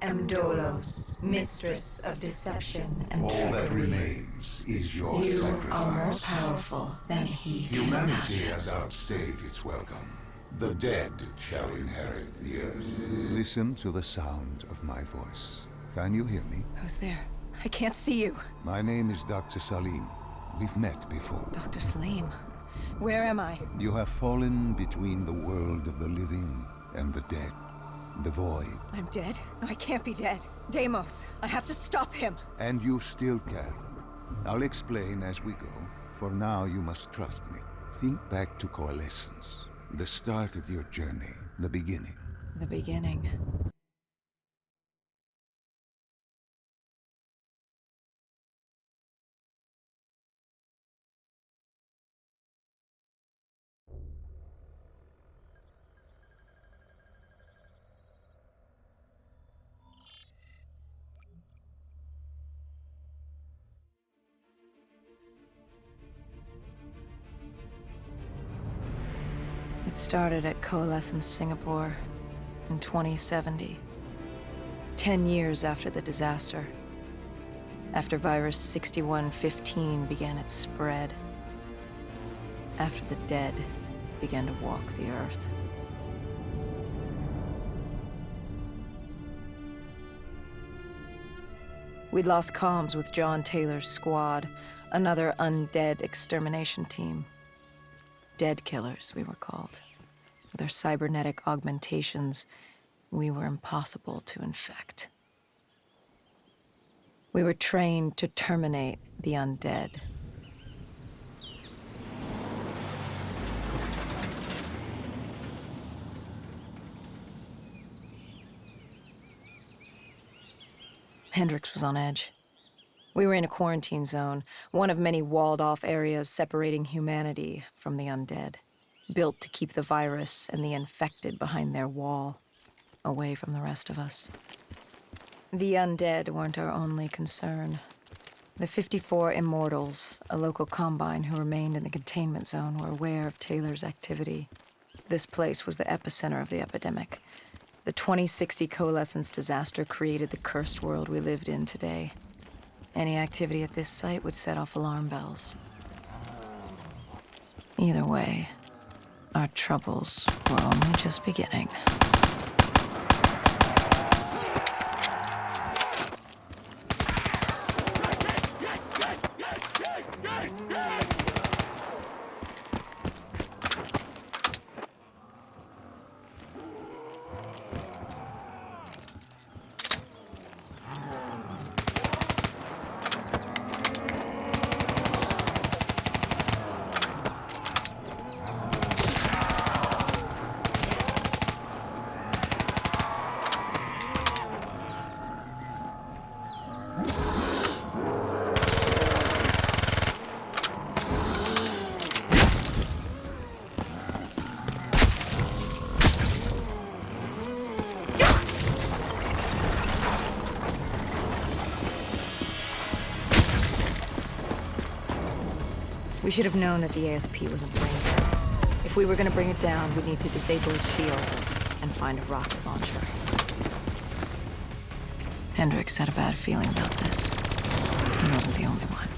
am Dolos, mistress of deception and All that trickery. remains is your You sacrifice. are more powerful than he can Humanity imagine. has outstayed its welcome. The dead shall inherit the earth. Listen to the sound of my voice. Can you hear me? Who's there? I can't see you. My name is Dr. Salim. We've met before. Dr. Salim. Where am I? You have fallen between the world of the living and the dead. The void. I'm dead? No, I can't be dead. Deimos, I have to stop him. And you still can. I'll explain as we go. For now, you must trust me. Think back to Coalescence. The start of your journey. The beginning. The beginning. It started at Coalescence Singapore in 2070. 10 years after the disaster. After Virus 6115 began its spread. After the dead began to walk the Earth. We'd lost comms with John Taylor's squad, another undead extermination team. Dead killers, we were called. With our cybernetic augmentations, we were impossible to infect. We were trained to terminate the undead. Hendricks was on edge. We were in a quarantine zone, one of many walled-off areas separating humanity from the undead, built to keep the virus and the infected behind their wall, away from the rest of us. The undead weren't our only concern. The 54 Immortals, a local combine who remained in the containment zone, were aware of Taylor's activity. This place was the epicenter of the epidemic. The 2060 Coalescence disaster created the cursed world we lived in today. Any activity at this site would set off alarm bells. Either way, our troubles were only just beginning. We should have known that the ASP wasn't brain dead. If we were going to bring it down, we'd need to disable its shield and find a rocket launcher. Hendricks had a bad feeling about this. He wasn't the only one.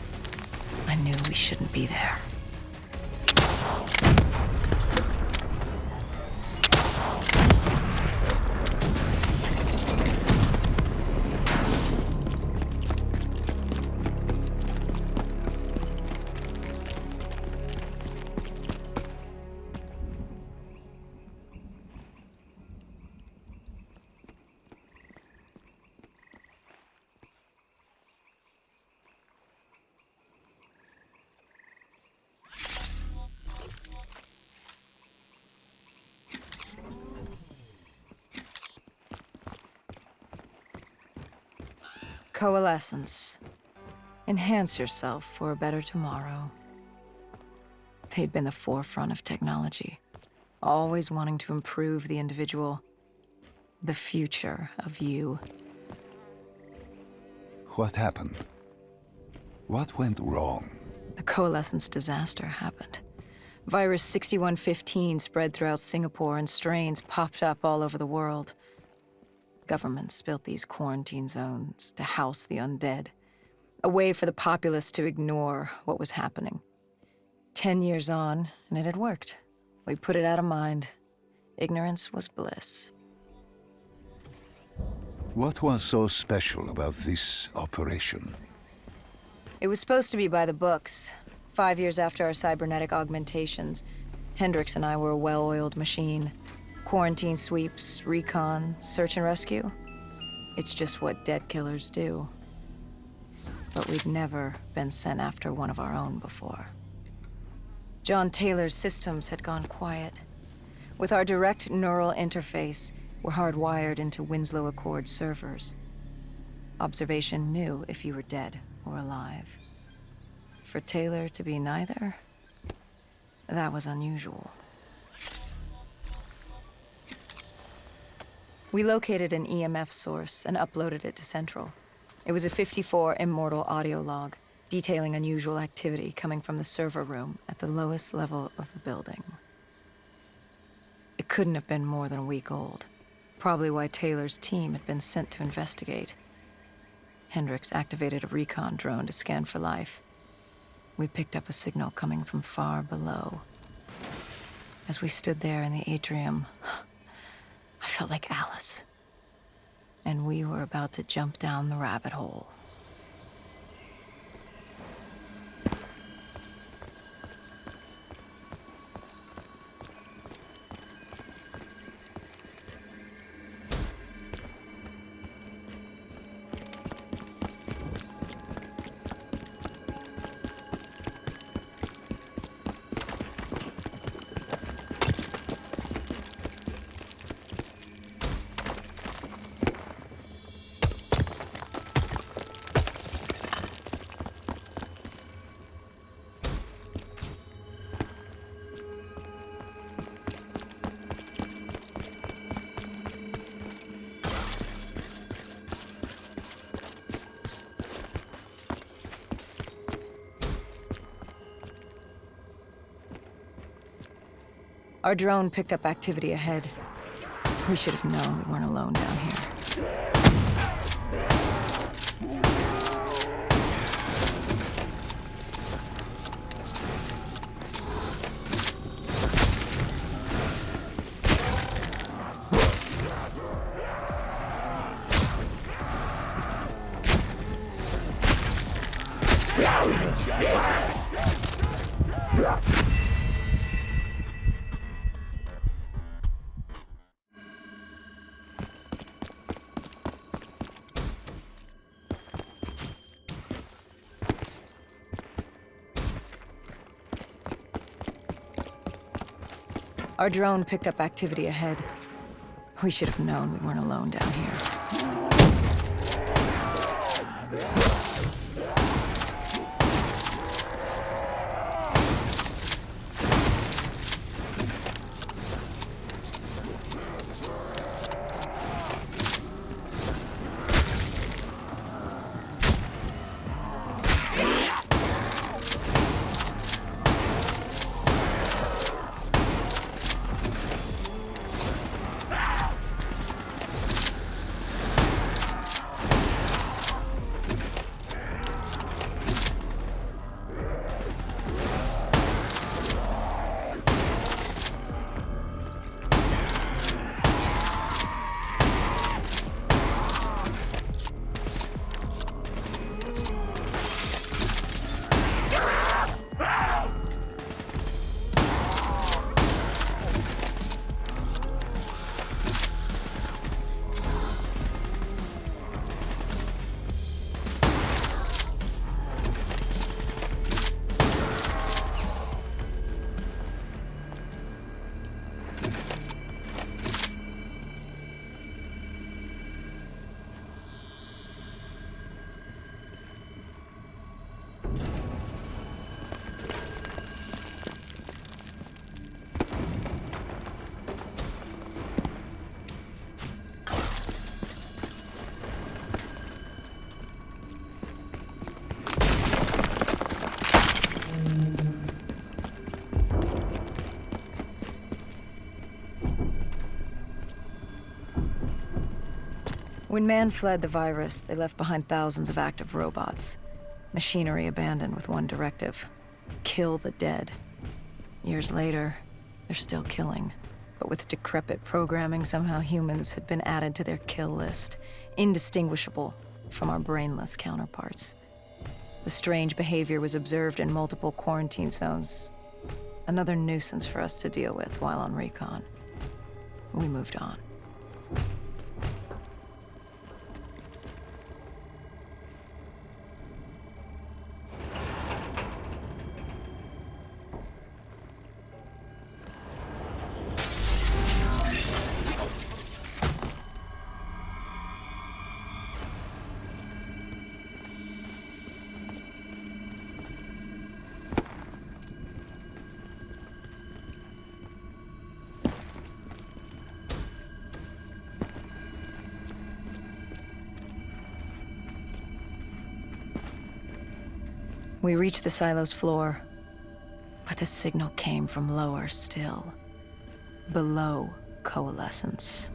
I knew we shouldn't be there. Coalescence. Enhance yourself for a better tomorrow. They'd been the forefront of technology, always wanting to improve the individual, the future of you. What happened? What went wrong? The Coalescence disaster happened. Virus 6115 spread throughout Singapore and strains popped up all over the world. Governments built these quarantine zones to house the undead, a way for the populace to ignore what was happening. 10 years on, and it had worked. We put it out of mind. Ignorance was bliss. What was so special about this operation? It was supposed to be by the books. 5 years after our cybernetic augmentations, Hendricks and I were a well-oiled machine. Quarantine sweeps, recon, search and rescue. It's just what dead killers do. But we'd never been sent after one of our own before. John Taylor's systems had gone quiet. With our direct neural interface, we're hardwired into Winslow Accord servers. Observation knew if you were dead or alive. For Taylor to be neither, that was unusual. We located an EMF source and uploaded it to Central. It was a 54 immortal audio log, detailing unusual activity coming from the server room at the lowest level of the building. It couldn't have been more than a week old, probably why Taylor's team had been sent to investigate. Hendricks activated a recon drone to scan for life. We picked up a signal coming from far below. As we stood there in the atrium, I felt like Alice. And we were about to jump down the rabbit hole. Our drone picked up activity ahead. We should have known we weren't alone down here. Our drone picked up activity ahead. We should have known we weren't alone down here. When man fled the virus, they left behind thousands of active robots. Machinery abandoned with one directive: kill the dead. Years later, they're still killing. But with decrepit programming, somehow humans had been added to their kill list, indistinguishable from our brainless counterparts. The strange behavior was observed in multiple quarantine zones. Another nuisance for us to deal with while on recon. We moved on. We reached the silo's floor, but the signal came from lower still, below Coalescence.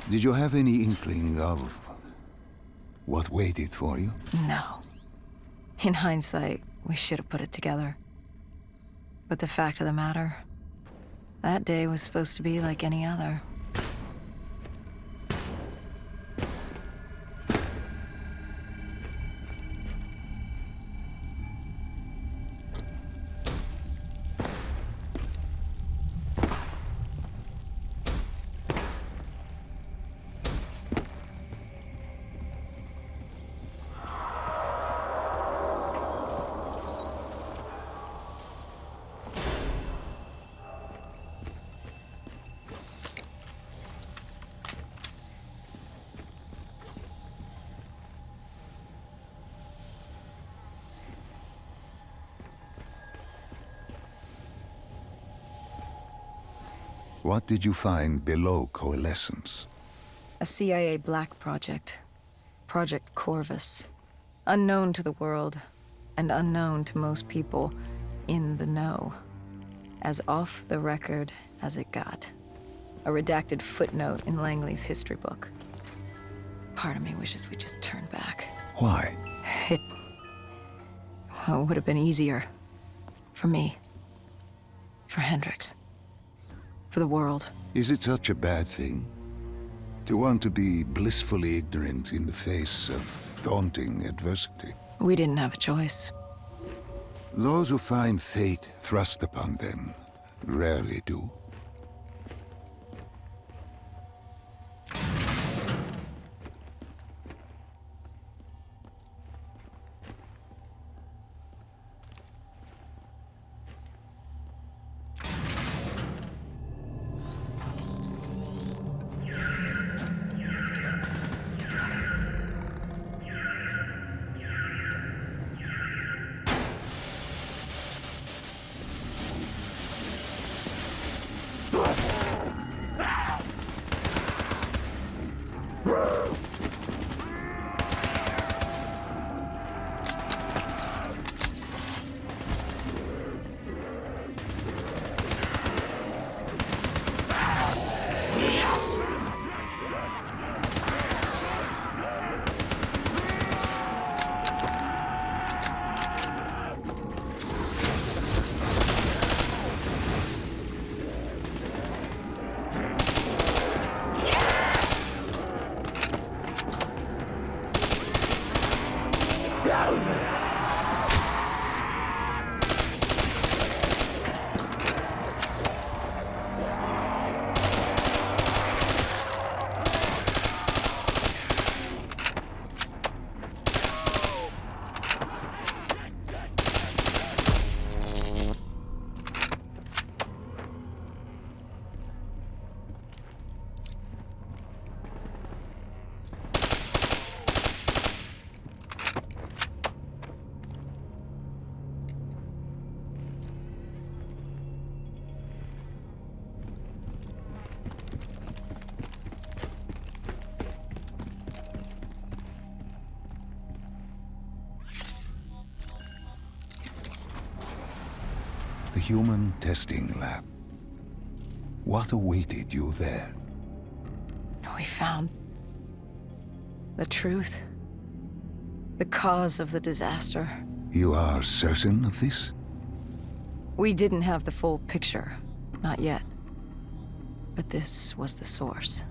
Did you have any inkling of What waited for you? No. In hindsight, we should have put it together. But the fact of the matter, that day was supposed to be like any other. What did you find below Coalescence? A CIA black project. Project Corvus. Unknown to the world, and unknown to most people in the know. As off the record as it got. A redacted footnote in Langley's history book. Part of me wishes we just turned back. Why? Well, it would have been easier. For me. For Hendricks. For the world. Is it such a bad thing? To want to be blissfully ignorant in the face of daunting adversity? We didn't have a choice. Those who find fate thrust upon them rarely do. The human testing lab. What awaited you there? We found the truth. The cause of the disaster. You are certain of this? We didn't have the full picture. Not yet. But this was the source.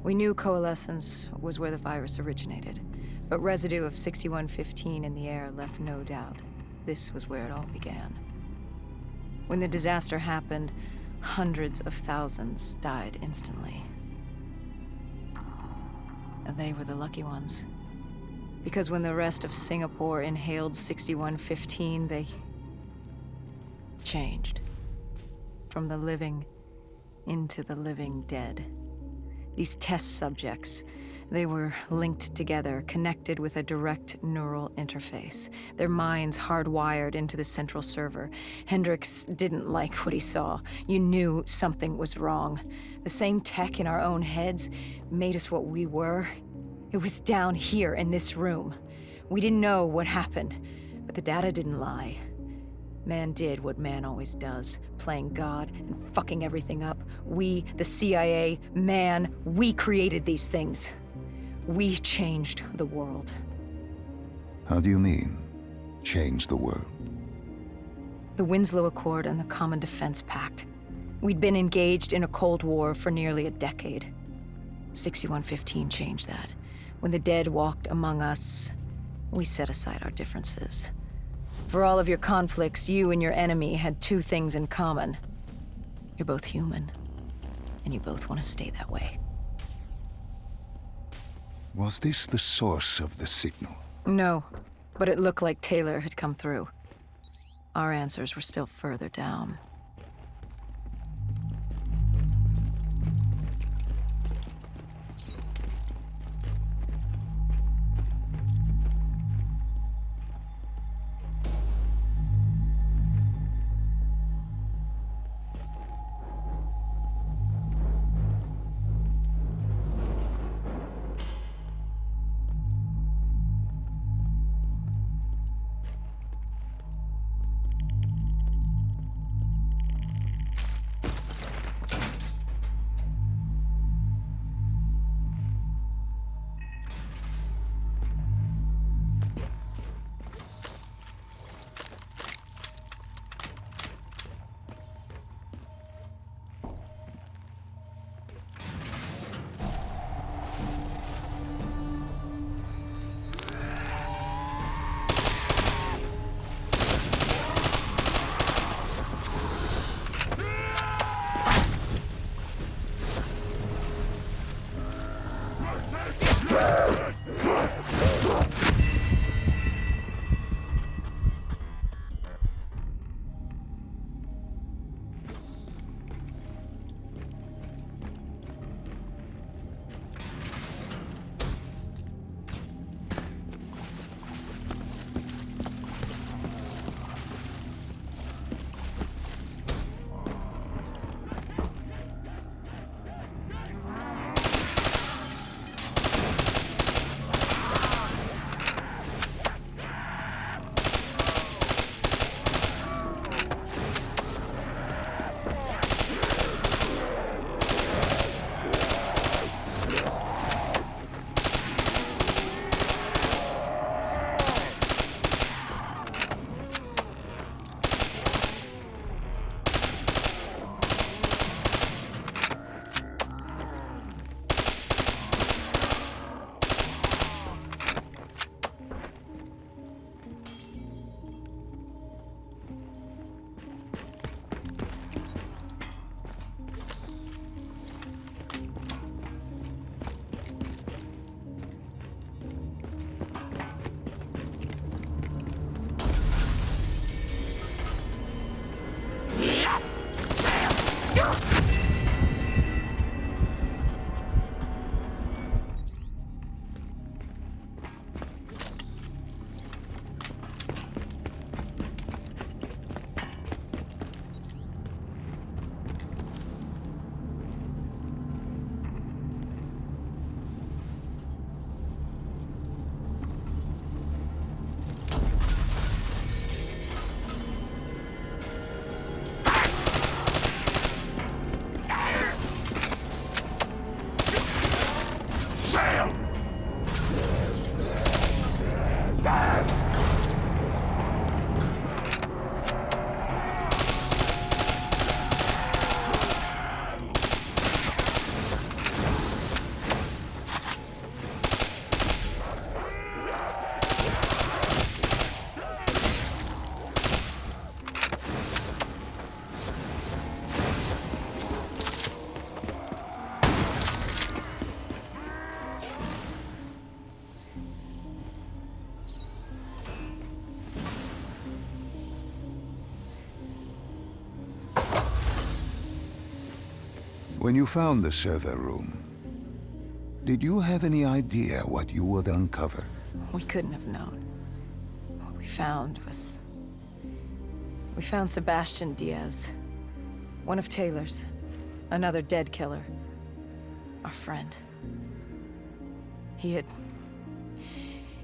We knew Coalescence was where the virus originated, but residue of 6115 in the air left no doubt. This was where it all began. When the disaster happened, hundreds of thousands died instantly. And they were the lucky ones. Because when the rest of Singapore inhaled 6115, they changed. From the living into the living dead. These test subjects, they were linked together, connected with a direct neural interface. Their minds hardwired into the central server. Hendricks didn't like what he saw. You knew something was wrong. The same tech in our own heads made us what we were. It was down here in this room. We didn't know what happened, but the data didn't lie. Man did what man always does, playing God and fucking everything up. We, the CIA, man, we created these things. We changed the world. How do you mean, change the world? The Winslow Accord and the Common Defense Pact. We'd been engaged in a Cold War for nearly a decade. 6115 changed that. When the dead walked among us, we set aside our differences. For all of your conflicts, you and your enemy had two things in common. You're both human, and you both want to stay that way. Was this the source of the signal? No, but it looked like Taylor had come through. Our answers were still further down. When you found the server room, did you have any idea what you would uncover? We couldn't have known. What we found was... We found Sebastian Diaz. One of Taylor's. Another dead killer. Our friend. He'd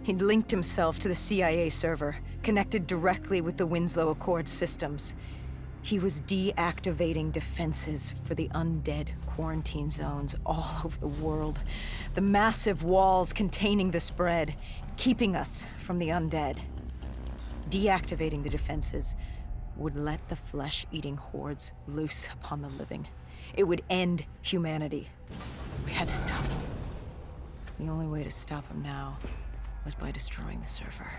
linked himself to the CIA server, connected directly with the Winslow Accord systems. He was deactivating defenses for the undead quarantine zones all over the world. The massive walls containing the spread, keeping us from the undead. Deactivating the defenses would let the flesh-eating hordes loose upon the living. It would end humanity. We had to stop him. The only way to stop him now was by destroying the server.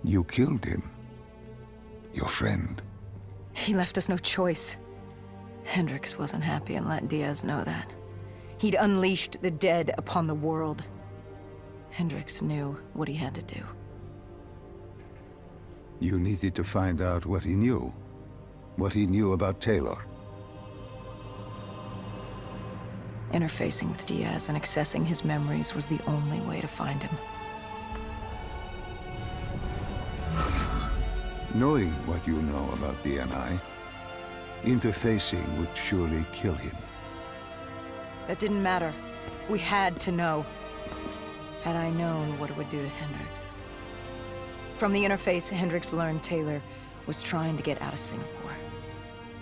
You killed him. Your friend. He left us no choice. Hendricks wasn't happy and let Diaz know that. He'd unleashed the dead upon the world. Hendricks knew what he had to do. You needed to find out what he knew. What he knew about Taylor. Interfacing with Diaz and accessing his memories was the only way to find him. Knowing what you know about DNI, interfacing would surely kill him. That didn't matter. We had to know. Had I known what it would do to Hendricks. From the interface, Hendricks learned Taylor was trying to get out of Singapore.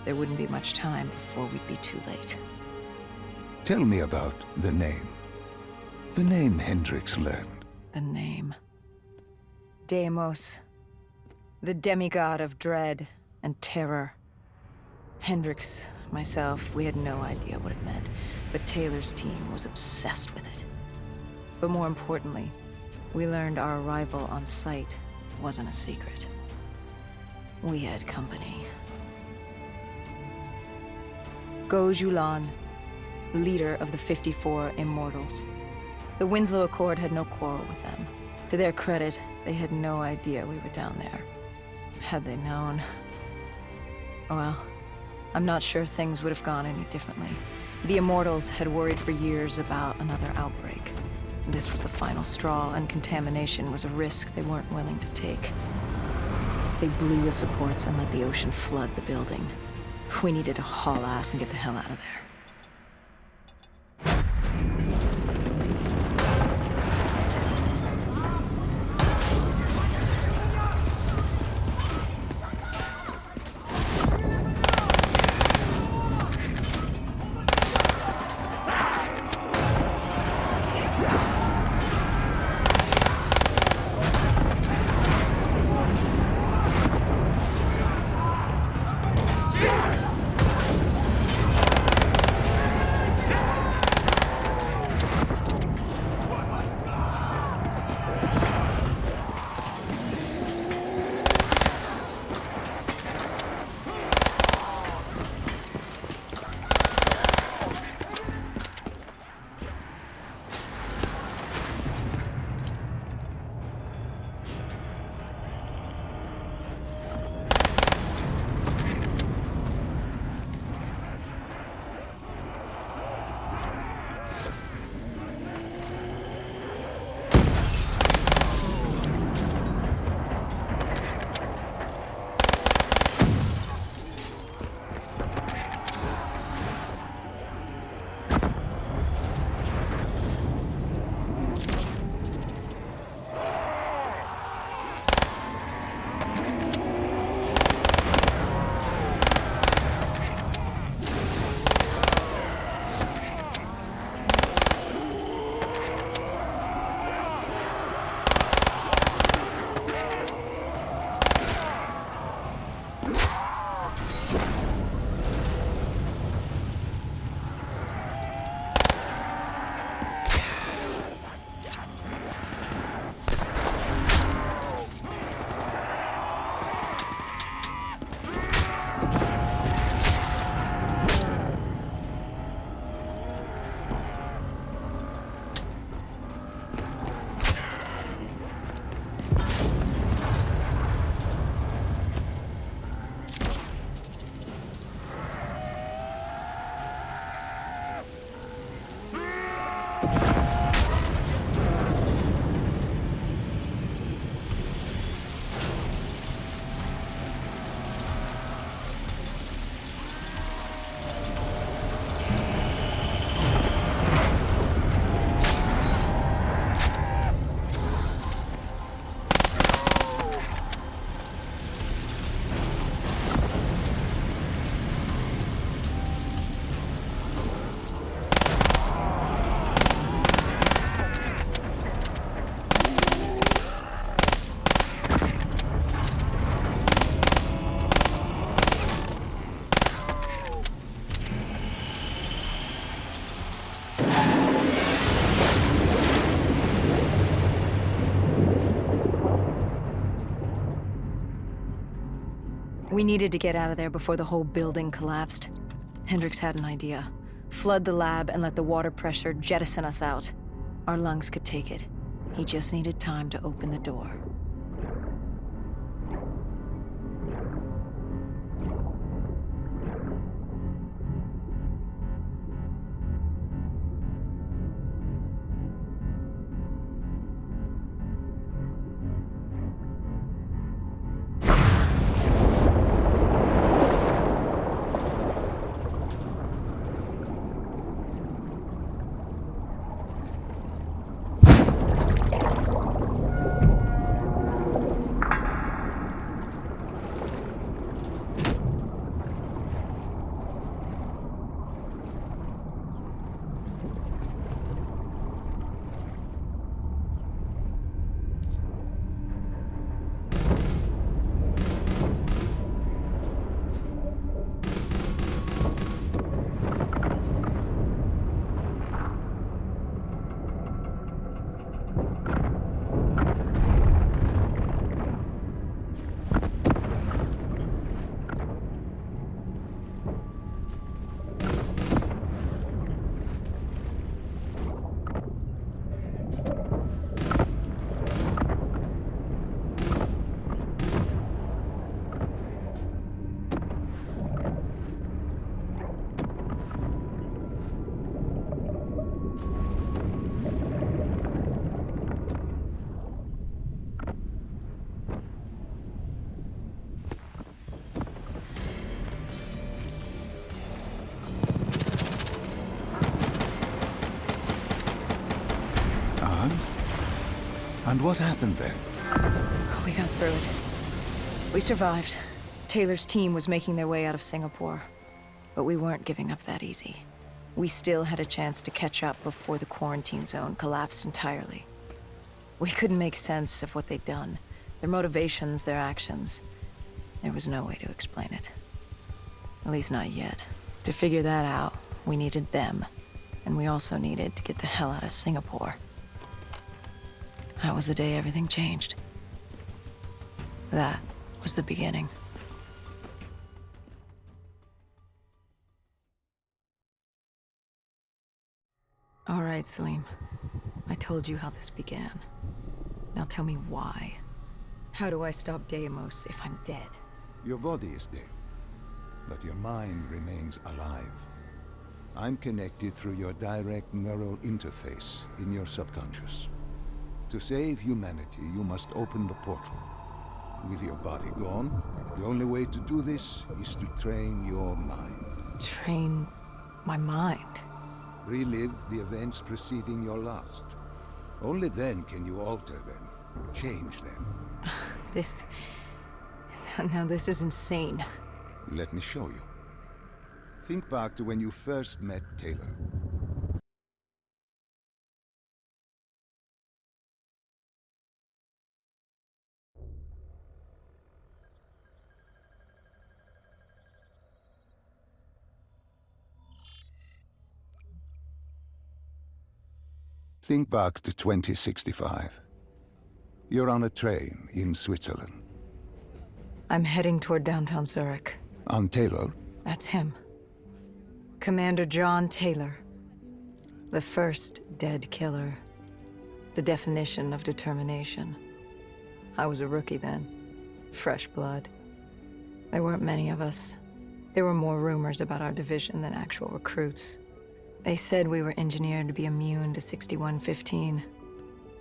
There wouldn't be much time before we'd be too late. Tell me about the name. The name Hendricks learned. The name. Deimos. The demigod of dread and terror. Hendricks, myself, we had no idea what it meant, but Taylor's team was obsessed with it. But more importantly, we learned our arrival on site wasn't a secret. We had company. Go Julan, leader of the 54 Immortals. The Winslow Accord had no quarrel with them. To their credit, they had no idea we were down there. Had they known... well, I'm not sure things would have gone any differently. The Immortals had worried for years about another outbreak. This was the final straw, and contamination was a risk they weren't willing to take. They blew the supports and let the ocean flood the building. We needed to haul ass and get the hell out of there. We needed to get out of there before the whole building collapsed. Hendricks had an idea. Flood the lab and let the water pressure jettison us out. Our lungs could take it. He just needed time to open the door. And what happened then? We got through it. We survived. Taylor's team was making their way out of Singapore. But we weren't giving up that easy. We still had a chance to catch up before the quarantine zone collapsed entirely. We couldn't make sense of what they'd done. Their motivations, their actions. There was no way to explain it. At least not yet. To figure that out, we needed them. And we also needed to get the hell out of Singapore. That was the day everything changed. That was the beginning. All right, Salim. I told you how this began. Now tell me why. How do I stop Deimos if I'm dead? Your body is dead, but your mind remains alive. I'm connected through your direct neural interface in your subconscious. To save humanity, you must open the portal. With your body gone, the only way to do this is to train your mind. Train my mind? Relive the events preceding your last. Only then can you alter them, change them. This... Now this is insane. Let me show you. Think back to when you first met Taylor. Think back to 2065. You're on a train in Switzerland. I'm heading toward downtown Zurich. On Taylor? That's him. Commander John Taylor. The first dead killer. The definition of determination. I was a rookie then. Fresh blood. There weren't many of us. There were more rumors about our division than actual recruits. They said we were engineered to be immune to 6115.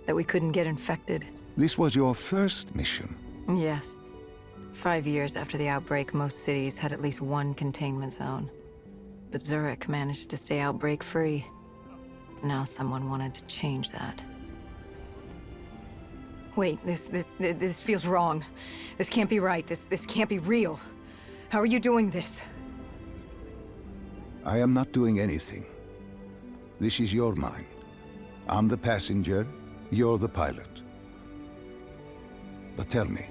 That we couldn't get infected. This was your first mission? Yes. 5 years after the outbreak, most cities had at least one containment zone. But Zurich managed to stay outbreak-free. Now someone wanted to change that. Wait, this feels wrong. This can't be right. This can't be real. How are you doing this? I am not doing anything. This is your mind. I'm the passenger, you're the pilot. But tell me,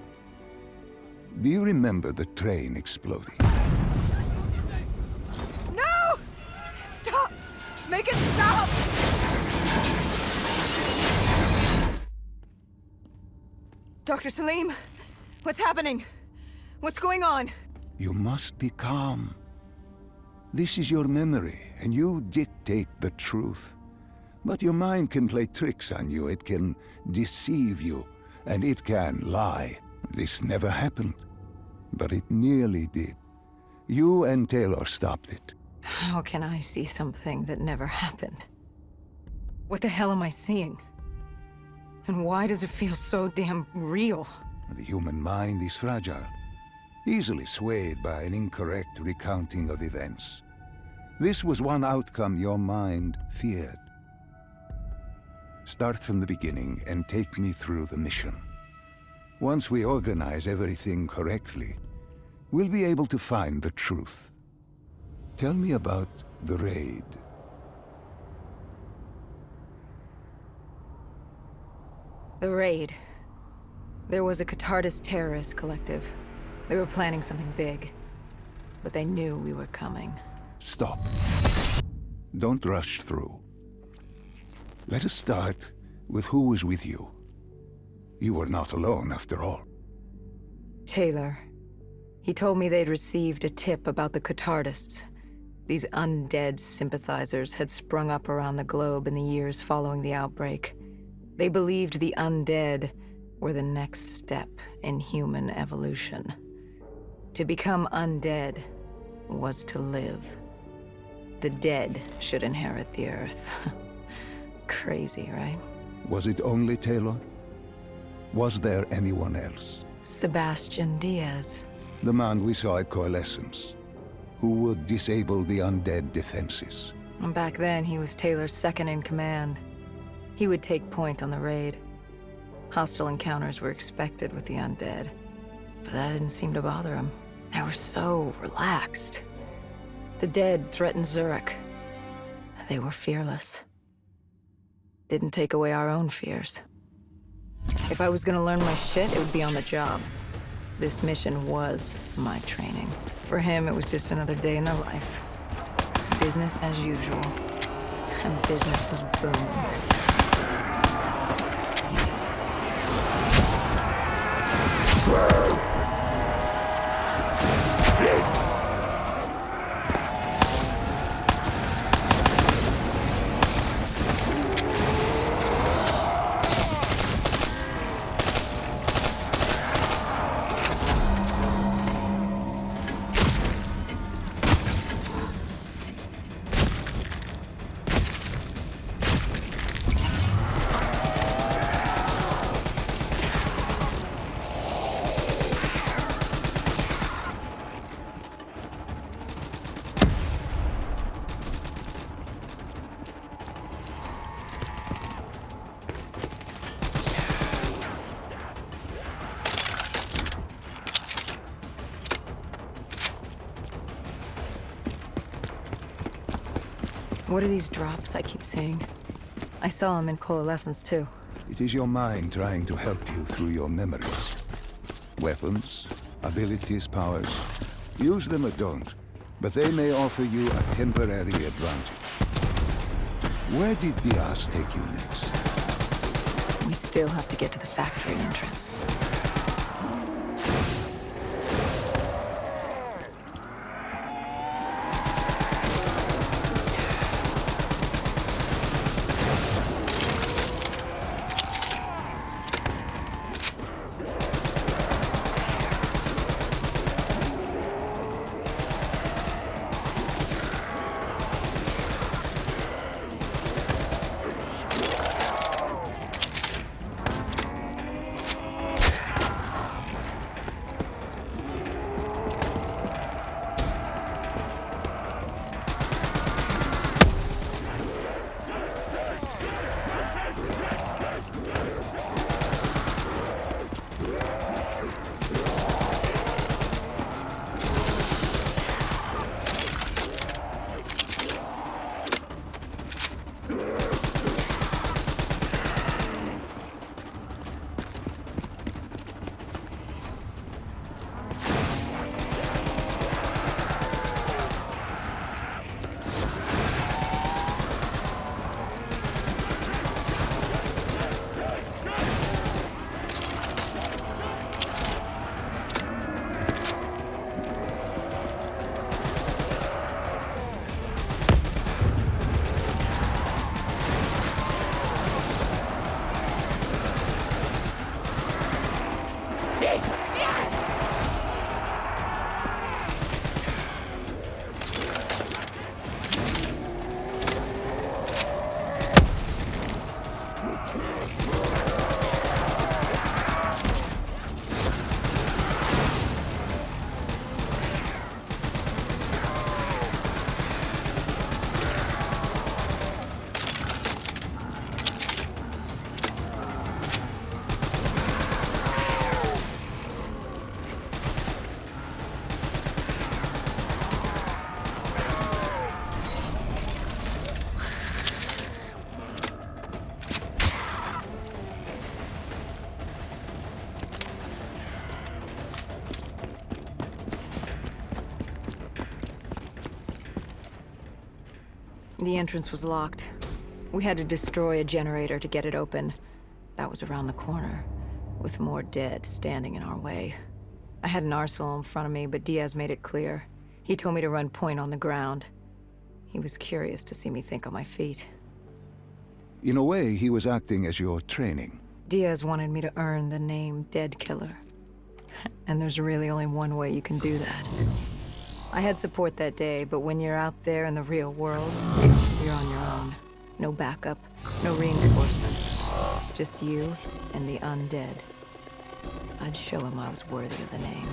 do you remember the train exploding? No! Stop! Make it stop! Dr. Salim, what's happening? What's going on? You must be calm. This is your memory, and you dictate the truth. But your mind can play tricks on you. It can deceive you, and it can lie. This never happened, but it nearly did. You and Taylor stopped it. How can I see something that never happened? What the hell am I seeing? And why does it feel so damn real? The human mind is fragile, easily swayed by an incorrect recounting of events. This was one outcome your mind feared. Start from the beginning and take me through the mission. Once we organize everything correctly, we'll be able to find the truth. Tell me about the raid. The raid. There was a Catardus terrorist collective. They were planning something big, but they knew we were coming. Stop. Don't rush through. Let us start with who was with you. You were not alone, after all. Taylor. He told me they'd received a tip about the Catardists. These undead sympathizers had sprung up around the globe in the years following the outbreak. They believed the undead were the next step in human evolution. To become undead was to live. The dead should inherit the earth. Crazy, right? Was it only Taylor? Was there anyone else? Sebastian Diaz. The man we saw at Coalescence, who would disable the undead defenses. And back then, he was Taylor's second in command. He would take point on the raid. Hostile encounters were expected with the undead, but that didn't seem to bother him. They were so relaxed. The dead threatened Zurich. They were fearless. Didn't take away our own fears. If I was gonna learn my shit, it would be on the job. This mission was my training. For him, it was just another day in the life. Business as usual. And business was booming. What are these drops I keep seeing? I saw them in Coalescence too. It is your mind trying to help you through your memories. Weapons, abilities, powers. Use them or don't, but they may offer you a temporary advantage. Where did Diaz take you next? We still have to get to the factory entrance. The entrance was locked. We had to destroy a generator to get it open. That was around the corner, with more dead standing in our way. I had an arsenal in front of me, but Diaz made it clear. He told me to run point on the ground. He was curious to see me think on my feet. In a way, he was acting as your training. Diaz wanted me to earn the name Dead Killer. And there's really only one way you can do that. I had support that day, but when you're out there in the real world, you're on your own. No backup, no reinforcements. Just you and the undead. I'd show him I was worthy of the name.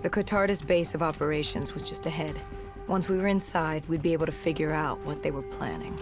The Cotardis base of operations was just ahead. Once we were inside, we'd be able to figure out what they were planning.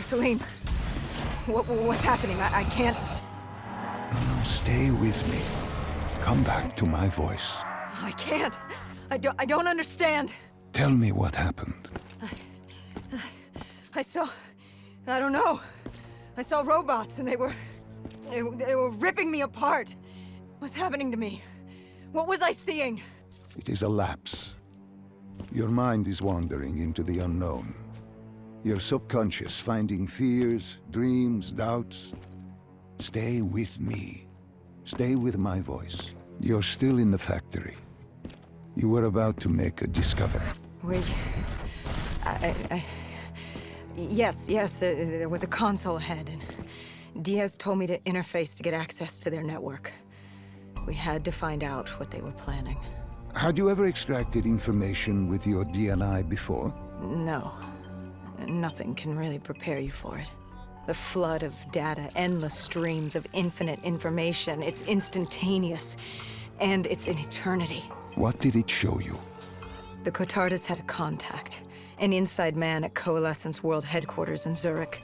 Salim, what's happening? I can't... No, stay with me. Come back to my voice. I can't. I don't understand. Tell me what happened. I don't know. I saw robots and they were ripping me apart. What's happening to me? What was I seeing? It is a lapse. Your mind is wandering into the unknown. Your subconscious finding fears, dreams, doubts. Stay with me. Stay with my voice. You're still in the factory. You were about to make a discovery. Wait. Yes, there was a console ahead, and Diaz told me to interface to get access to their network. We had to find out what they were planning. Had you ever extracted information with your DNI before? No. Nothing can really prepare you for it. The flood of data, endless streams of infinite information, it's instantaneous, and it's an eternity. What did it show you? The Cotardas had a contact, an inside man at Coalescence World Headquarters in Zurich.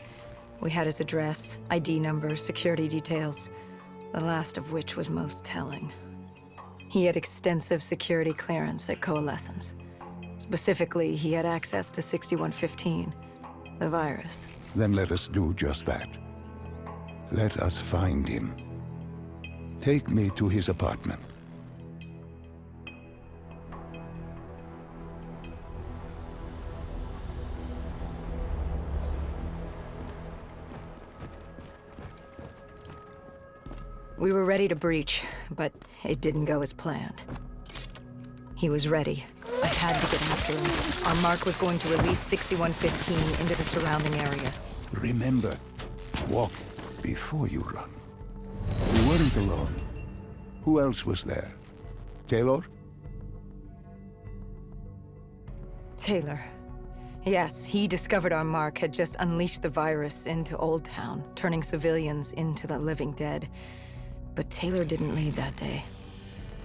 We had his address, ID number, security details, the last of which was most telling. He had extensive security clearance at Coalescence. Specifically, he had access to 6115, the virus. Then let us do just that. Let us find him. Take me to his apartment. We were ready to breach, but it didn't go as planned. He was ready. I had to get after him. Our mark was going to release 6115 into the surrounding area. Remember, walk before you run. You weren't alone. Who else was there? Taylor? Taylor. Yes, he discovered our mark had just unleashed the virus into Old Town, turning civilians into the living dead. But Taylor didn't lead that day.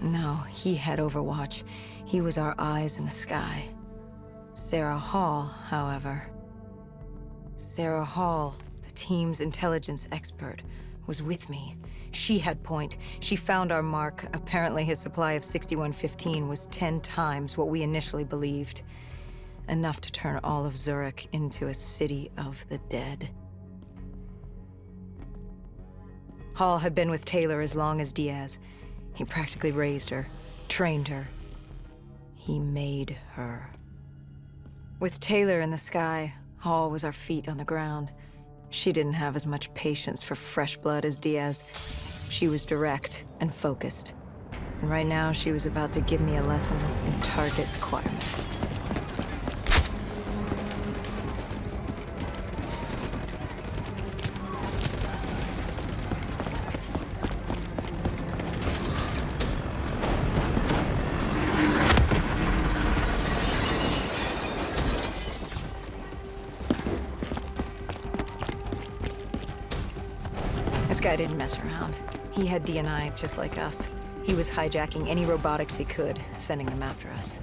No, he had Overwatch. He was our eyes in the sky. Sarah Hall, however... Sarah Hall, the team's intelligence expert, was with me. She had point. She found our mark. Apparently his supply of 6115 was 10 times what we initially believed. Enough to turn all of Zurich into a city of the dead. Hall had been with Taylor as long as Diaz. He practically raised her, trained her. He made her. With Taylor in the sky, Hall was our feet on the ground. She didn't have as much patience for fresh blood as Diaz. She was direct and focused. And right now, she was about to give me a lesson in target acquirement. This guy didn't mess around. He had DNI just like us. He was hijacking any robotics he could, sending them after us.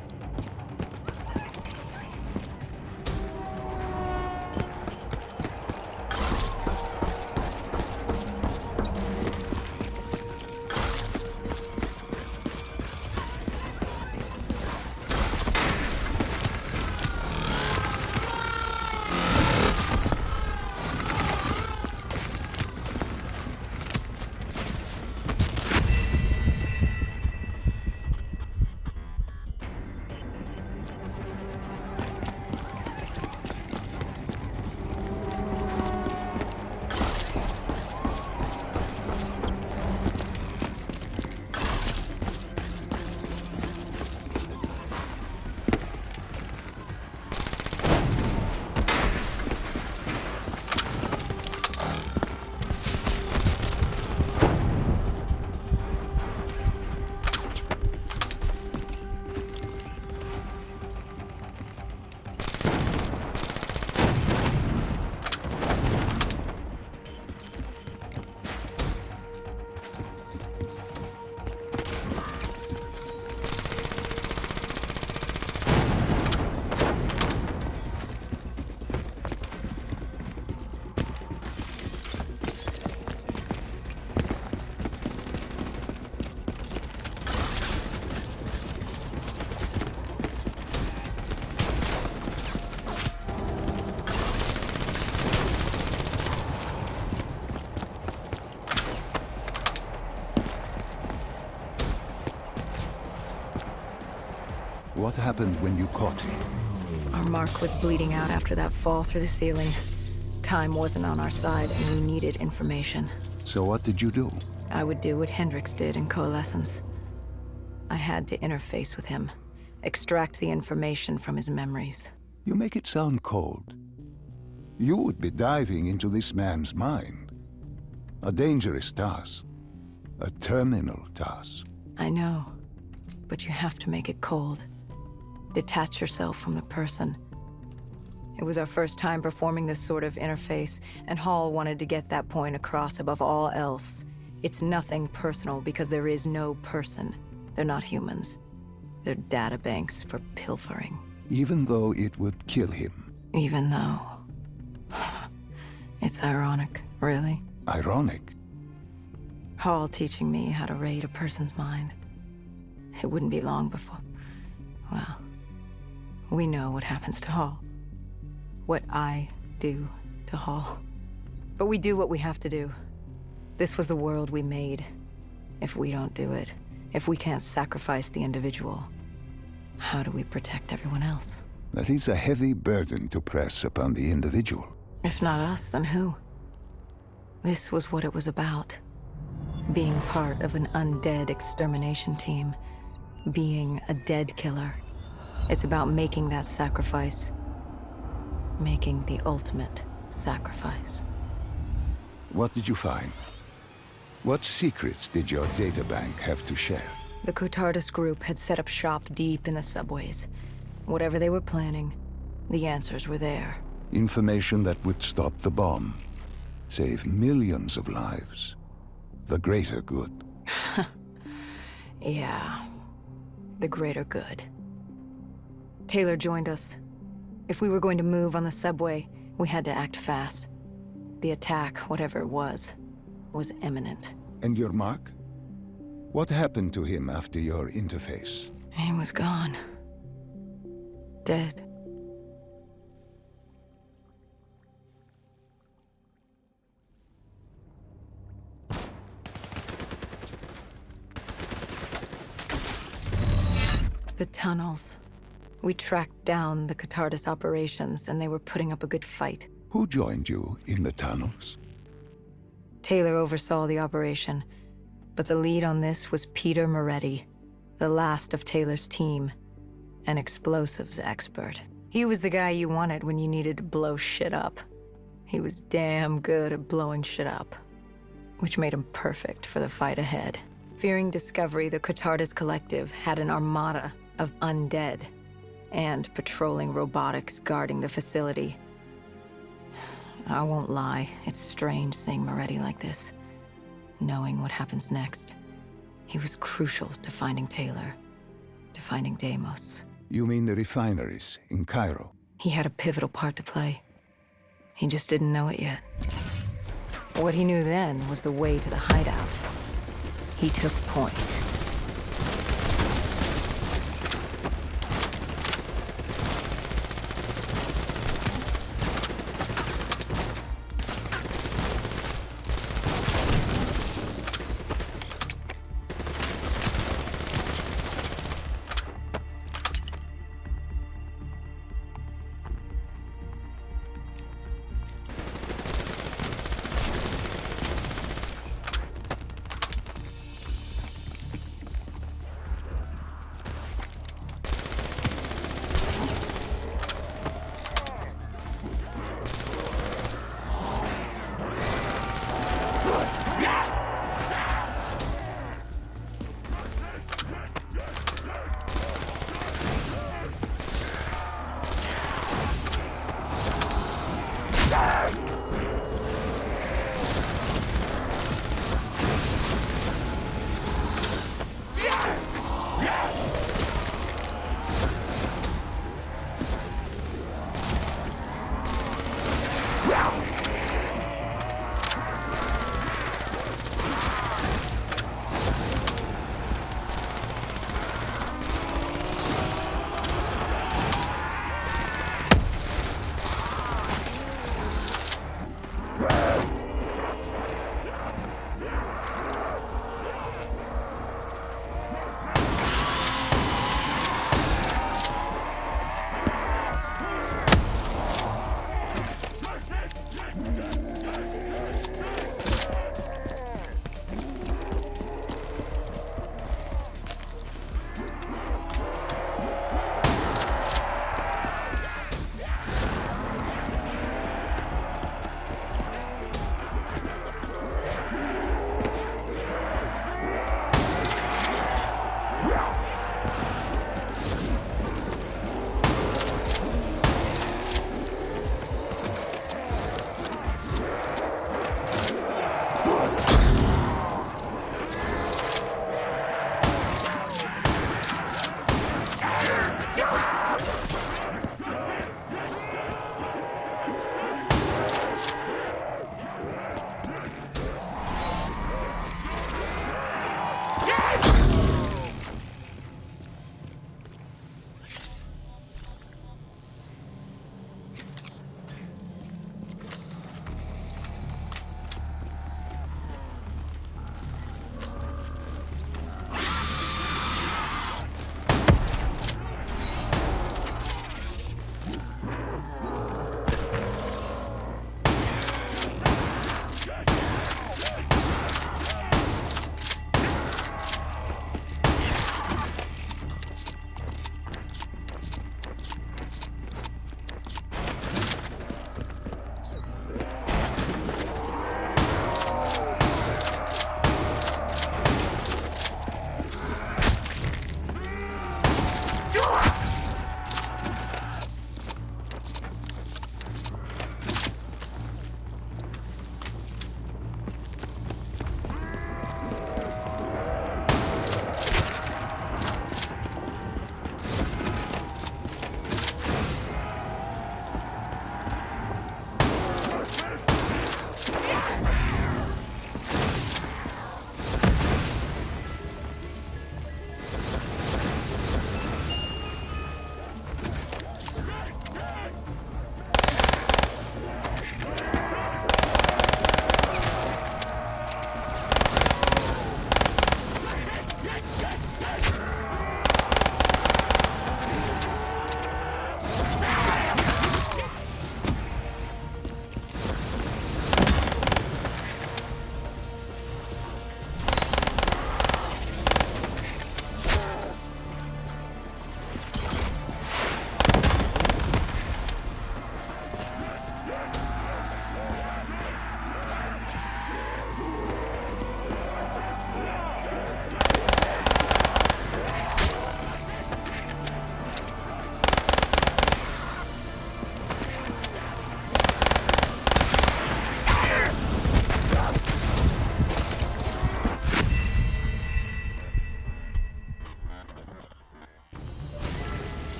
What happened when you caught him? Our mark was bleeding out after that fall through the ceiling. Time wasn't on our side, and we needed information. So what did you do? I would do what Hendricks did in Coalescence. I had to interface with him, extract the information from his memories. You make it sound cold. You would be diving into this man's mind. A dangerous task. A terminal task. I know, but you have to make it cold. Detach yourself from the person. It was our first time performing this sort of interface, and Hall wanted to get that point across above all else. It's nothing personal because there is no person. They're not humans. They're databanks for pilfering. Even though it would kill him. Even though... It's ironic, really. Ironic? Hall teaching me how to raid a person's mind. It wouldn't be long before... Well, we know what happens to Hall. What I do to Hall. But we do what we have to do. This was the world we made. If we don't do it, if we can't sacrifice the individual, how do we protect everyone else? That is a heavy burden to press upon the individual. If not us, then who? This was what it was about. Being part of an undead extermination team. Being a dead killer. It's about making that sacrifice. Making the ultimate sacrifice. What did you find? What secrets did your databank have to share? The Cotardus group had set up shop deep in the subways. Whatever they were planning, the answers were there. Information that would stop the bomb. Save millions of lives. The greater good. Yeah. The greater good. Taylor joined us. If we were going to move on the subway, we had to act fast. The attack, whatever it was imminent. And your mark? What happened to him after your interface? He was gone. Dead. The tunnels. We tracked down the Cotardus operations, and they were putting up a good fight. Who joined you in the tunnels? Taylor oversaw the operation, but the lead on this was Peter Moretti, the last of Taylor's team, an explosives expert. He was the guy you wanted when you needed to blow shit up. He was damn good at blowing shit up, which made him perfect for the fight ahead. Fearing discovery, the Cotardus Collective had an armada of undead and patrolling robotics guarding the facility. I won't lie, it's strange seeing Moretti like this, knowing what happens next. He was crucial to finding Taylor, to finding Deimos. You mean the refineries in Cairo? He had a pivotal part to play. He just didn't know it yet. What he knew then was the way to the hideout. He took point.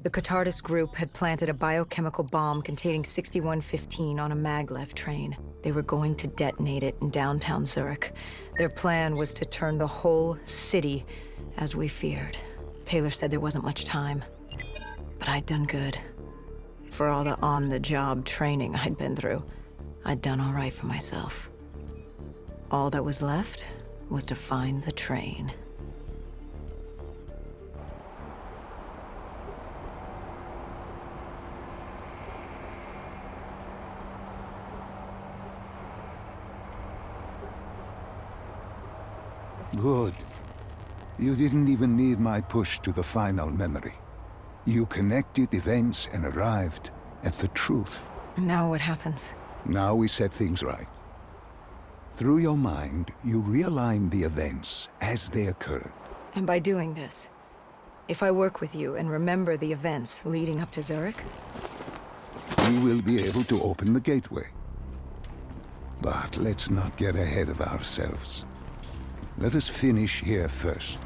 The Catardus group had planted a biochemical bomb containing 6115 on a maglev train. They were going to detonate it in downtown Zurich. Their plan was to turn the whole city as we feared. Taylor said there wasn't much time, but I'd done good. For all the on-the-job training I'd been through, I'd done all right for myself. All that was left was to find the train. Good. You didn't even need my push to the final memory. You connected events and arrived at the truth. Now what happens? Now we set things right. Through your mind, you realign the events as they occurred. And by doing this, if I work with you and remember the events leading up to Zurich, We will be able to open the gateway. But let's not get ahead of ourselves. Let us finish here first.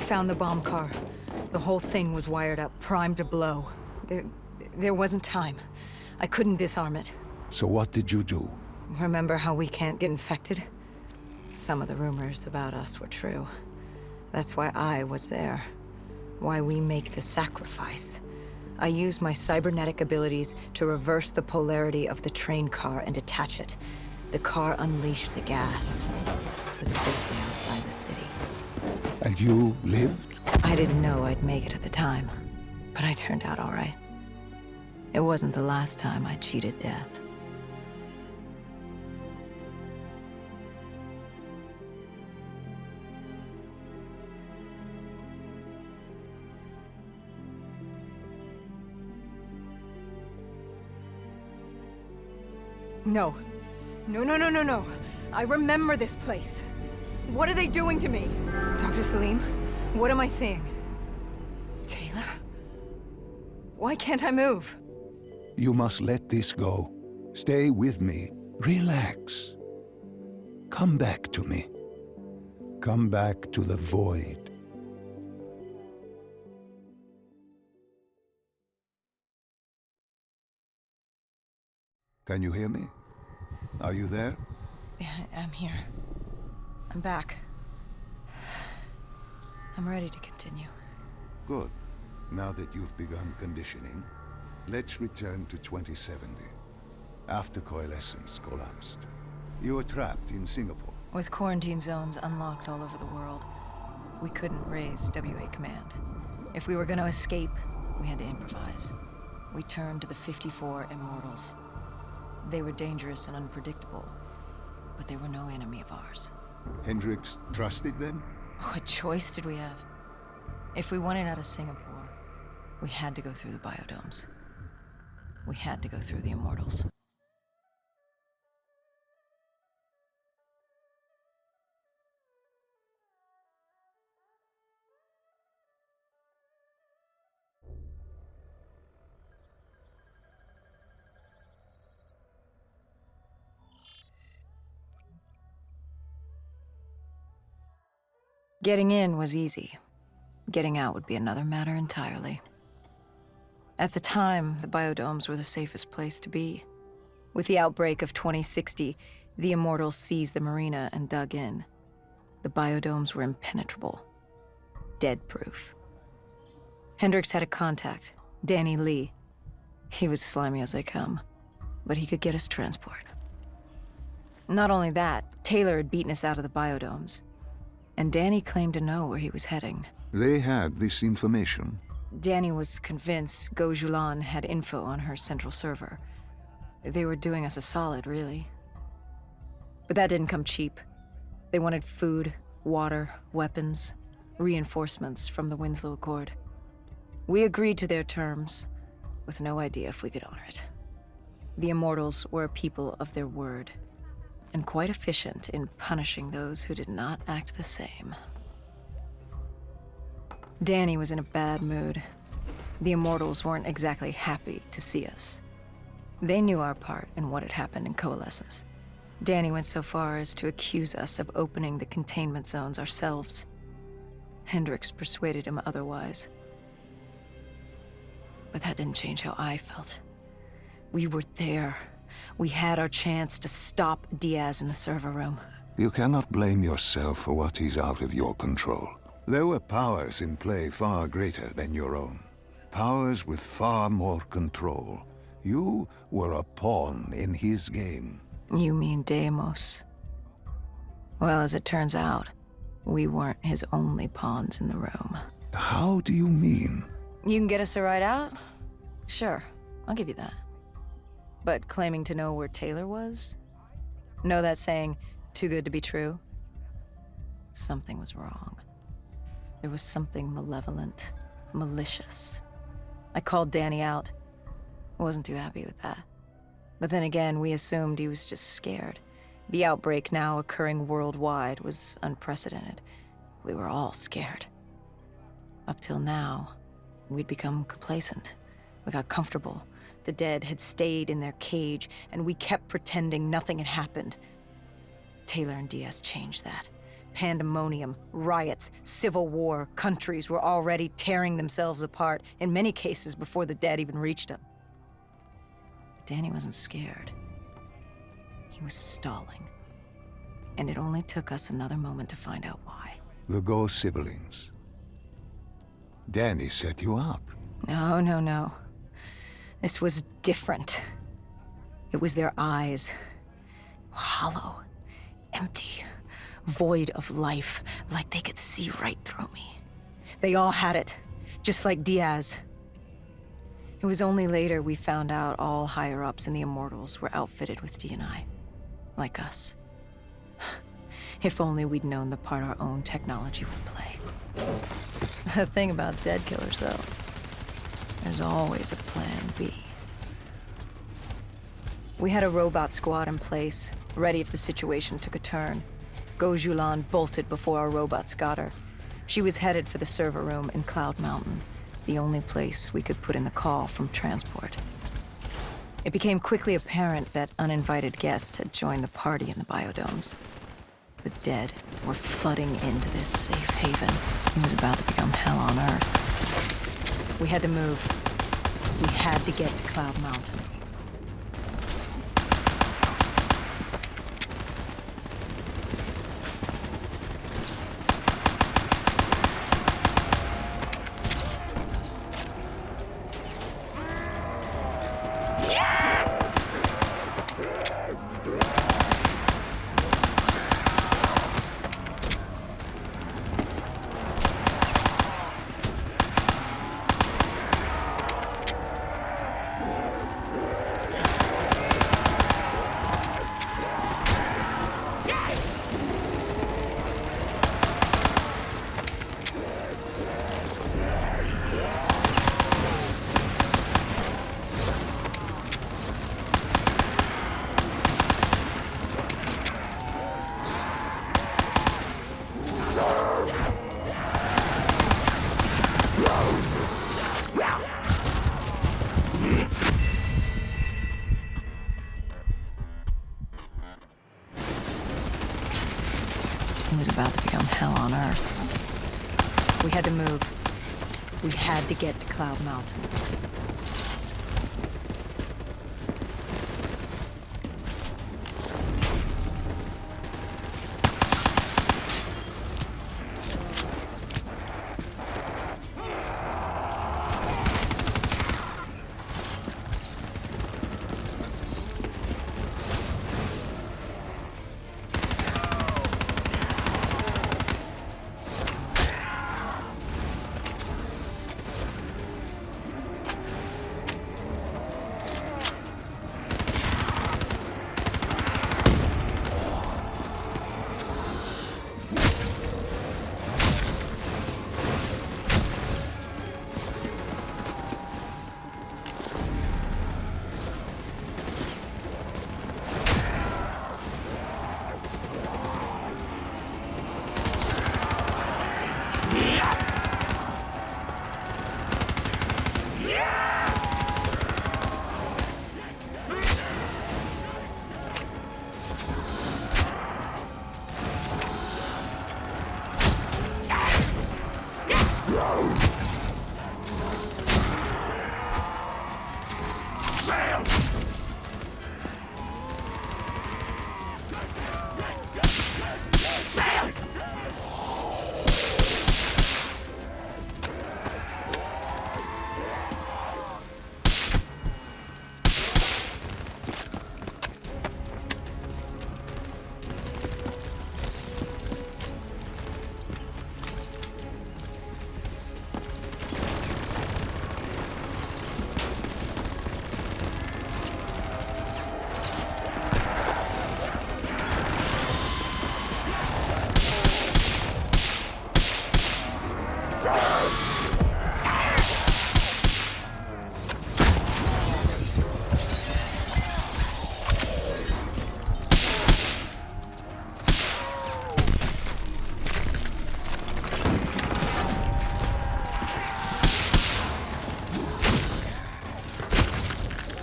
found the bomb car. The whole thing was wired up, primed to blow. There wasn't time. I couldn't disarm it. So what did you do? Remember how we can't get infected? Some of the rumors about us were true. That's why I was there. Why we make the sacrifice. I used my cybernetic abilities to reverse the polarity of the train car and detach it. The car unleashed the gas, but safely outside the city. And you lived? I didn't know I'd make it at the time, but I turned out all right. It wasn't the last time I cheated death. No. No. I remember this place. What are they doing to me? Dr. Salim, what am I seeing? Taylor? Why can't I move? You must let this go. Stay with me. Relax. Come back to me. Come back to the void. Can you hear me? Are you there? I'm here. I'm back. I'm ready to continue. Good. Now that you've begun conditioning, let's return to 2070. After Coalescence collapsed. You were trapped in Singapore. With quarantine zones unlocked all over the world, we couldn't raise WA command. If we were going to escape, we had to improvise. We turned to the 54 Immortals. They were dangerous and unpredictable, but they were no enemy of ours. Hendricks trusted them? What choice did we have? If we wanted out of Singapore, we had to go through the biodomes. We had to go through the Immortals. Getting in was easy. Getting out would be another matter entirely. At the time, the biodomes were the safest place to be. With the outbreak of 2060, the Immortals seized the marina and dug in. The biodomes were impenetrable. Dead-proof. Hendricks had a contact, Danny Lee. He was slimy as they come, but he could get us transport. Not only that, Taylor had beaten us out of the biodomes. And Danny claimed to know where he was heading. They had this information. Danny was convinced Gojulan had info on her central server. They were doing us a solid, really. But that didn't come cheap. They wanted food, water, weapons, reinforcements from the Winslow Accord. We agreed to their terms, with no idea if we could honor it. The Immortals were a people of their word, and quite efficient in punishing those who did not act the same. Danny was in a bad mood. The Immortals weren't exactly happy to see us. They knew our part in what had happened in Coalescence. Danny went so far as to accuse us of opening the containment zones ourselves. Hendricks persuaded him otherwise. But that didn't change how I felt. We were there. We had our chance to stop Diaz in the server room. You cannot blame yourself for what is out of your control. There were powers in play far greater than your own. Powers with far more control. You were a pawn in his game. You mean Deimos? Well, as it turns out, we weren't his only pawns in the room. How do you mean? You can get us a ride out? Sure, I'll give you that. But claiming to know where Taylor was? Know that saying, too good to be true? Something was wrong. There was something malevolent, malicious. I called Danny out. I wasn't too happy with that. But then again, we assumed he was just scared. The outbreak now occurring worldwide was unprecedented. We were all scared. Up till now, we'd become complacent. We got comfortable. The dead had stayed in their cage, and we kept pretending nothing had happened. Taylor and Diaz changed that. Pandemonium, riots, civil war, countries were already tearing themselves apart, in many cases before the dead even reached him. But Danny wasn't scared. He was stalling. And it only took us another moment to find out why. The Ghost siblings. Danny set you up. No. This was different. It was their eyes. Hollow, empty, void of life, like they could see right through me. They all had it, just like Diaz. It was only later we found out all higher-ups in the Immortals were outfitted with D&I, like us. If only we'd known the part our own technology would play. The thing about dead killers, though, there's always a plan B. We had a robot squad in place, ready if the situation took a turn. Gojulan bolted before our robots got her. She was headed for the server room in Cloud Mountain, the only place we could put in the call from transport. It became quickly apparent that uninvited guests had joined the party in the biodomes. The dead were flooding into this safe haven. It was about to become hell on Earth. We had to move. We had to get to Cloud Mountain. It was about to become hell on Earth. We had to move. We had to get to Cloud Mountain.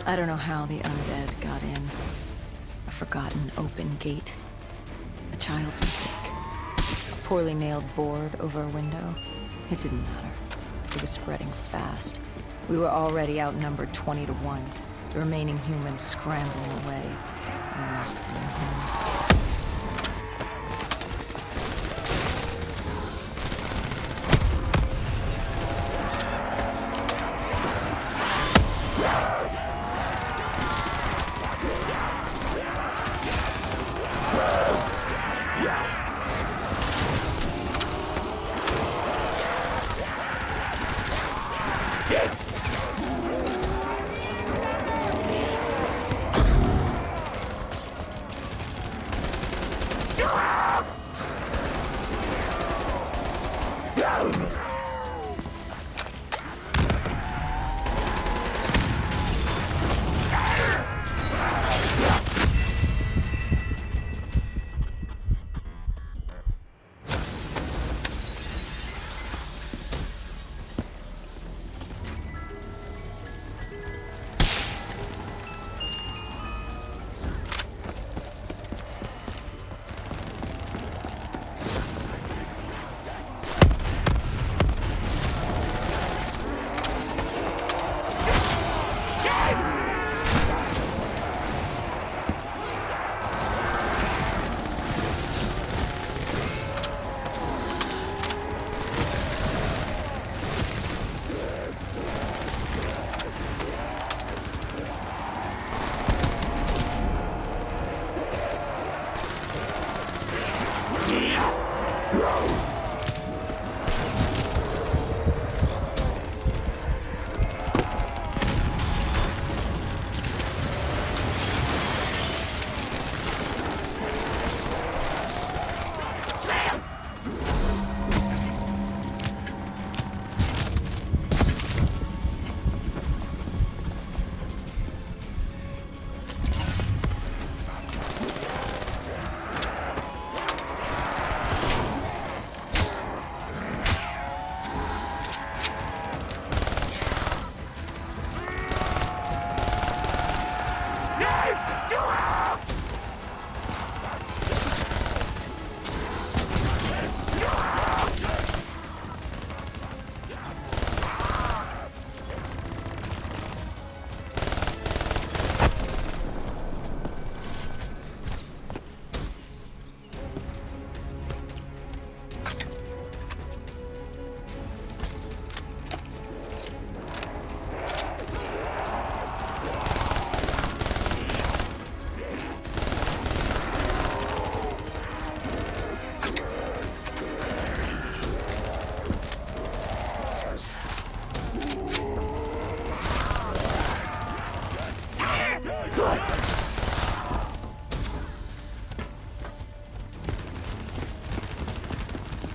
I don't know how the undead got in. A forgotten open gate. A child's mistake. A poorly nailed board over a window. It didn't matter. It was spreading fast. We were already outnumbered 20 to 1. The remaining humans scrambling away, locked in their homes.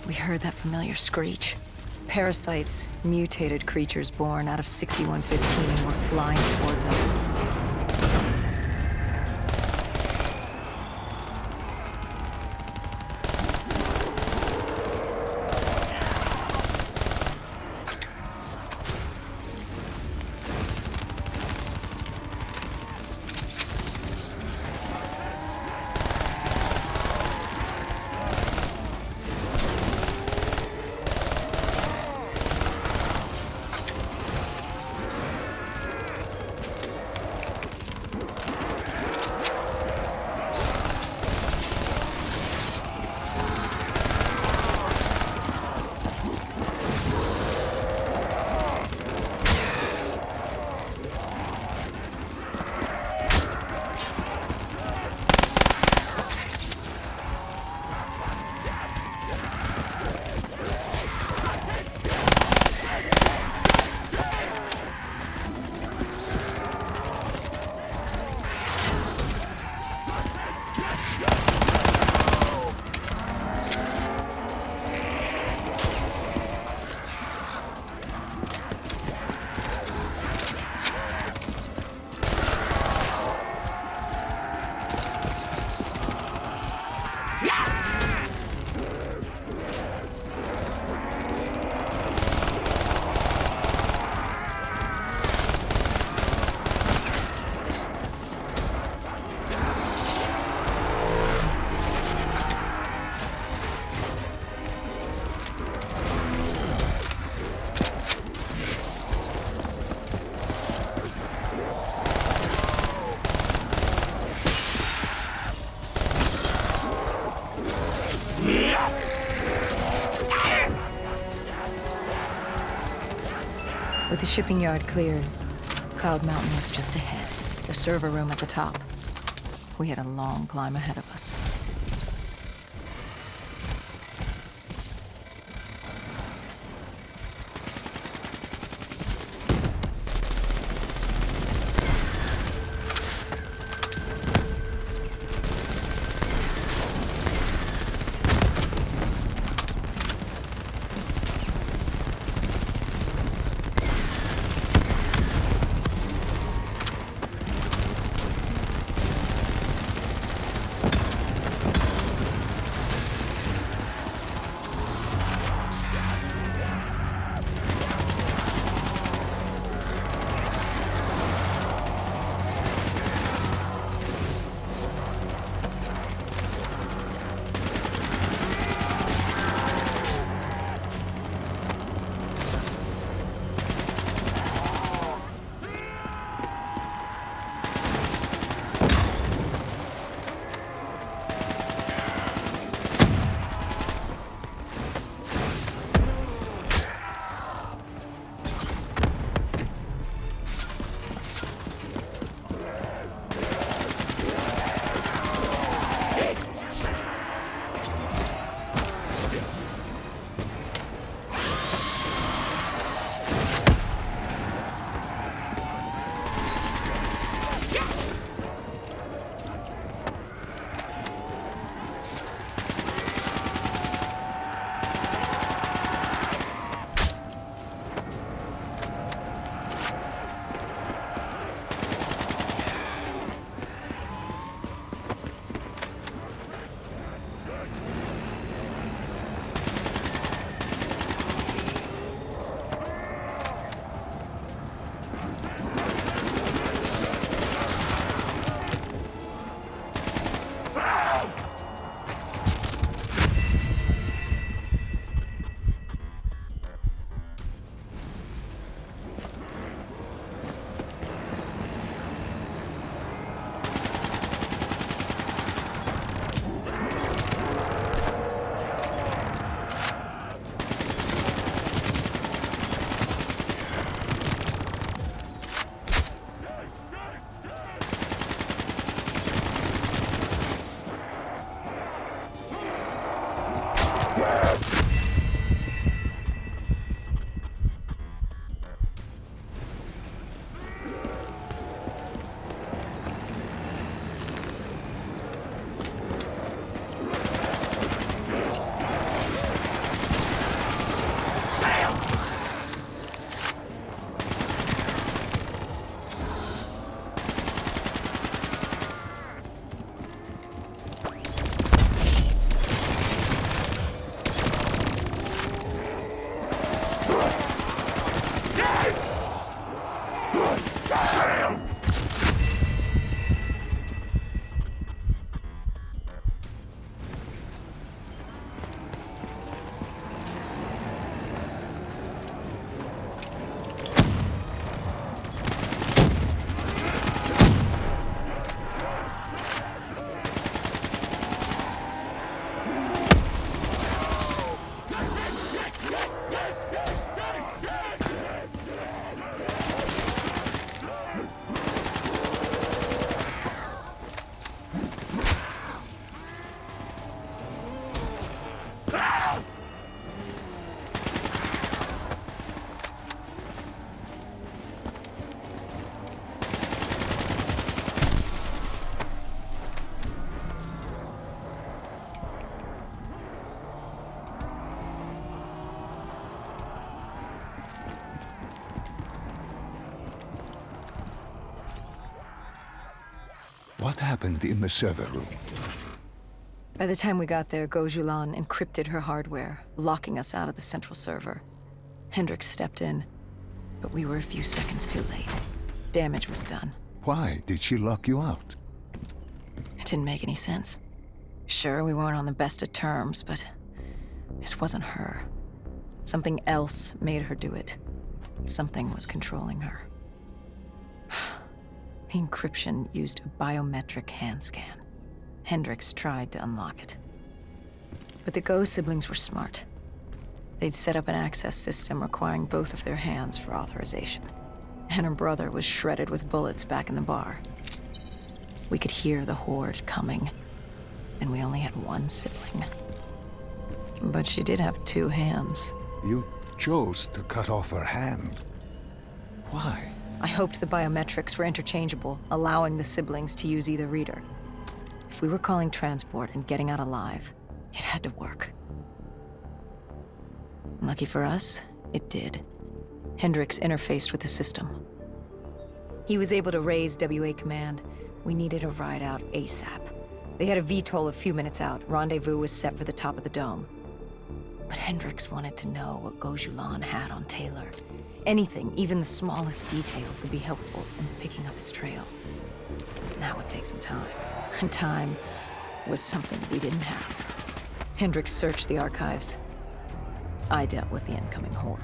We heard that familiar screech. Parasites, mutated creatures born out of 6115, were flying towards us. With the shipping yard cleared, Cloud Mountain was just ahead, the server room at the top. We had a long climb ahead of us. What happened in the server room? By the time we got there, Gojulan encrypted her hardware, locking us out of the central server. Hendricks stepped in, but we were a few seconds too late. Damage was done. Why did she lock you out? It didn't make any sense. Sure, we weren't on the best of terms, but this wasn't her. Something else made her do it. Something was controlling her. The encryption used a biometric hand scan. Hendricks tried to unlock it. But the Go siblings were smart. They'd set up an access system requiring both of their hands for authorization. And her brother was shredded with bullets back in the bar. We could hear the horde coming, and we only had one sibling. But she did have two hands. You chose to cut off her hand. Why? I hoped the biometrics were interchangeable, allowing the siblings to use either reader. If we were calling transport and getting out alive, it had to work. Lucky for us, it did. Hendricks interfaced with the system. He was able to raise WA command. We needed a ride out ASAP. They had a VTOL a few minutes out. Rendezvous was set for the top of the dome. But Hendricks wanted to know what Gojulan had on Taylor. Anything, even the smallest detail, would be helpful in picking up his trail. That would take some time. And time was something we didn't have. Hendricks searched the archives. I dealt with the incoming horde.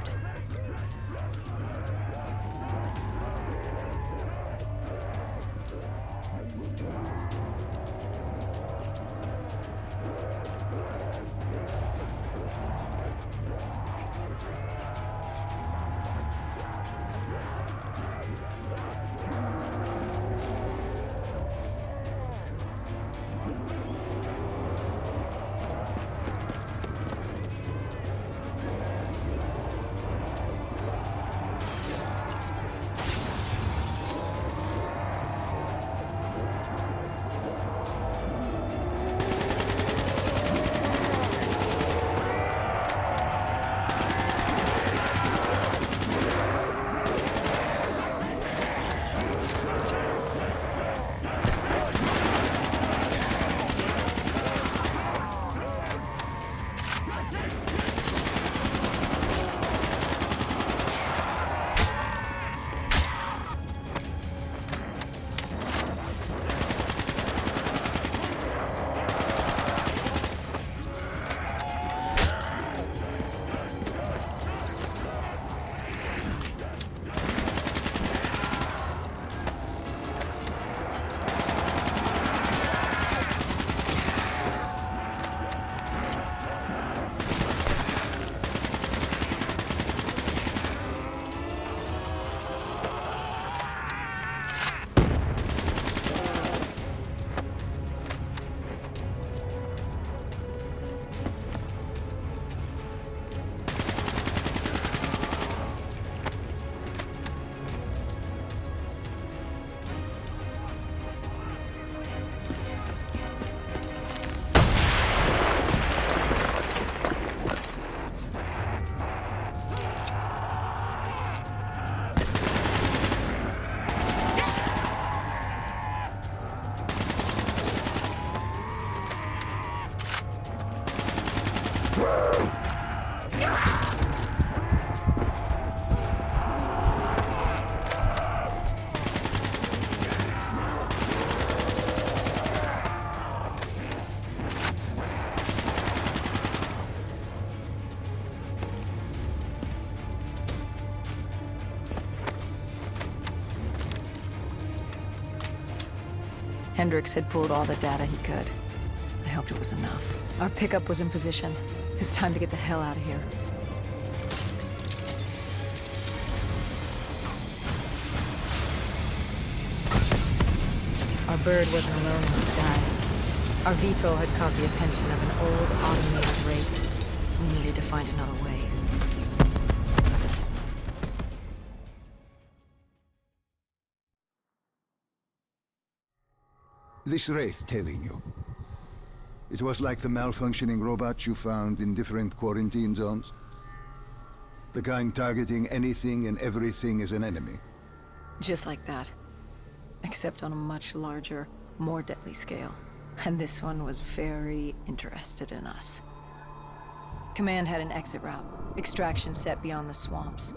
Hendricks had pulled all the data he could. I hoped it was enough. Our pickup was in position. It's time to get the hell out of here. Our bird wasn't alone in the sky. Our VTOL had caught the attention of an old automated wraith. We needed to find another way. This wraith tailing you. It was like the malfunctioning robots you found in different quarantine zones. The kind targeting anything and everything as an enemy. Just like that. Except on a much larger, more deadly scale. And this one was very interested in us. Command had an exit route. Extraction set beyond the swamps.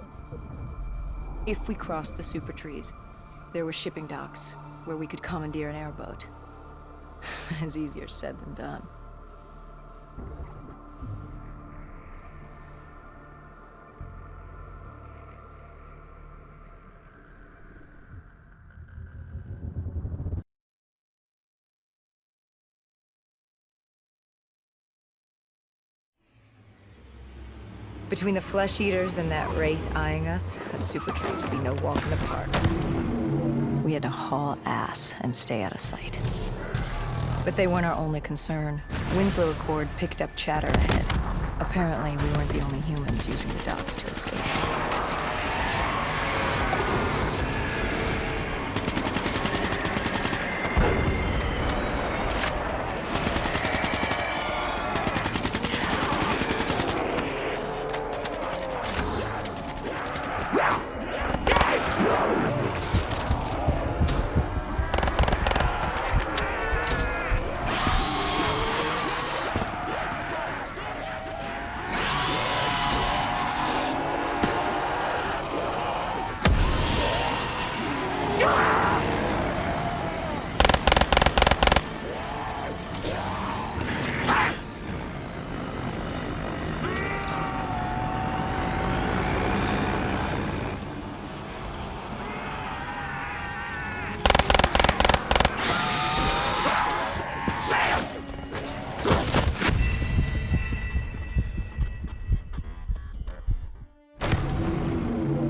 If we crossed the super trees, there were shipping docks where we could commandeer an airboat. It's easier said than done. Between the flesh eaters and that wraith eyeing us, the super trees would be no walk in the park. We had to haul ass and stay out of sight. But they weren't our only concern. Winslow Accord picked up chatter ahead. Apparently, we weren't the only humans using the docks to escape.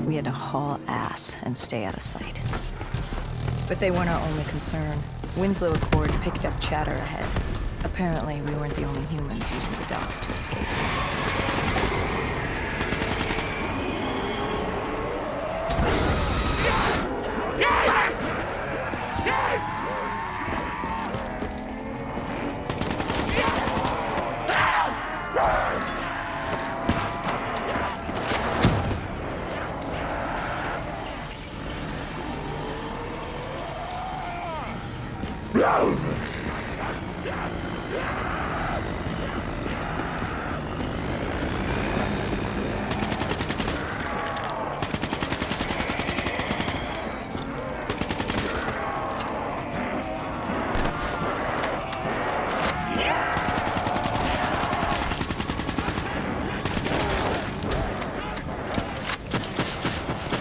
We had to haul ass and stay out of sight. But they weren't our only concern. Winslow Accord picked up chatter ahead. Apparently, we weren't the only humans using the docks to escape.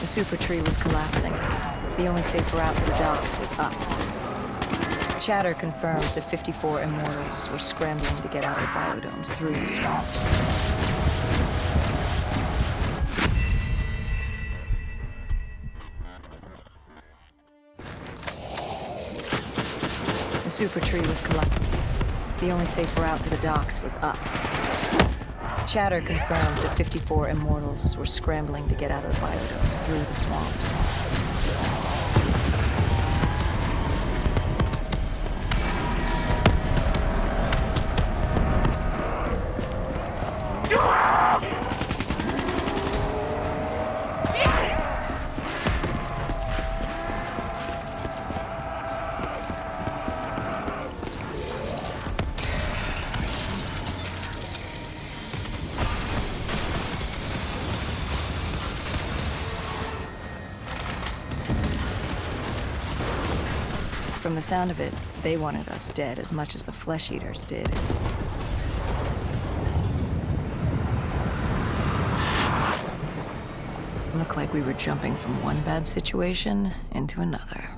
The super tree was collapsing. The only safe route to the docks was up. Chatter confirmed that 54 immortals were scrambling to get out of the biodomes through the swamps. The super tree was collapsing. The only safe route to the docks was up. Chatter confirmed that 54 immortals were scrambling to get out of the biodomes through the swamps. From the sound of it, they wanted us dead as much as the flesh eaters did. Looked like we were jumping from one bad situation into another.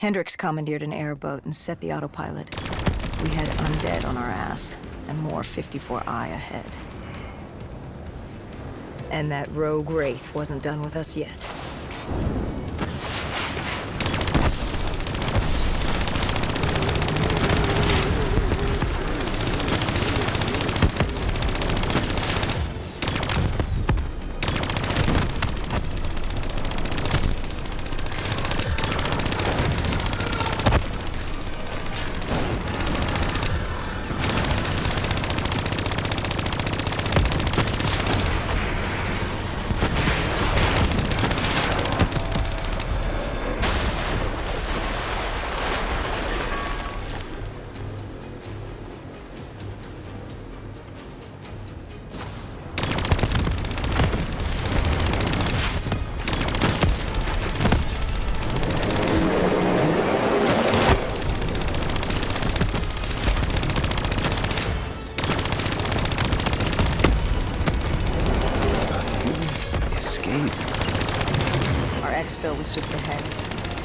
Hendricks commandeered an airboat and set the autopilot. We had undead on our ass, and more 54I ahead. And that rogue wraith wasn't done with us yet.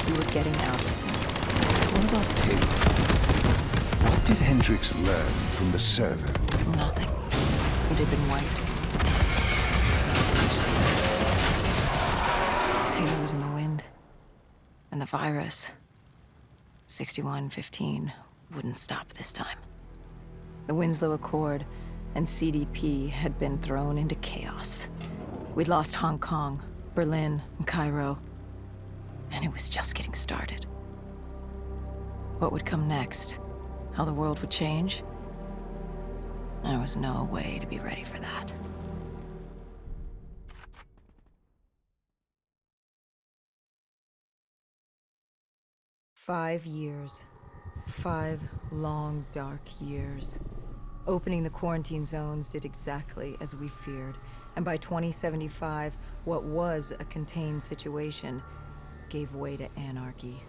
we were getting out of sync. What about Taylor? What did Hendricks learn from the server? Nothing. It had been wiped. Taylor was in the wind. And the virus, 6115, wouldn't stop this time. The Winslow Accord and CDP had been thrown into chaos. We'd lost Hong Kong, Berlin, and Cairo. And it was just getting started. What would come next? How the world would change? There was no way to be ready for that. "5 years. 5 long, dark years. Opening the quarantine zones did exactly as we feared, and by 2075, what was a contained situation gave way to anarchy.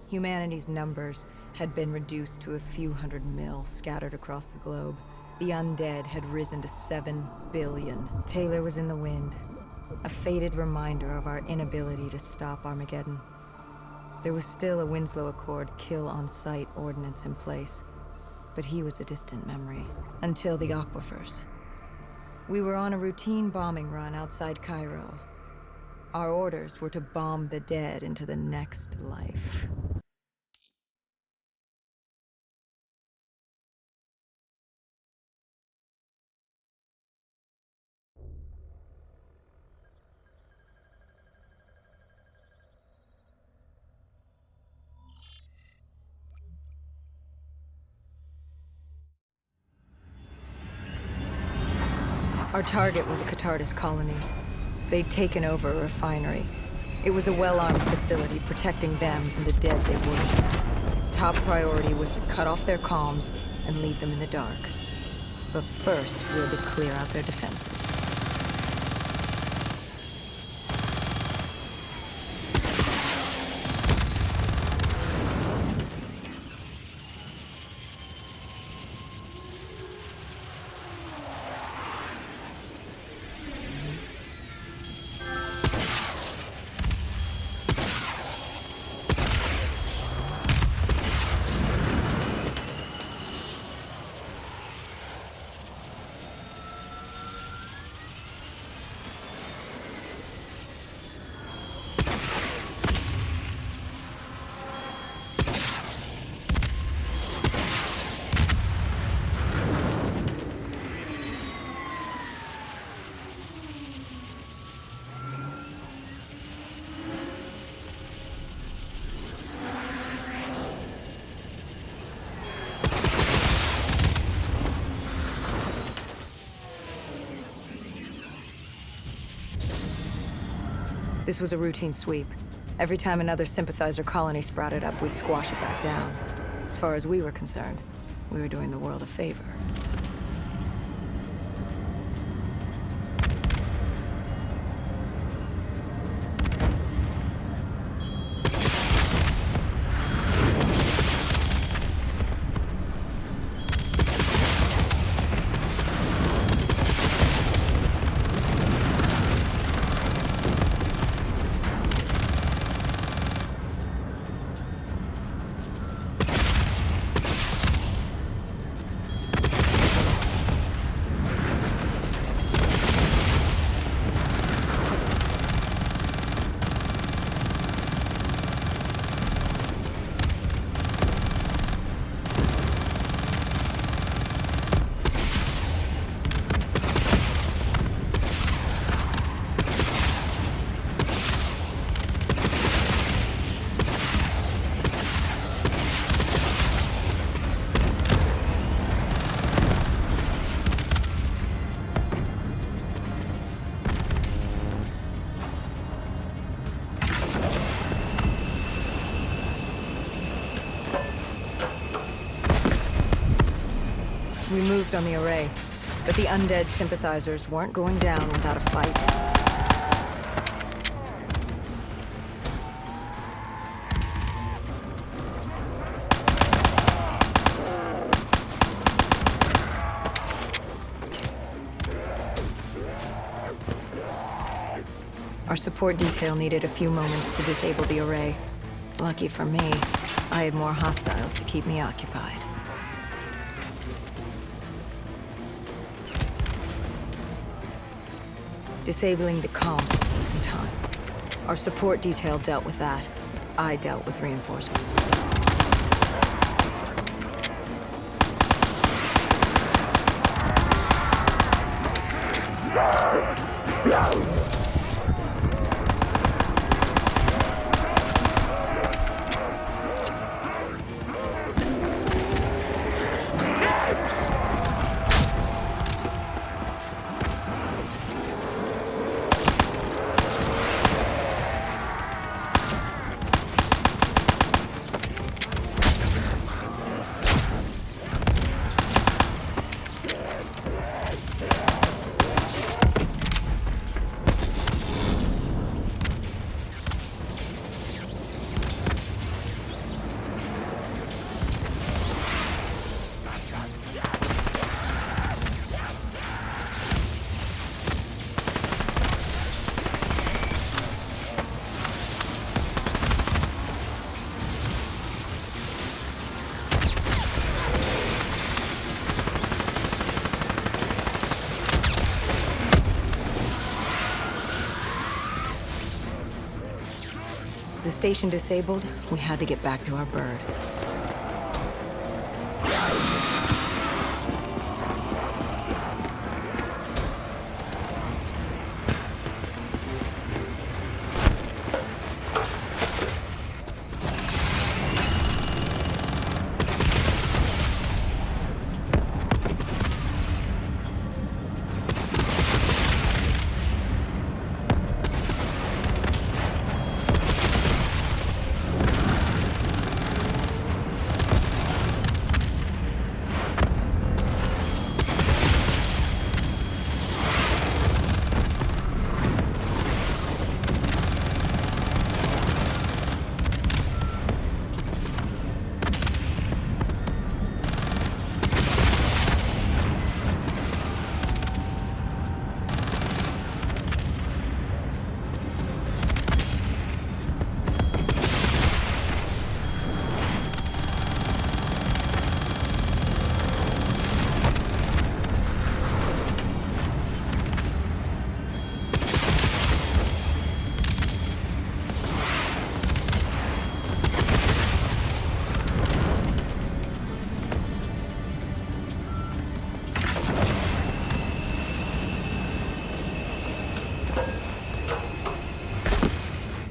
Humanity's numbers had been reduced to a few hundred mil scattered across the globe. The undead had risen to 7 billion. Taylor was in the wind, a faded reminder of our inability to stop Armageddon. There was still a Winslow Accord kill-on-sight ordinance in place, but he was a distant memory, until the aquifers. We were on a routine bombing run outside Cairo. Our orders were to bomb the dead into the next life. Our target was a Catardus colony. They'd taken over a refinery. It was a well-armed facility protecting them from the dead they worshipped. Top priority was to cut off their comms and leave them in the dark. But first, we had to clear out their defenses. This was a routine sweep. Every time another sympathizer colony sprouted up, we'd squash it back down. As far as we were concerned, we were doing the world a favor. We moved on the array, but the undead sympathizers weren't going down without a fight. Our support detail needed a few moments to disable the array. Lucky for me, I had more hostiles to keep me occupied. Disabling the comms will take some time. Our support detail dealt with that. I dealt with reinforcements. The station disabled, we had to get back to our bird.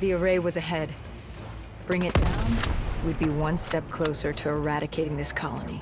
The array was ahead. Bring it down, we'd be one step closer to eradicating this colony.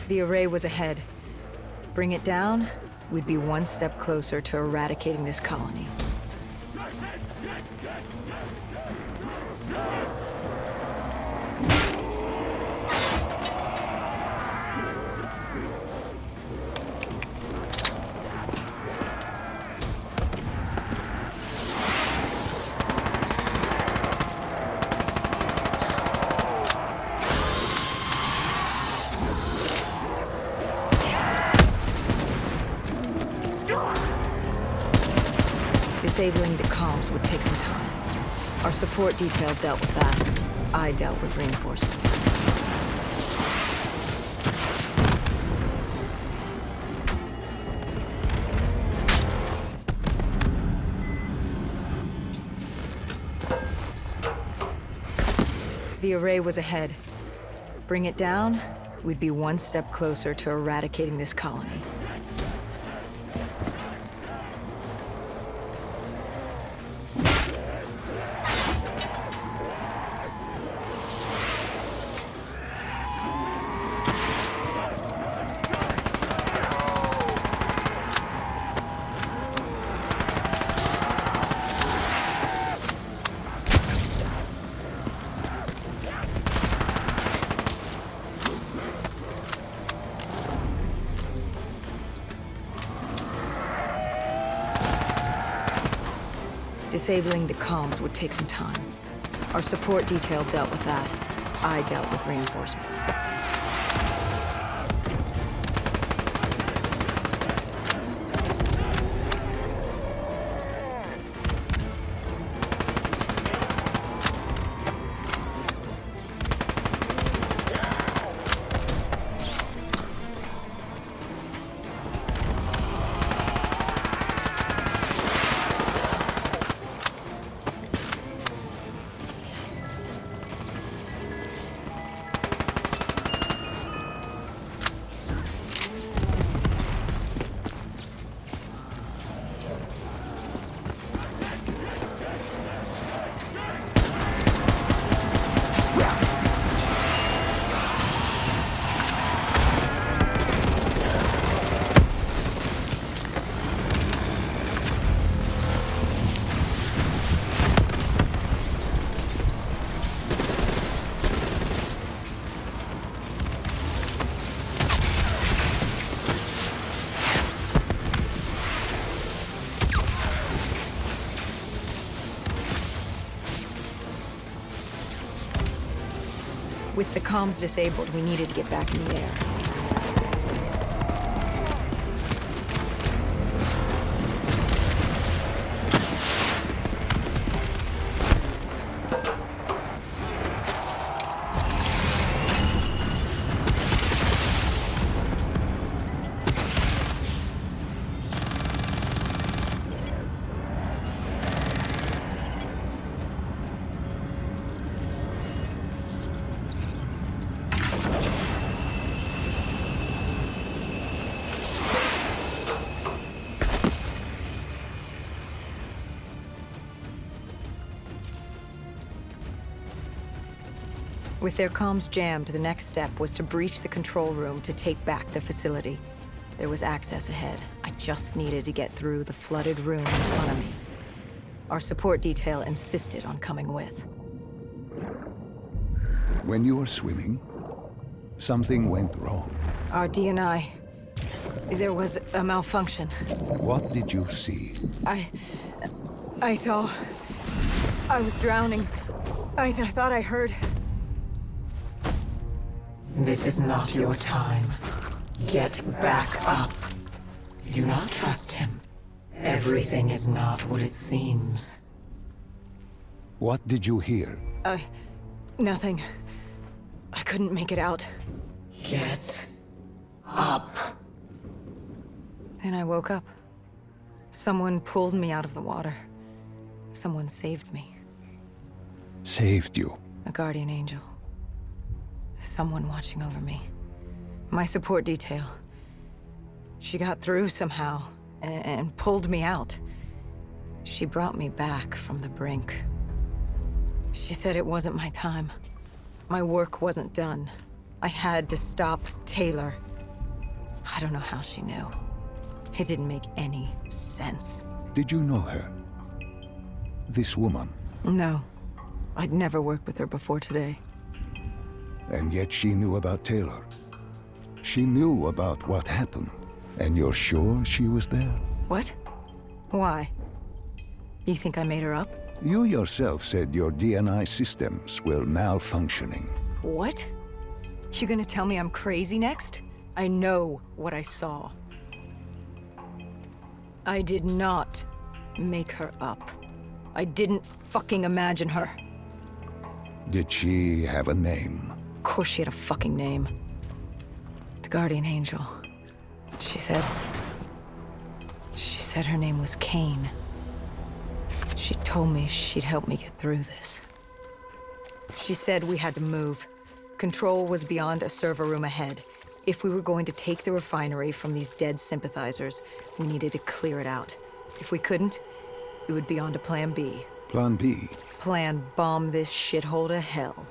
The array was ahead. Bring it down, we'd be one step closer to eradicating this colony. Disabling the comms would take some time. Our support detail dealt with that. I dealt with reinforcements. The array was ahead. Bring it down, we'd be one step closer to eradicating this colony. Disabling the comms would take some time. Our support detail dealt with that. I dealt with reinforcements. With the comms disabled, we needed to get back in the air. With their comms jammed, the next step was to breach the control room to take back the facility. There was access ahead. I just needed to get through the flooded room in front of me. Our support detail insisted on coming with. When you were swimming, something went wrong. Our DNI... There was a malfunction. What did you see? I saw... I was drowning. I thought I heard... This is not your time. Get back up. Do not trust him. Everything is not what it seems. What did you hear? Nothing. I couldn't make it out. Get up. Then I woke up. Someone pulled me out of the water. Someone saved me. Saved you? A guardian angel. Someone watching over me. My support detail. She got through somehow, and pulled me out. She brought me back from the brink. She said it wasn't my time. My work wasn't done. I had to stop Taylor. I don't know how she knew. It didn't make any sense. Did you know her? This woman? No. I'd never worked with her before today. And yet she knew about Taylor. She knew about what happened. And you're sure she was there? What? Why? You think I made her up? You yourself said your DNI systems were malfunctioning. What? You gonna tell me I'm crazy next? I know what I saw. I did not make her up. I didn't fucking imagine her. Did she have a name? Of course she had a fucking name. The Guardian Angel. She said her name was Kane. She told me she'd help me get through this. She said we had to move. Control was beyond a server room ahead. If we were going to take the refinery from these dead sympathizers, we needed to clear it out. If we couldn't, it would be on to Plan B. Plan B? Plan bomb this shithole to hell.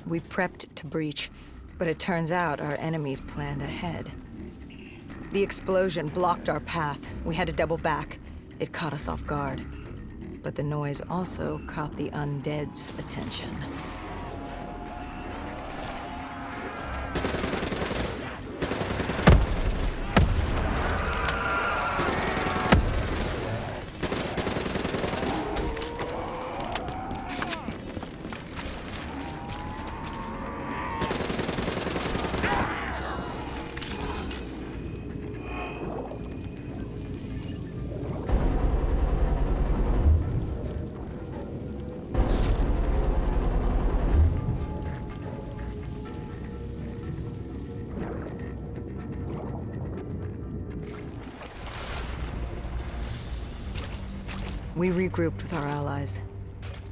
We prepped to breach, but it turns out our enemies planned ahead. The explosion blocked our path. We had to double back. It caught us off guard. But the noise also caught the undead's attention. We regrouped with our allies.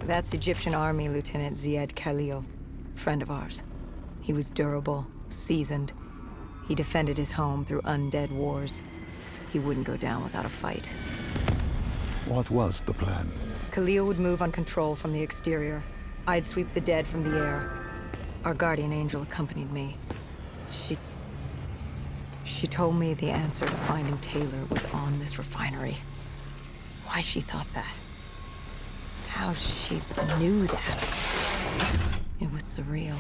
That's Egyptian Army Lieutenant Ziad Khalil, friend of ours. He was durable, seasoned. He defended his home through undead wars. He wouldn't go down without a fight. What was the plan? Khalil would move on Control from the exterior. I'd sweep the dead from the air. Our Guardian Angel accompanied me. She told me the answer to finding Taylor was on this refinery. Why she thought that. How she knew that. It was surreal.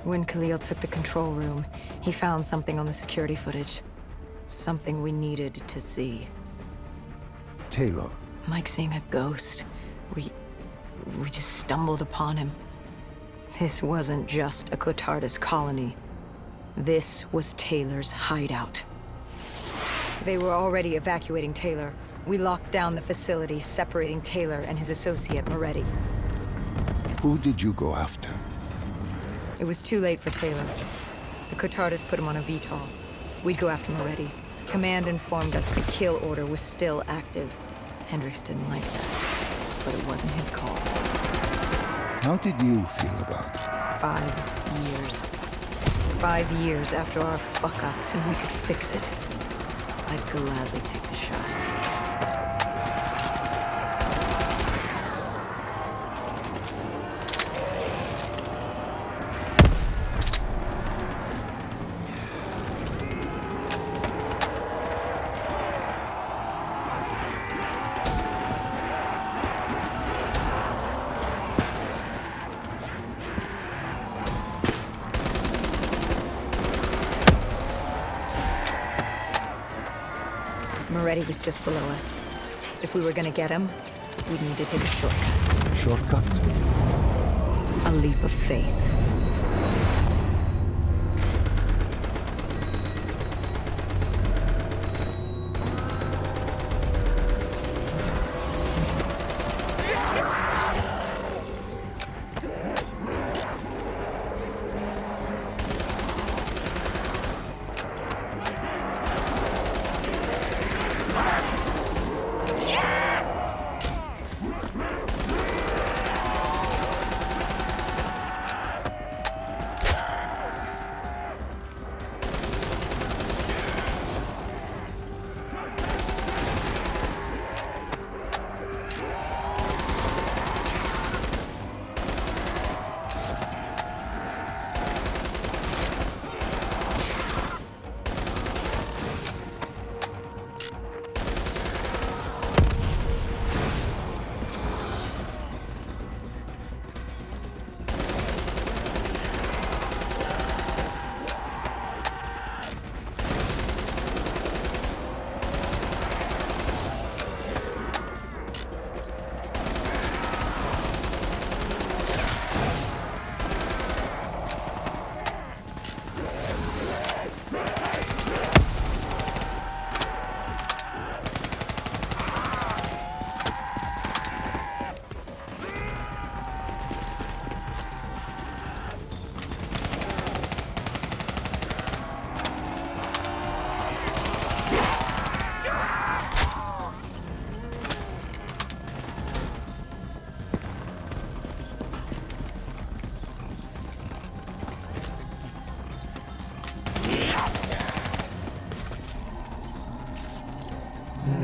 When Khalil took the control room, he found something on the security footage. Something we needed to see. Taylor. Like seeing a ghost. We just stumbled upon him. This wasn't just a Cotardus colony. This was Taylor's hideout. They were already evacuating Taylor. We locked down the facility, separating Taylor and his associate, Moretti. Who did you go after? It was too late for Taylor. The Cotardas put him on a VTOL. We'd go after Moretti. Command informed us the kill order was still active. Hendricks didn't like that, but it wasn't his call. How did you feel about it? 5 years. 5 years after our fuck-up, and we could fix it. I'd gladly take the shot. Moretti was just below us. If we were gonna get him, we'd need to take a shortcut. Shortcut? A leap of faith.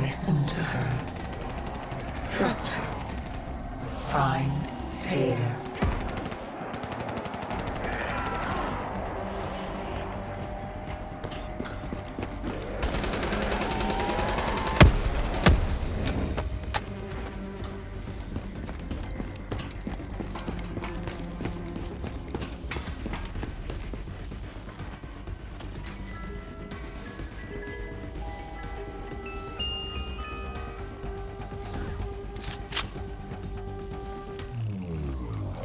Listen to her. Trust her. Find Taylor.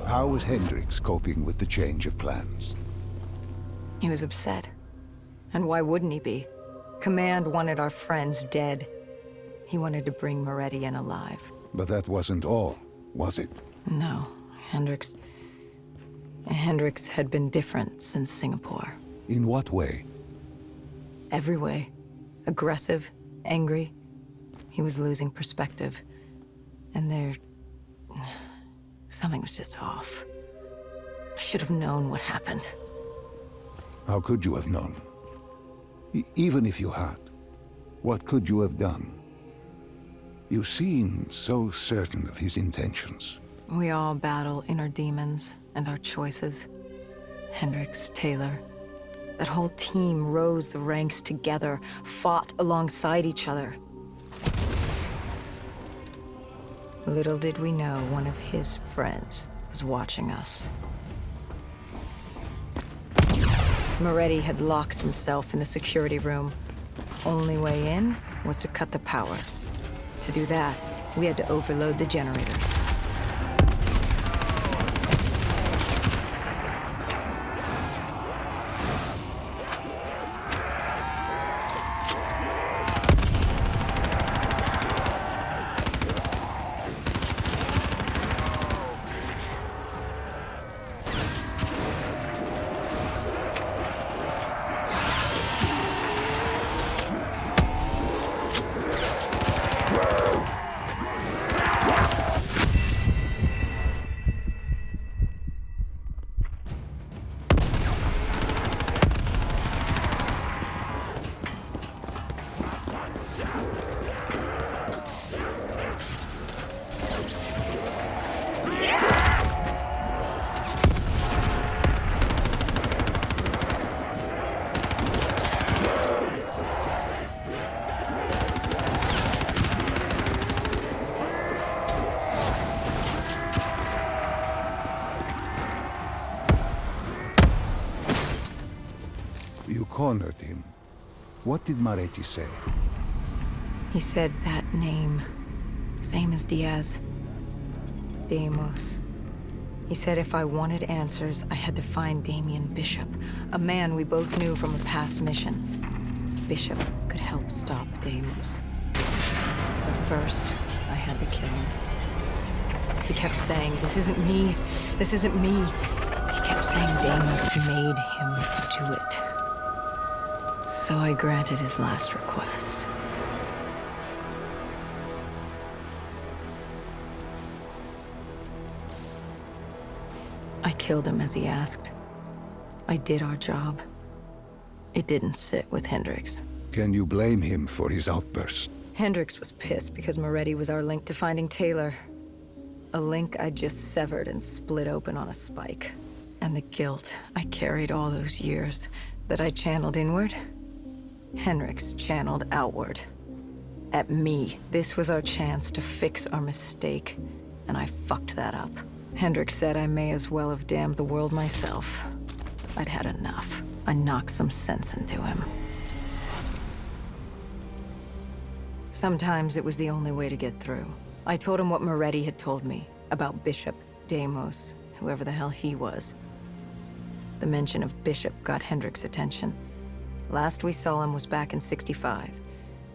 How was Hendricks coping with the change of plans? He was upset. And why wouldn't he be? Command wanted our friends dead. He wanted to bring Moretti in alive. But that wasn't all, was it? No, Hendricks had been different since Singapore. In what way? Every way. Aggressive, angry. He was losing perspective. And something was just off. I should have known what happened. How could you have known? Even if you had, what could you have done? You seem so certain of his intentions. We all battle inner demons and our choices. Hendricks, Taylor. That whole team rose the ranks together, fought alongside each other. Little did we know one of his friends was watching us. Moretti had locked himself in the security room. Only way in was to cut the power. To do that, we had to overload the generators. honored him. What did Moretti say? He said that name. Same as Diaz. Deimos. He said if I wanted answers, I had to find Damien Bishop, a man we both knew from a past mission. Bishop could help stop Deimos. But first, I had to kill him. He kept saying, "This isn't me. This isn't me." He kept saying Deimos made him do it. So I granted his last request. I killed him as he asked. I did our job. It didn't sit with Hendricks. Can you blame him for his outburst? Hendricks was pissed because Moretti was our link to finding Taylor. A link I just severed and split open on a spike. And the guilt I carried all those years that I channeled inward, Hendricks channeled outward. At me. This was our chance to fix our mistake, and I fucked that up. Hendricks said I may as well have damned the world myself. I'd had enough. I knocked some sense into him. Sometimes it was the only way to get through. I told him what Moretti had told me about Bishop, Deimos, whoever the hell he was. The mention of Bishop got Hendricks' attention. Last we saw him was back in '65,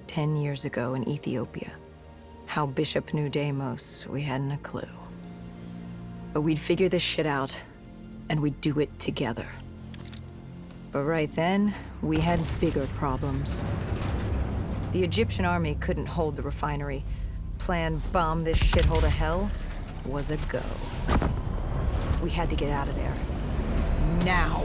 10 years ago in Ethiopia. How Bishop knew Deimos, we hadn't a clue. But we'd figure this shit out, and we'd do it together. But right then, we had bigger problems. The Egyptian army couldn't hold the refinery. Plan bomb this shithole to hell was a go. We had to get out of there. Now!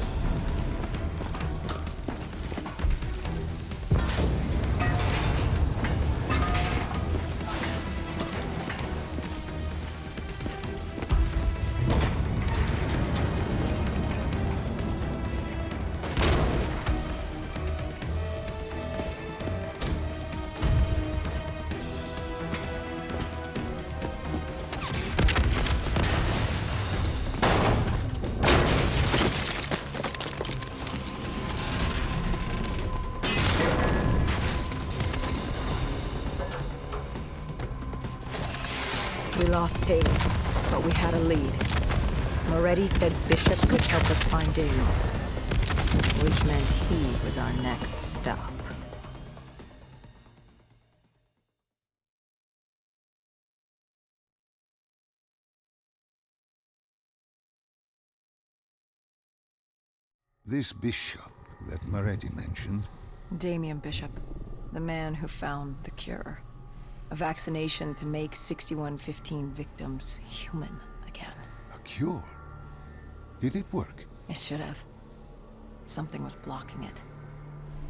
We lost Taylor, but we had a lead. Moretti said Bishop could help us find Deimos, which meant he was our next stop. This Bishop that Moretti mentioned, Damien Bishop, the man who found the cure. A vaccination to make 6115 victims human again. a cure. Did it work? It should have. Something was blocking it.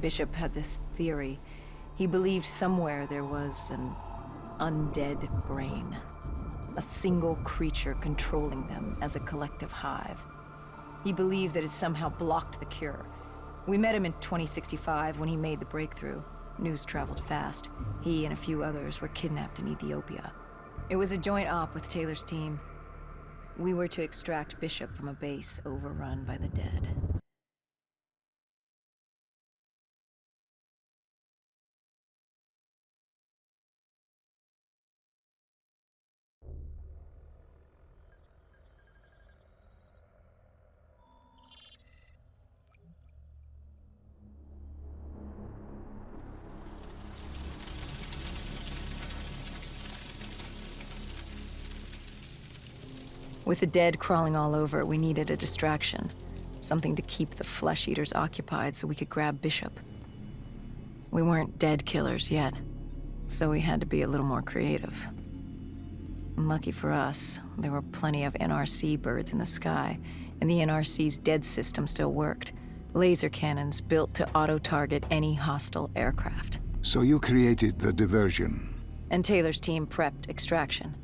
Bishop had this theory. He believed somewhere there was an undead brain. A single creature controlling them as a collective hive. He believed that it somehow blocked the cure. We met him in 2065 when he made the breakthrough. News traveled fast. He and a few others were kidnapped in Ethiopia. It was a joint op with Taylor's team. We were to extract Bishop from a base overrun by the dead. With the dead crawling all over, we needed a distraction. Something to keep the flesh eaters occupied so we could grab Bishop. We weren't dead killers yet, so we had to be a little more creative. And lucky for us, there were plenty of NRC birds in the sky, and the NRC's dead system still worked. Laser cannons built to auto-target any hostile aircraft. So you created the diversion. And Taylor's team prepped extraction.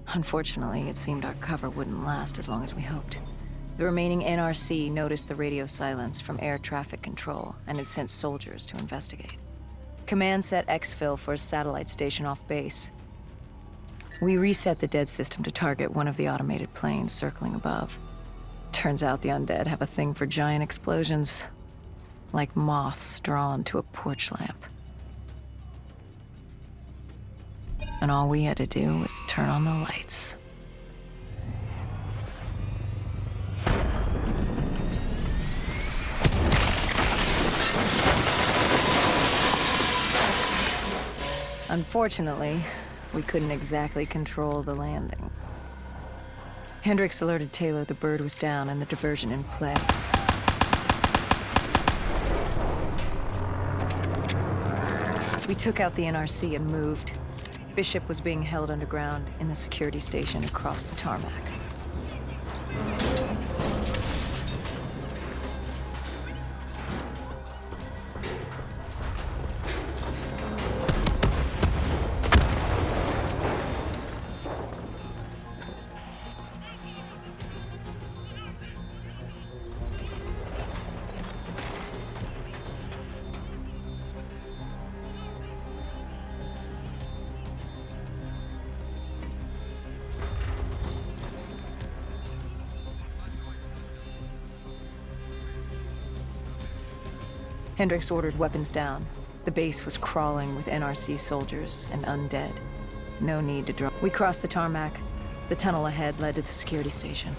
Unfortunately, it seemed our cover wouldn't last as long as we hoped. The remaining NRC noticed the radio silence from air traffic control and had sent soldiers to investigate. Command set exfil for a satellite station off base. We reset the dead system to target one of the automated planes circling above. Turns out the undead have a thing for giant explosions. like moths drawn to a porch lamp. And all we had to do was turn on the lights. Unfortunately, we couldn't exactly control the landing. Hendricks alerted Taylor the bird was down and the diversion in play. We took out the NRC and moved. Bishop was being held underground in the security station across the tarmac. Hendricks ordered weapons down. The base was crawling with NRC soldiers and undead. No need to drop. We crossed the tarmac. The tunnel ahead led to the security station.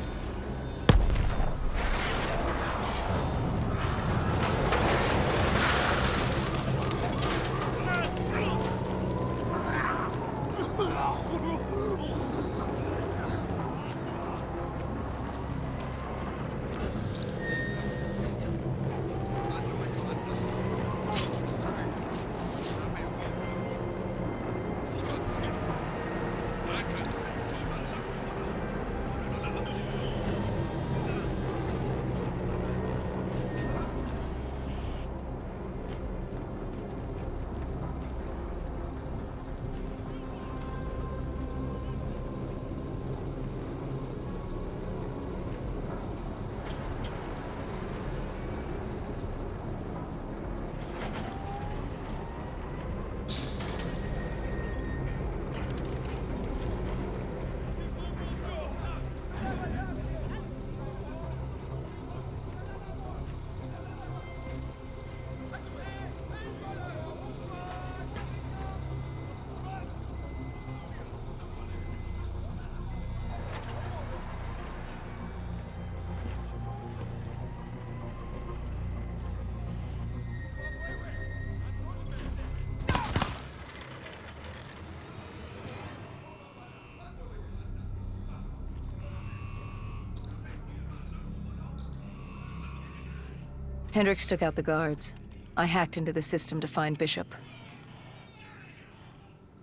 Hendricks took out the guards. I hacked into the system to find Bishop.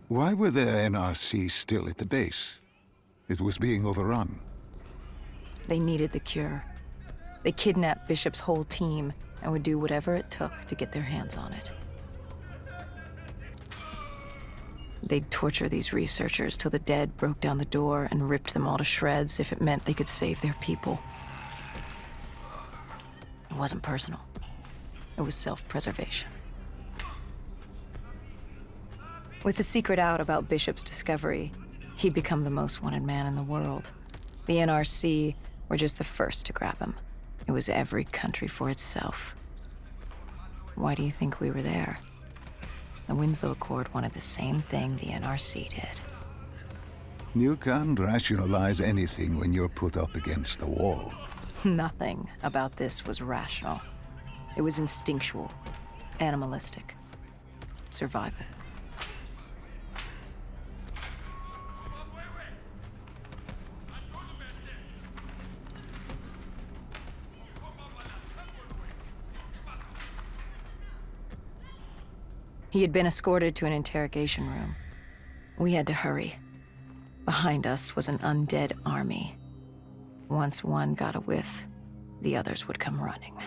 Why were the NRC still at the base? It was being overrun. They needed the cure. They kidnapped Bishop's whole team and would do whatever it took to get their hands on it. They'd torture these researchers till the dead broke down the door and ripped them all to shreds if it meant they could save their people. It wasn't personal. It was self-preservation. With the secret out about Bishop's discovery, he'd become the most wanted man in the world. The NRC were just the first to grab him. It was every country for itself. Why do you think we were there? The Winslow Accord wanted the same thing the NRC did. You can't rationalize anything when you're put up against the wall. Nothing about this was rational. It was instinctual, animalistic. Survival. He had been escorted to an interrogation room. We had to hurry. Behind us was an undead army. Once one got a whiff, the others would come running.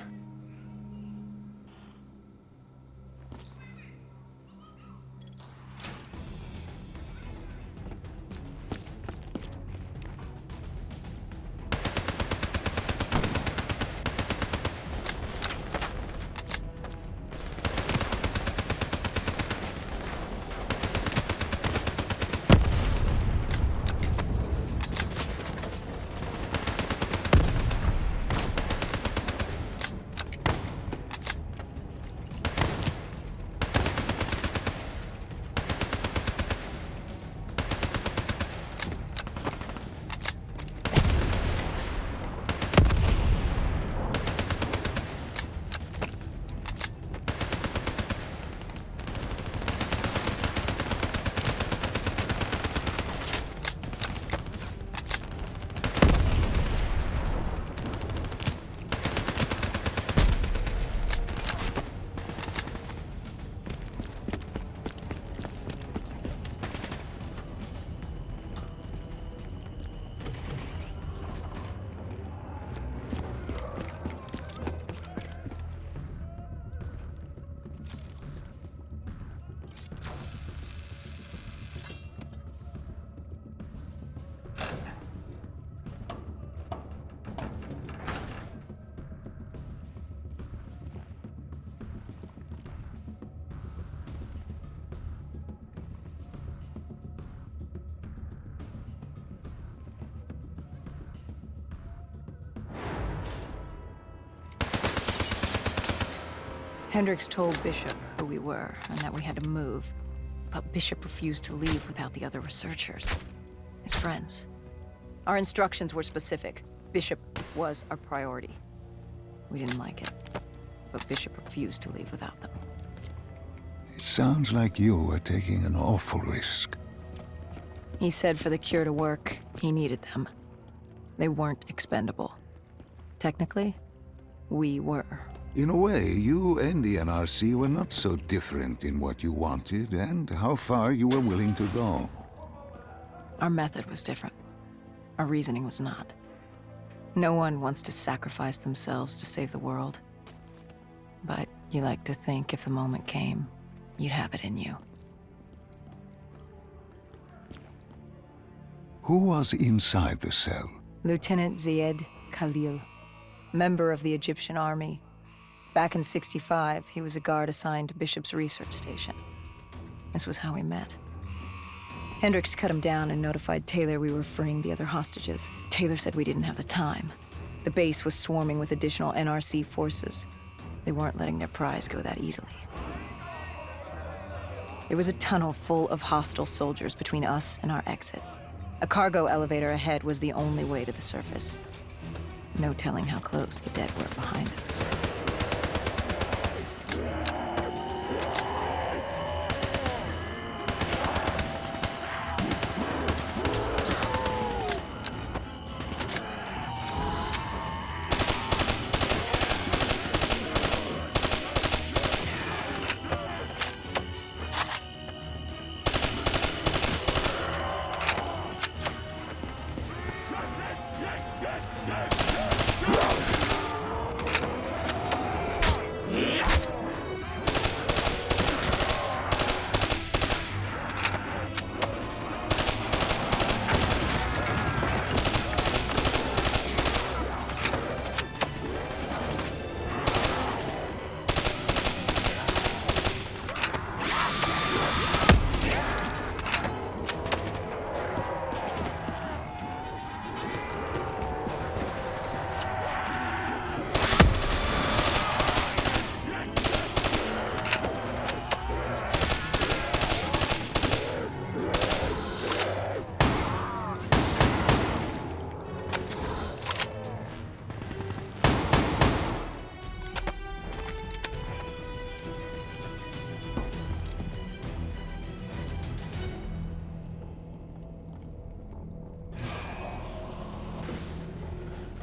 Hendricks told Bishop who we were and that we had to move. But Bishop refused to leave without the other researchers. His friends. Our instructions were specific. Bishop was our priority. We didn't like it. But Bishop refused to leave without them. It sounds like you were taking an awful risk. He said for the cure to work, he needed them. They weren't expendable. Technically, we were. In a way, you and the NRC were not so different in what you wanted and how far you were willing to go. Our method was different. Our reasoning was not. No one wants to sacrifice themselves to save the world. But you like to think if the moment came, you'd have it in you. Who was inside the cell? Lieutenant Ziyed Khalil, member of the Egyptian army. Back in '65, he was a guard assigned to Bishop's research station. This was how we met. Hendricks cut him down and notified Taylor we were freeing the other hostages. Taylor said we didn't have the time. The base was swarming with additional NRC forces. They weren't letting their prize go that easily. There was a tunnel full of hostile soldiers between us and our exit. A cargo elevator ahead was the only way to the surface. No telling how close the dead were behind us.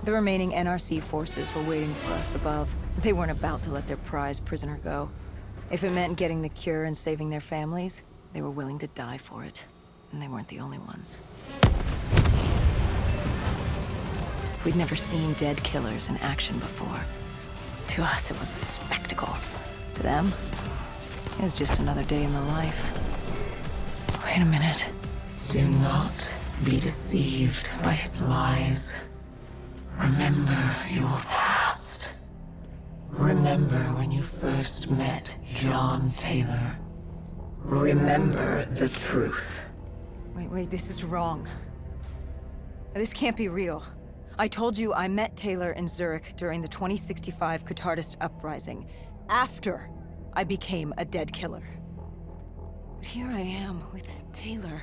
The remaining NRC forces were waiting for us above. They weren't about to let their prize prisoner go. If it meant getting the cure and saving their families, they were willing to die for it. And they weren't the only ones. We'd never seen dead killers in action before. To us, it was a spectacle. To them, it was just another day in the life. Wait a minute. Do not be deceived by his lies. Remember your past. Remember when you first met John Taylor. Remember the truth. Wait, this is wrong. This can't be real. I told you I met Taylor in Zurich during the 2065 Catardist Uprising, after I became a dead killer. But here I am with Taylor,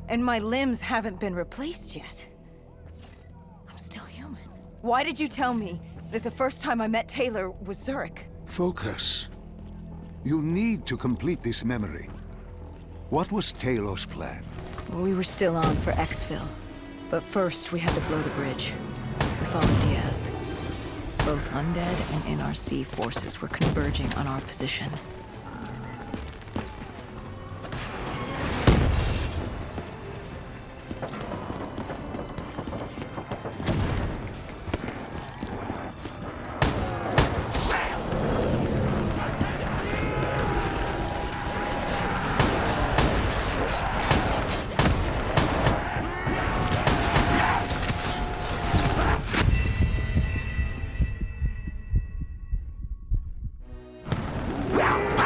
and my limbs haven't been replaced yet. I'm still human. Why did you tell me that the first time I met Taylor was Zurich? Focus. You need to complete this memory. What was Taylor's plan? We were still on for exfil, but first we had to blow the bridge. We followed Diaz. Both undead and NRC forces were converging on our position. Wow.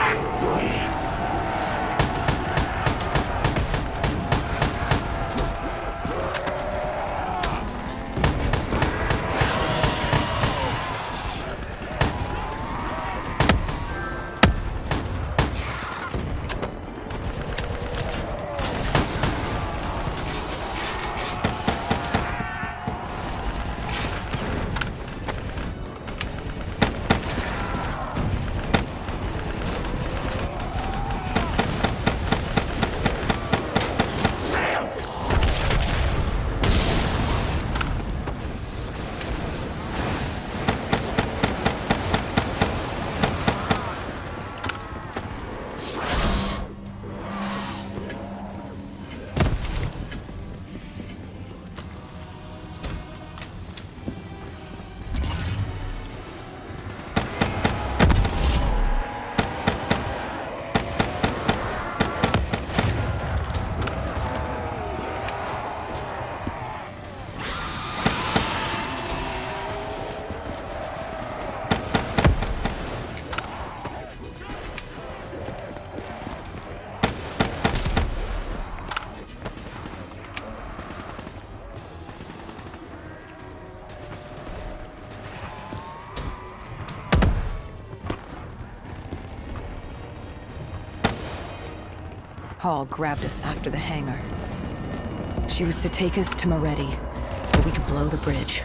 Hall grabbed us after the hangar. She was to take us to Moretti, so we could blow the bridge.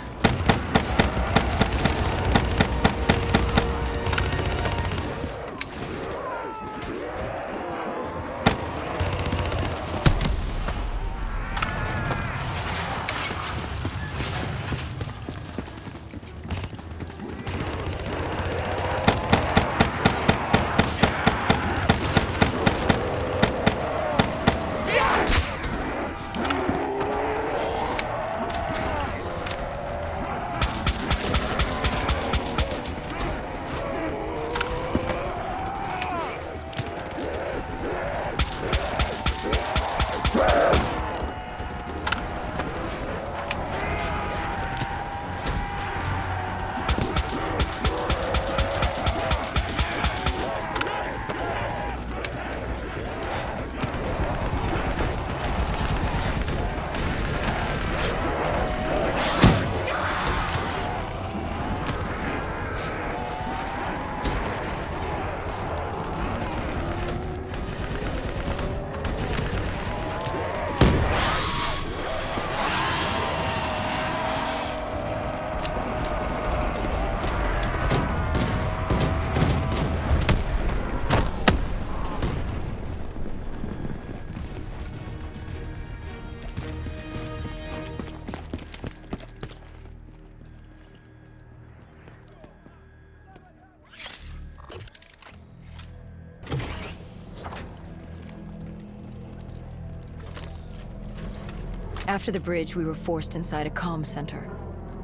After the bridge, we were forced inside a comm center.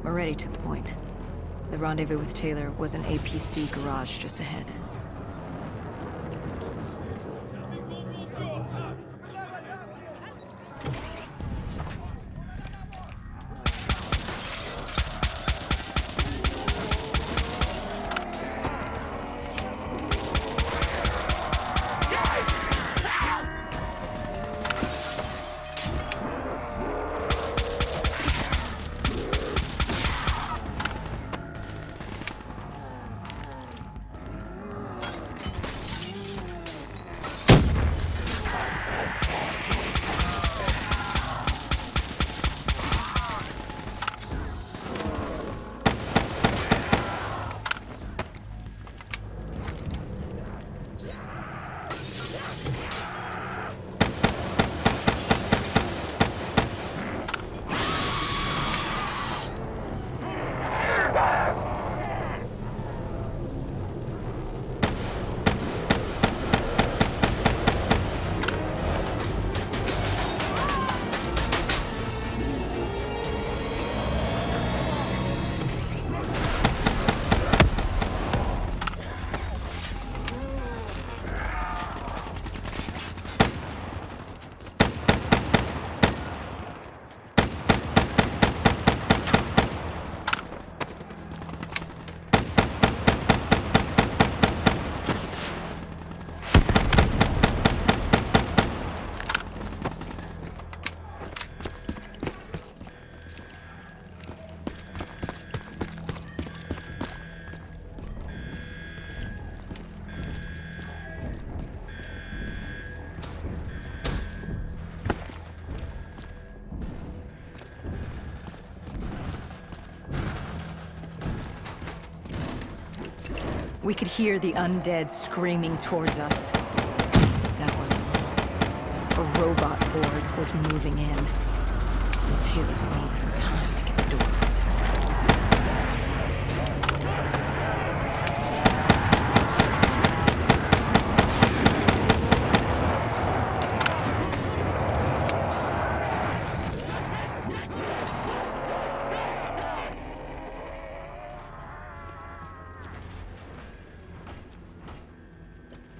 Moretti took point. The rendezvous with Taylor was an APC garage just ahead. We could hear the undead screaming towards us. That wasn't all. A robot horde was moving in. And Taylor would need some time to get the door open.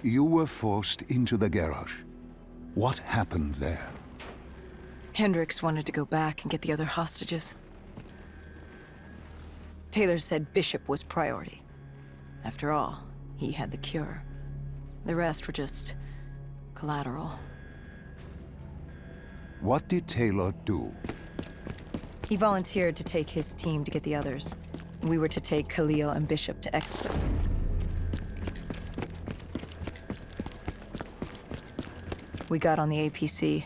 You were forced into the garage. What happened there? Hendricks wanted to go back and get the other hostages. Taylor said Bishop was priority. After all, he had the cure. The rest were just collateral. What did Taylor do? He volunteered to take his team to get the others. We were to take Khalil and Bishop to Exfil. We got on the APC.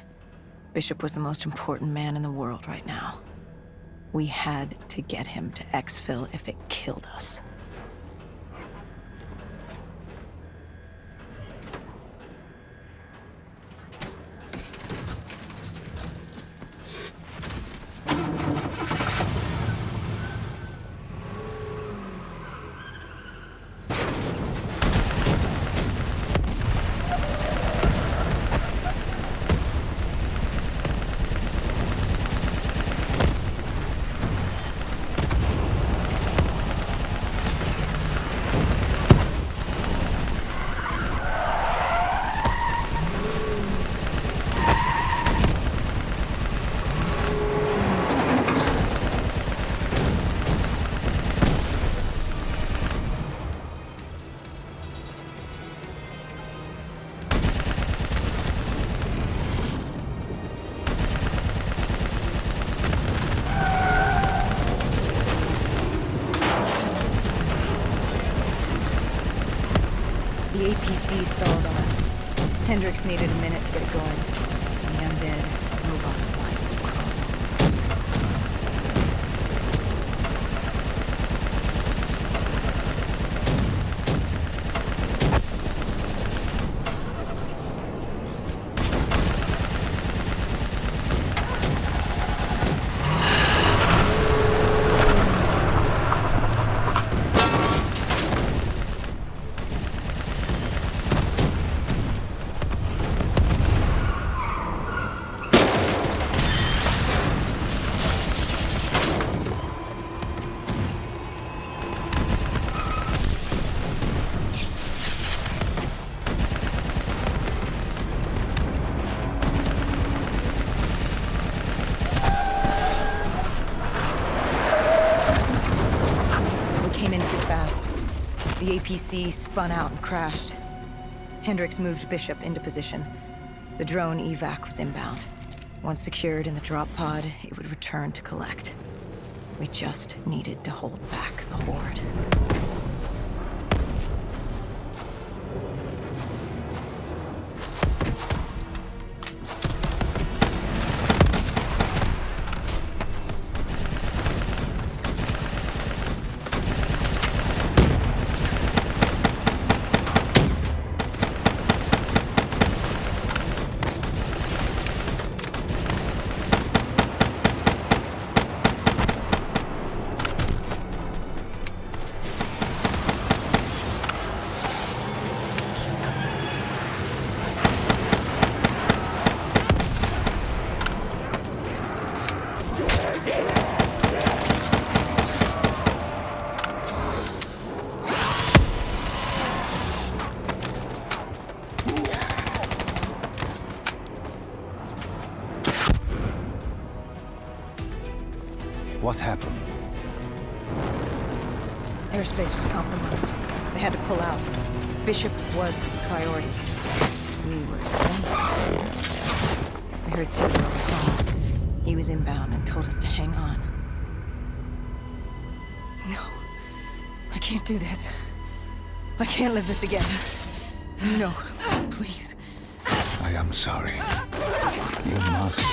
Bishop was the most important man in the world right now. We had to get him to exfil if it killed us. The APC stalled on us. Hendricks needed a minute to get it going. And the undead robots might crawl us. The APC spun out and crashed. Hendricks moved Bishop into position. The drone evac was inbound. Once secured in the drop pod, it would return to collect. We just needed to hold back the Horde. What happened? Airspace was compromised. They had to pull out. Bishop was priority. We were expendable. We heard Teddy over calls. He was inbound and told us to hang on. No. I can't do this. I can't live this again. No, please. I am sorry. You must.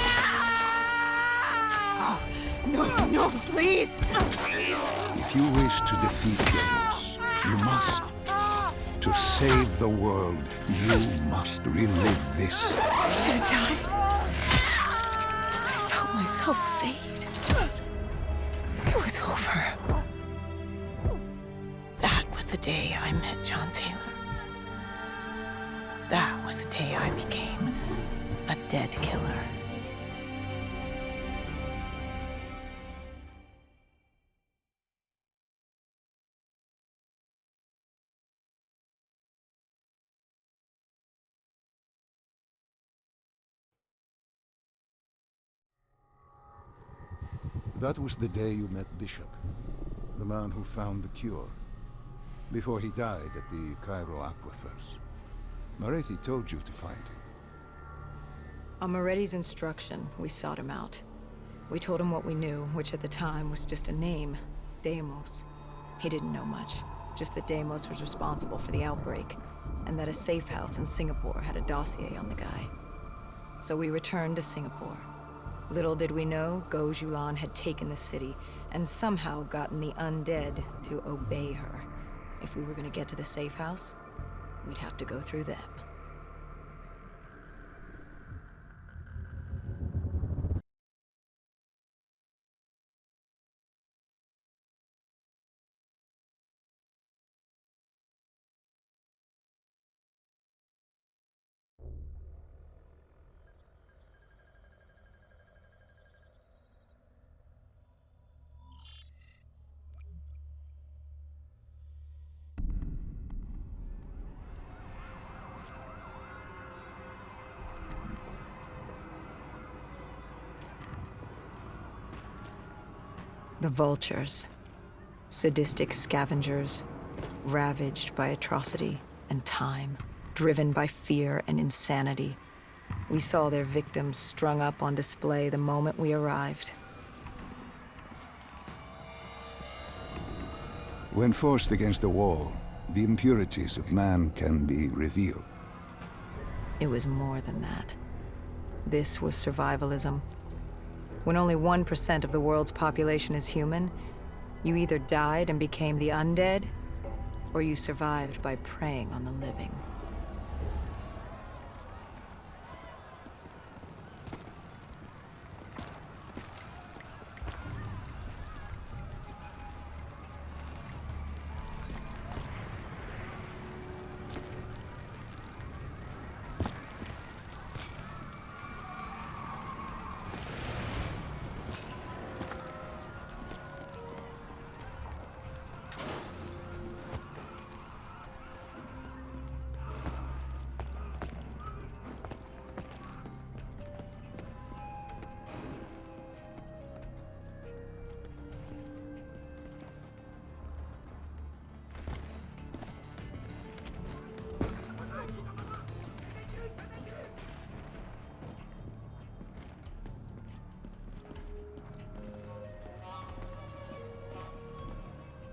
No, please! If you wish to defeat Deimos, you must. To save the world, you must relive this. I should have died. I felt myself fade. It was over. That was the day I met John Taylor. That was the day I became a dead killer. That was the day you met Bishop, the man who found the cure, before he died at the Cairo aquifers. Moretti told you to find him. On Moretti's instruction, we sought him out. We told him what we knew, which at the time was just a name, Deimos. He didn't know much, just that Deimos was responsible for the outbreak, and that a safe house in Singapore had a dossier on the guy. So we returned to Singapore. Little did we know, Gojulan had taken the city, and somehow gotten the undead to obey her. If we were gonna get to the safe house, we'd have to go through them. The vultures. Sadistic scavengers, ravaged by atrocity and time, driven by fear and insanity. We saw their victims strung up on display the moment we arrived. When forced against the wall, the impurities of man can be revealed. It was more than that. This was survivalism. When only 1% of the world's population is human, you either died and became the undead, or you survived by preying on the living.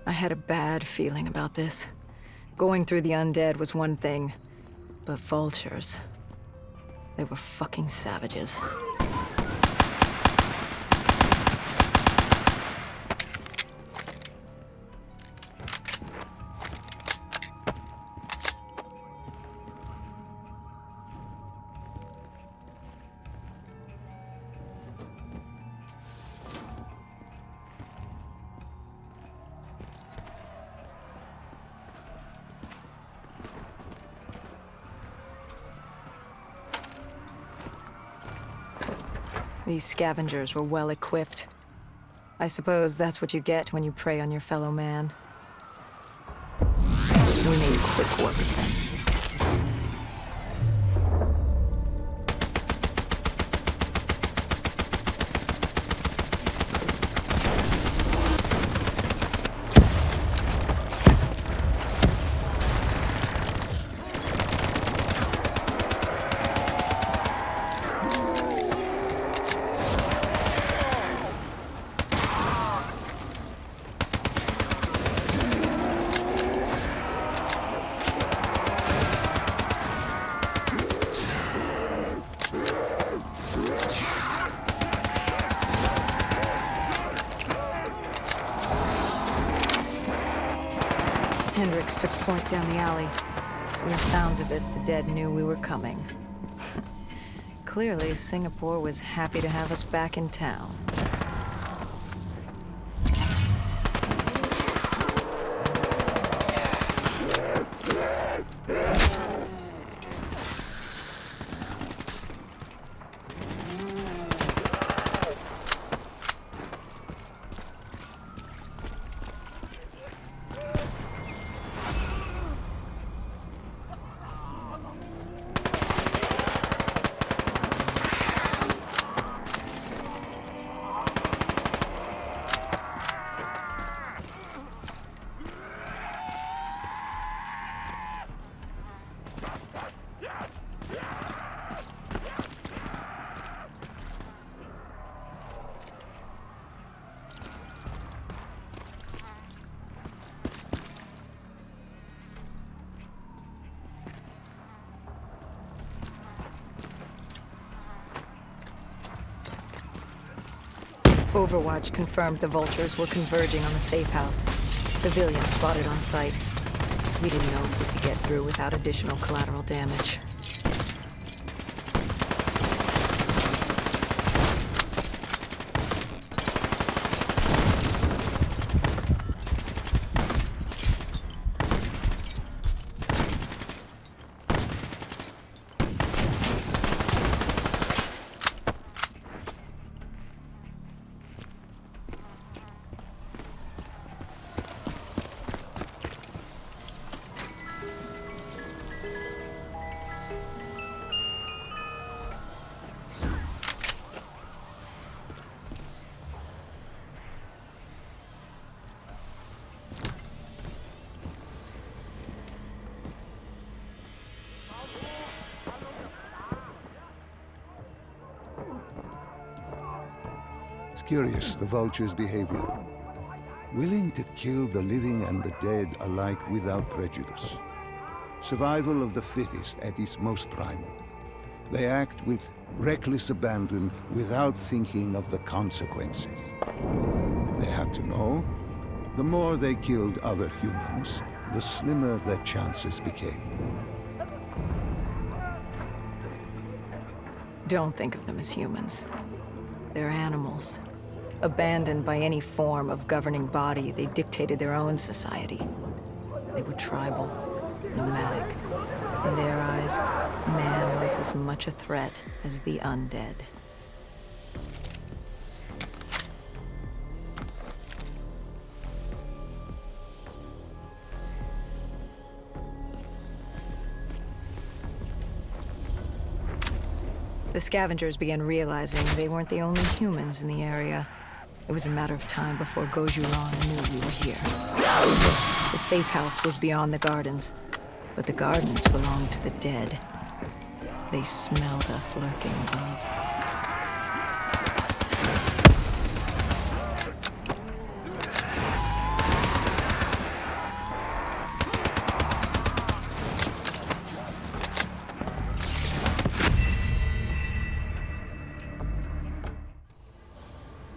I had a bad feeling about this. Going through the undead was one thing, but vultures, they were fucking savages. These scavengers were well equipped. I suppose that's what you get when you prey on your fellow man. We made quick work of them. Hendricks took point down the alley. From the sounds of it, the dead knew we were coming. Clearly, Singapore was happy to have us back in town. Overwatch confirmed the vultures were converging on the safe house. Civilians spotted on site. We didn't know if we could get through without additional collateral damage. It's curious, the vulture's behavior. Willing to kill the living and the dead alike without prejudice. Survival of the fittest at its most primal. They act with reckless abandon without thinking of the consequences. They had to know, the more they killed other humans, the slimmer their chances became. Don't think of them as humans. They're animals. Abandoned by any form of governing body, they dictated their own society. They were tribal, nomadic. In their eyes, man was as much a threat as the undead. The scavengers began realizing they weren't the only humans in the area. It was a matter of time before Gojulan knew we were here. The safe house was beyond the gardens, but the gardens belonged to the dead. They smelled us lurking above.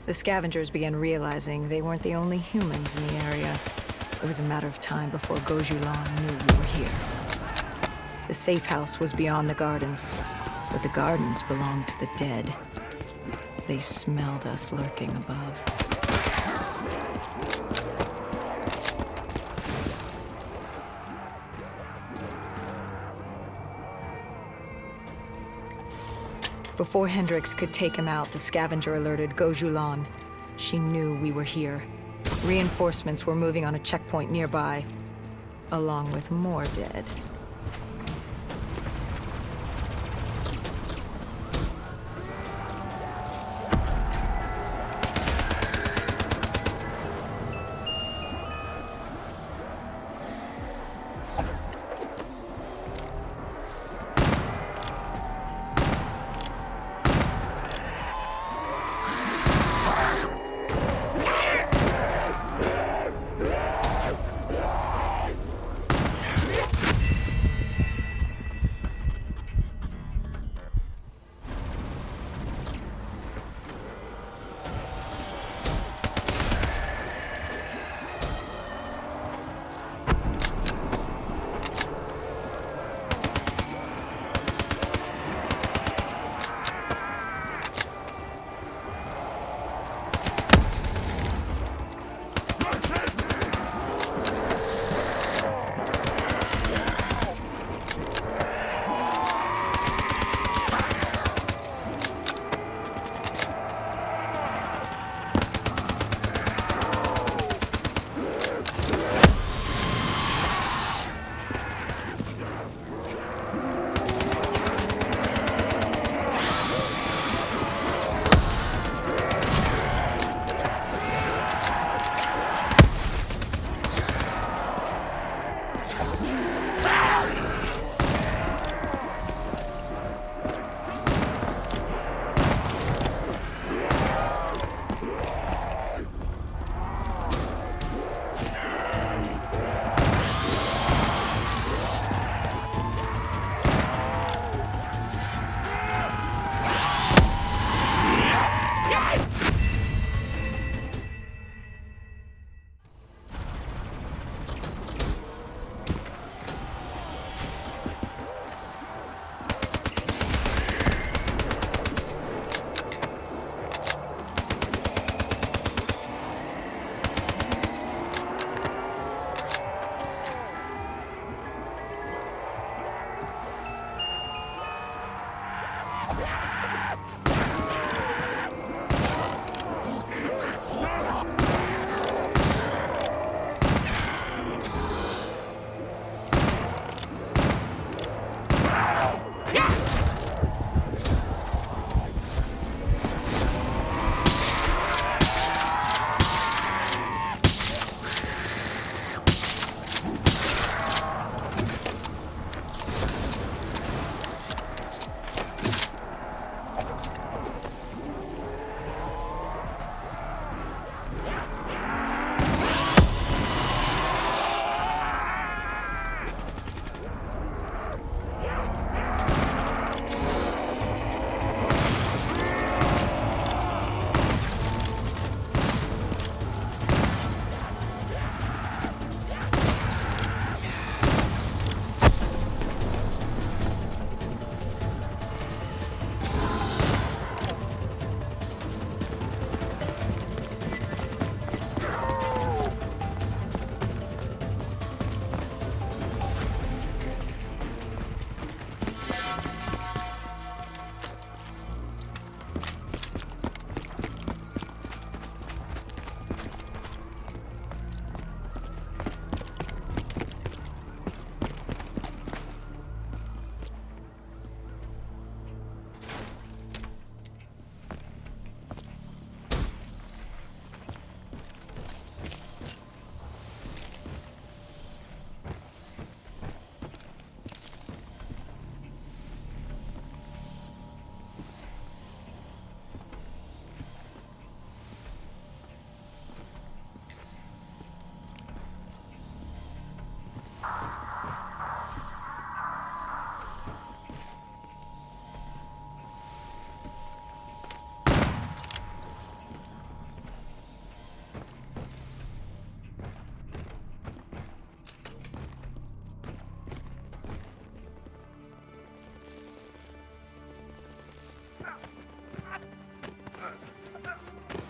The scavengers began realizing they weren't the only humans in the area. It was a matter of time before Gojulan knew we were here. The safe house was beyond the gardens, but the gardens belonged to the dead. They smelled us lurking above. Before Hendricks could take him out, the scavenger alerted Gojulan. She knew we were here. Reinforcements were moving on a checkpoint nearby, along with more dead.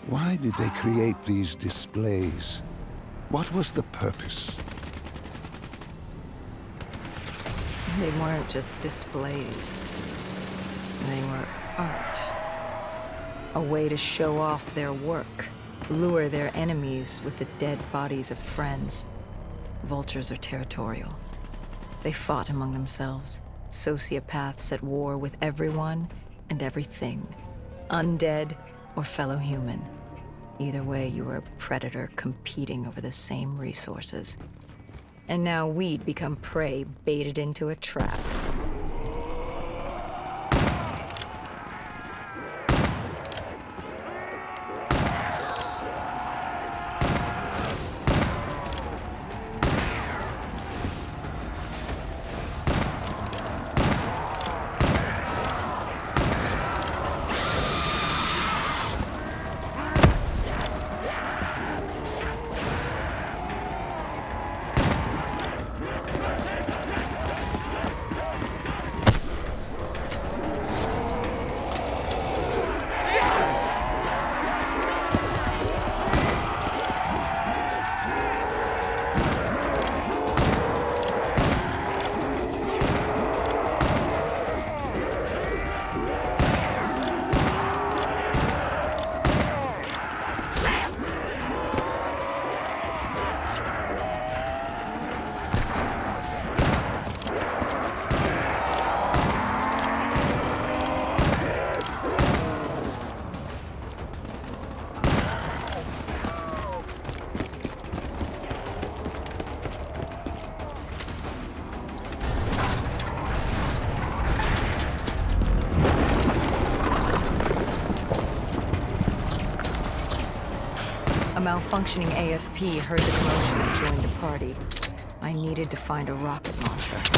Why did they create these displays? What was the purpose? They weren't just displays. They were art. A way to show off their work, lure their enemies with the dead bodies of friends. Vultures are territorial. They fought among themselves, sociopaths at war with everyone and everything, undead or fellow human. Either way, you were a predator competing over the same resources. And now we'd become prey baited into a trap. A malfunctioning ASP heard the commotion and joined the party. I needed to find a rocket launcher.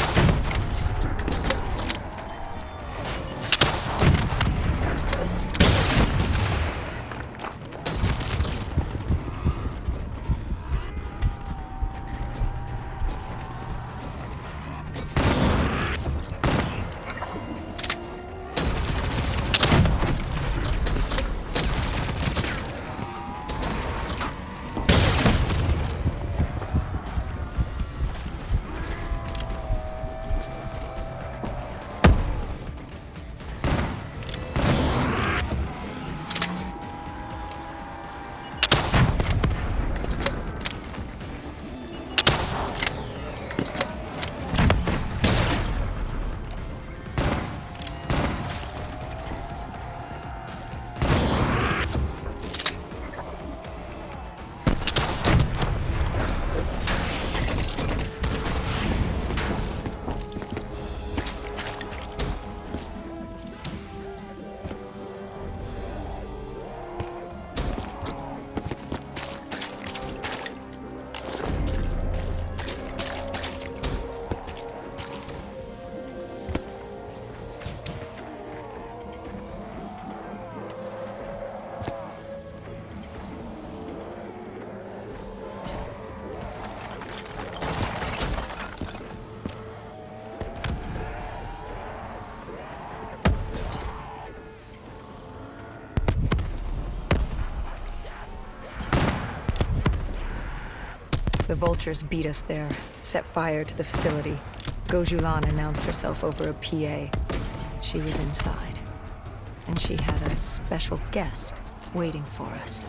The vultures beat us there, set fire to the facility. Gojulan announced herself over a PA. She was inside, and she had a special guest waiting for us.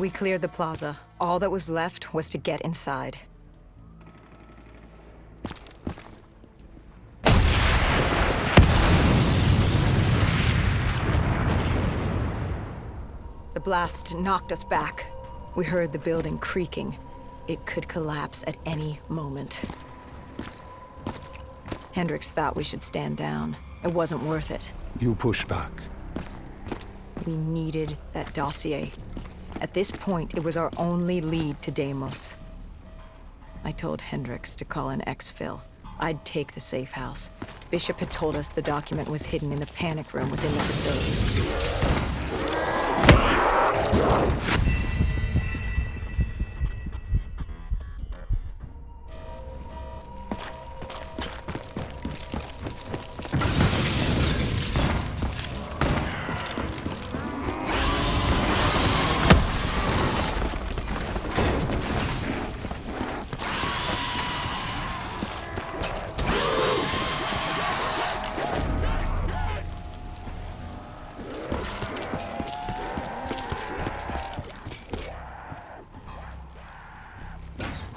We cleared the plaza. All that was left was to get inside. The blast knocked us back. We heard the building creaking. It could collapse at any moment. Hendricks thought we should stand down. It wasn't worth it. You push back. We needed that dossier. At this point, it was our only lead to Deimos. I told Hendricks to call in exfil. I'd take the safe house. Bishop had told us the document was hidden in the panic room within the facility.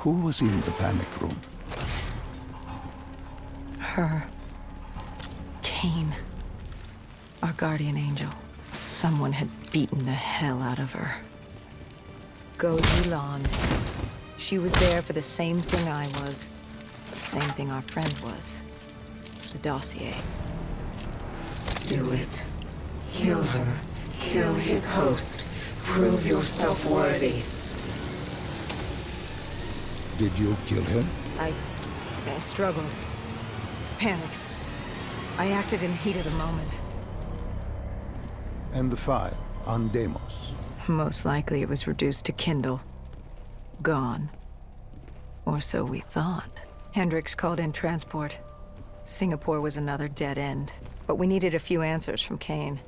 Who was in the panic room? Her. Kane. Our guardian angel. Someone had beaten the hell out of her. Goju Lan. She was there for the same thing I was. The same thing our friend was. The dossier. Do it. Kill her. Kill his host. Prove yourself worthy. Did you kill her? I struggled. Panicked. I acted in the heat of the moment. And the fire on Deimos? Most likely it was reduced to kindle. Gone. Or so we thought. Hendricks called in transport. Singapore was another dead end. But we needed a few answers from Kane.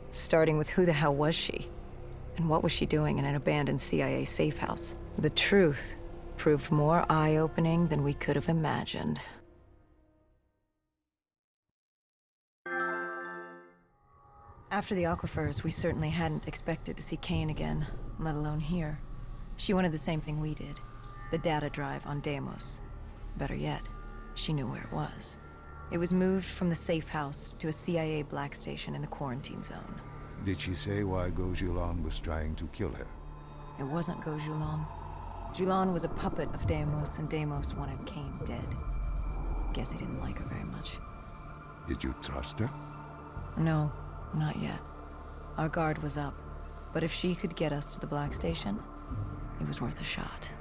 Starting with who the hell was she? And what was she doing in an abandoned CIA safe house? The truth proved more eye-opening than we could have imagined. After the aquifers, we certainly hadn't expected to see Kane again, let alone here. She wanted the same thing we did. The data drive on Deimos. Better yet, she knew where it was. It was moved from the safe house to a CIA black station in the quarantine zone. Did she say why Goju Lan was trying to kill her? It wasn't Goju Lan. Julan was a puppet of Deimos, and Deimos wanted Kane dead. Guess he didn't like her very much. Did you trust her? No, not yet. Our guard was up, but if she could get us to the black station, it was worth a shot.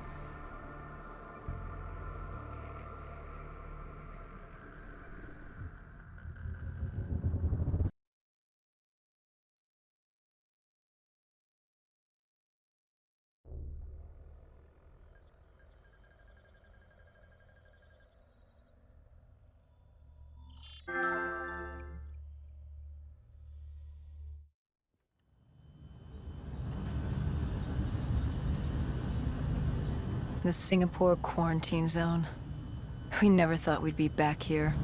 The Singapore quarantine zone. We never thought we'd be back here.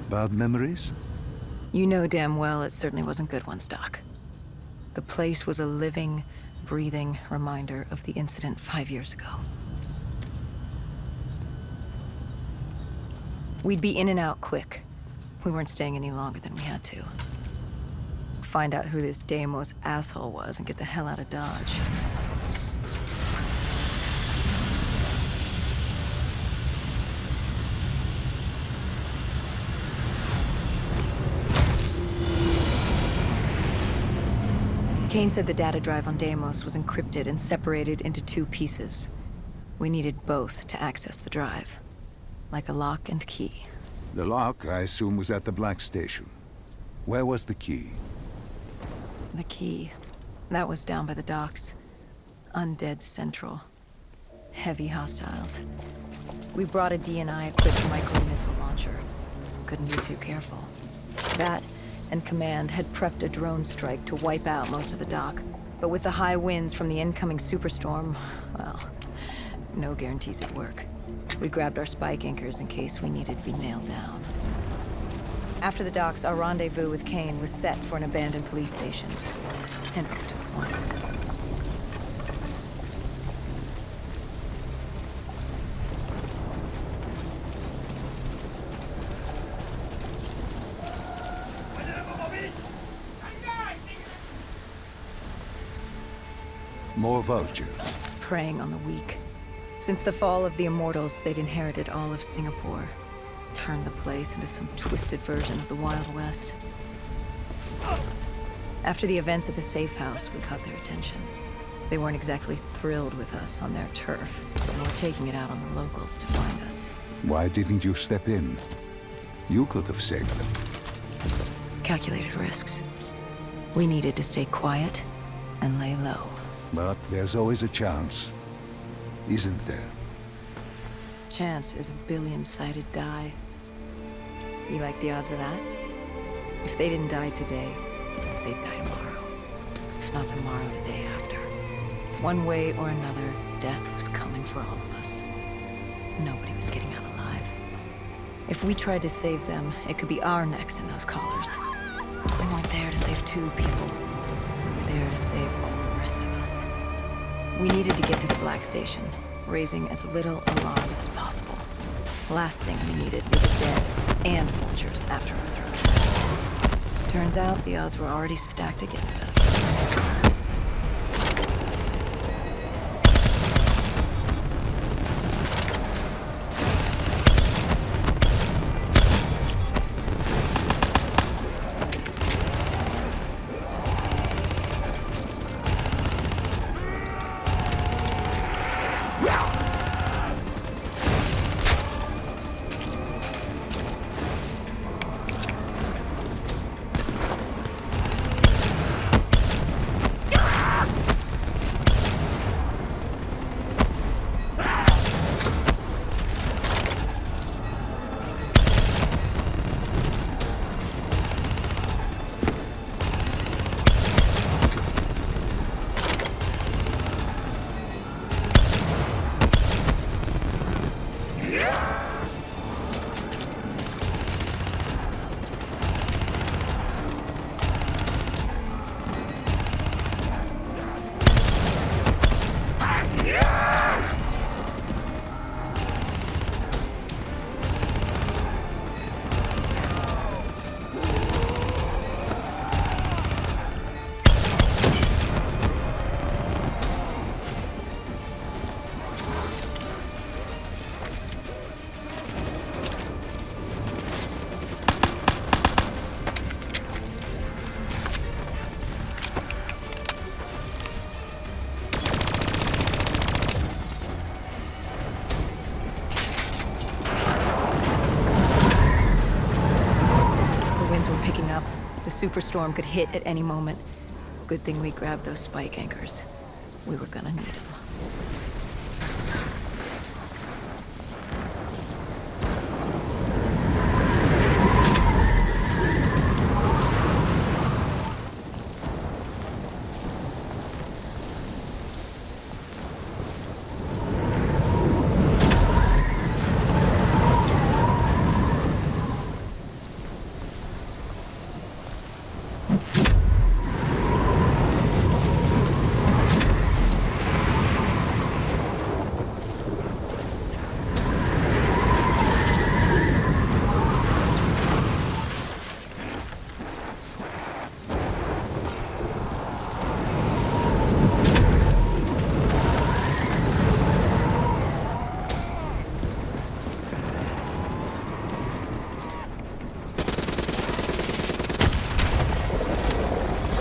Bad memories? You know damn well it certainly wasn't good ones, Doc. The place was a living, breathing reminder of the incident 5 years ago. We'd be in and out quick. We weren't staying any longer than we had to. Find out who this Deimos asshole was and get the hell out of Dodge. Kane said the data drive on Deimos was encrypted and separated into 2 pieces. We needed both to access the drive. Like a lock and key. The lock, I assume, was at the black station. Where was the key? The key. That was down by the docks. Undead Central. Heavy hostiles. We brought a DNI-equipped micro-missile launcher. Couldn't be too careful. That and Command had prepped a drone strike to wipe out most of the dock. But with the high winds from the incoming superstorm, well, no guarantees it'd work. We grabbed our spike anchors in case we needed to be nailed down. After the docks, our rendezvous with Kane was set for an abandoned police station. Hendricks took one. More vultures. Preying on the weak. Since the fall of the Immortals, they'd inherited all of Singapore. Turned the place into some twisted version of the Wild West. After the events at the safe house, we caught their attention. They weren't exactly thrilled with us on their turf, and were taking it out on the locals to find us. Why didn't you step in? You could have saved them. Calculated risks. We needed to stay quiet and lay low. But there's always a chance, isn't there? Chance is a billion-sided die. You like the odds of that? If they didn't die today, they'd die tomorrow. If not tomorrow, the day after. One way or another, death was coming for all of us. Nobody was getting out alive. If we tried to save them, it could be our necks in those collars. We weren't there to save 2 people. We were there to save all the rest of us. We needed to get to the Black Station, raising as little alarm as possible. Last thing we needed were the dead and vultures after our throats. Turns out the odds were already stacked against us. The superstorm could hit at any moment. Good thing we grabbed those spike anchors. We were gonna need them.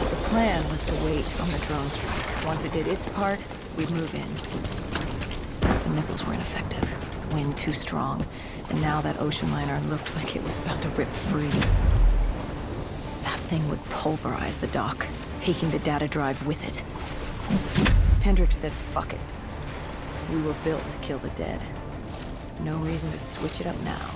The plan was to wait on the drone strike. Once it did its part, we'd move in. The missiles were ineffective, the wind too strong, and now that ocean liner looked like it was about to rip free. That thing would pulverize the dock, taking the data drive with it. Hendricks said fuck it. We were built to kill the dead. No reason to switch it up now.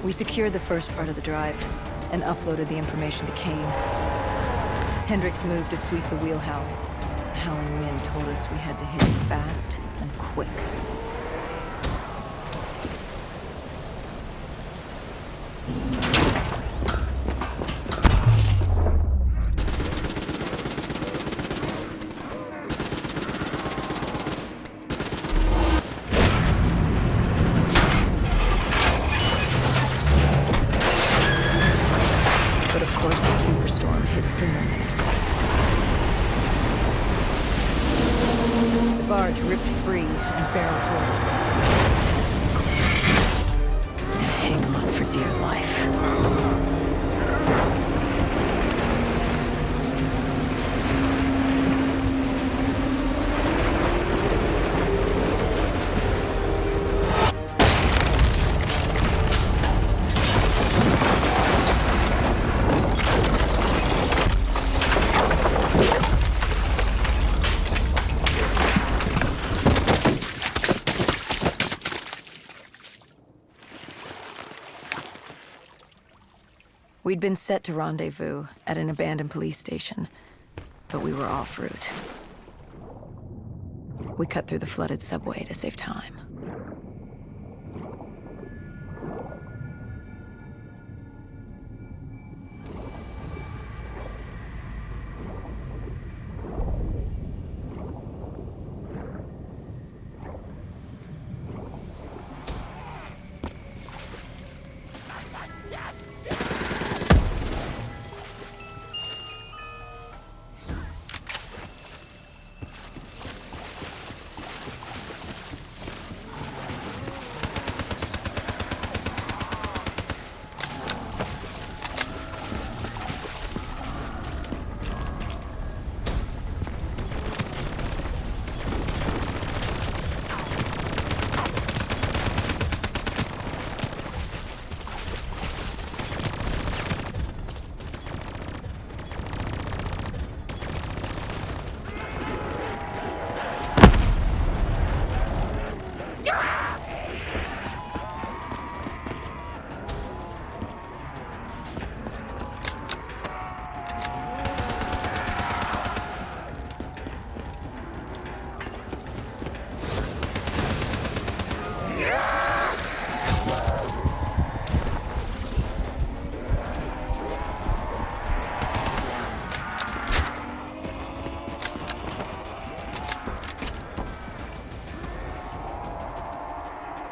We secured the first part of the drive and uploaded the information to Kane. Hendricks moved to sweep the wheelhouse. The howling wind told us we had to hit it fast and quick. But of course, the superstorm hit sooner than expected. The barge ripped free and barreled towards us. Hang on for dear life. We'd been set to rendezvous at an abandoned police station, but we were off route. We cut through the flooded subway to save time.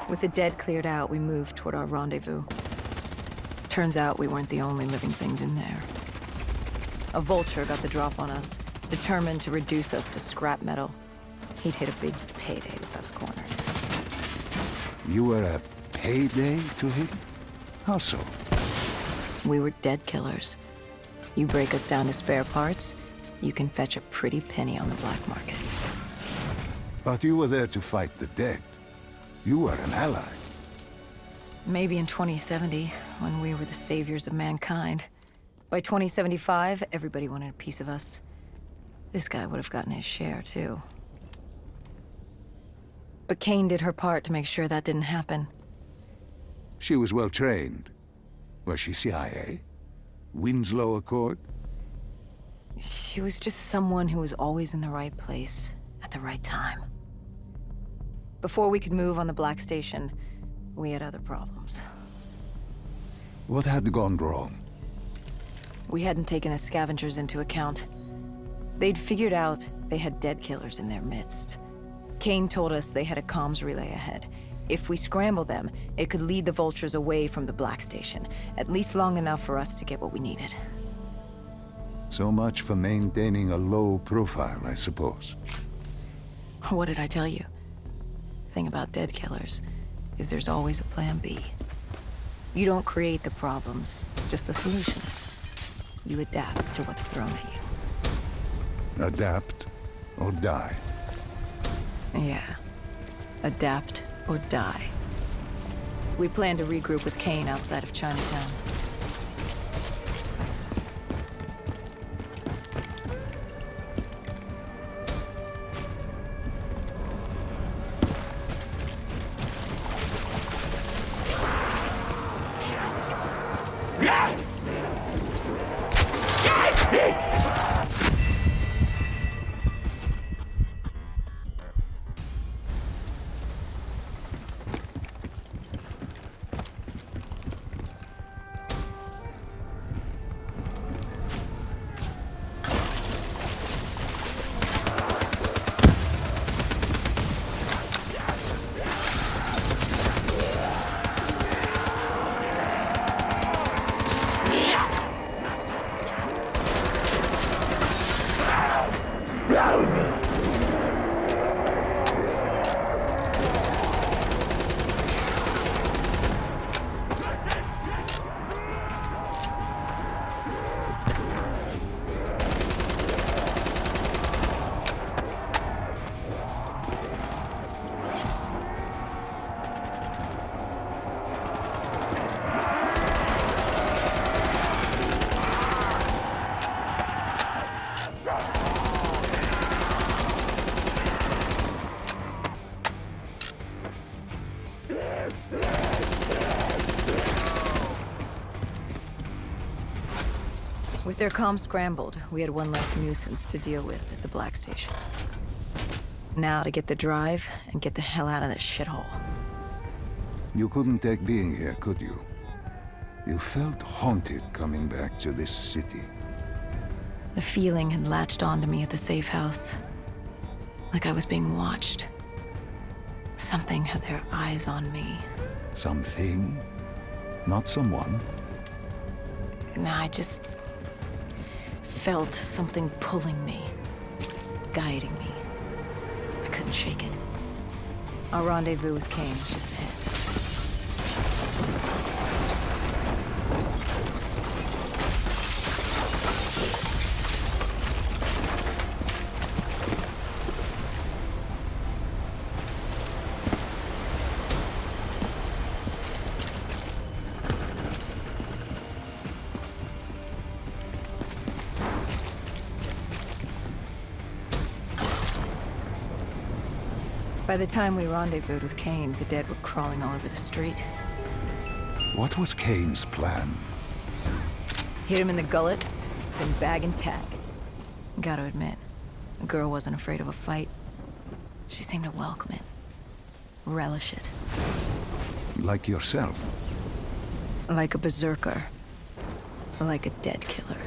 With the dead cleared out, we moved toward our rendezvous. Turns out we weren't the only living things in there. A vulture got the drop on us, determined to reduce us to scrap metal. He'd hit a big payday with us cornered. You were a payday to him? How so? We were dead killers. You break us down to spare parts, you can fetch a pretty penny on the black market. But you were there to fight the dead. You were an ally. Maybe in 2070, when we were the saviors of mankind. By 2075, everybody wanted a piece of us. This guy would have gotten his share, too. But Kane did her part to make sure that didn't happen. She was well trained. Was she CIA? Winslow Accord? She was just someone who was always in the right place, at the right time. Before we could move on the Black Station, we had other problems. What had gone wrong? We hadn't taken the scavengers into account. They'd figured out they had dead killers in their midst. Kane told us they had a comms relay ahead. If we scrambled them, it could lead the vultures away from the Black Station, at least long enough for us to get what we needed. So much for maintaining a low profile, I suppose. What did I tell you? The thing about dead killers is there's always a plan B. You don't create the problems, just the solutions. You adapt to what's thrown at you. Adapt or die. Yeah. Adapt or die. We plan to regroup with Kane outside of Chinatown. With their comms scrambled, we had one less nuisance to deal with at the Black Station. Now to get the drive and get the hell out of this shithole. You couldn't take being here, could you? You felt haunted coming back to this city. The feeling had latched onto me at the safe house. Like I was being watched. Something had their eyes on me. Something? Not someone? And I just felt something pulling me, guiding me. I couldn't shake it. Our rendezvous with Kane was just ahead. By the time we rendezvoused with Kane, the dead were crawling all over the street. What was Kane's plan? Hit him in the gullet, then bag and tag. Gotta admit, the girl wasn't afraid of a fight. She seemed to welcome it, relish it. Like yourself? Like a berserker. Like a dead killer.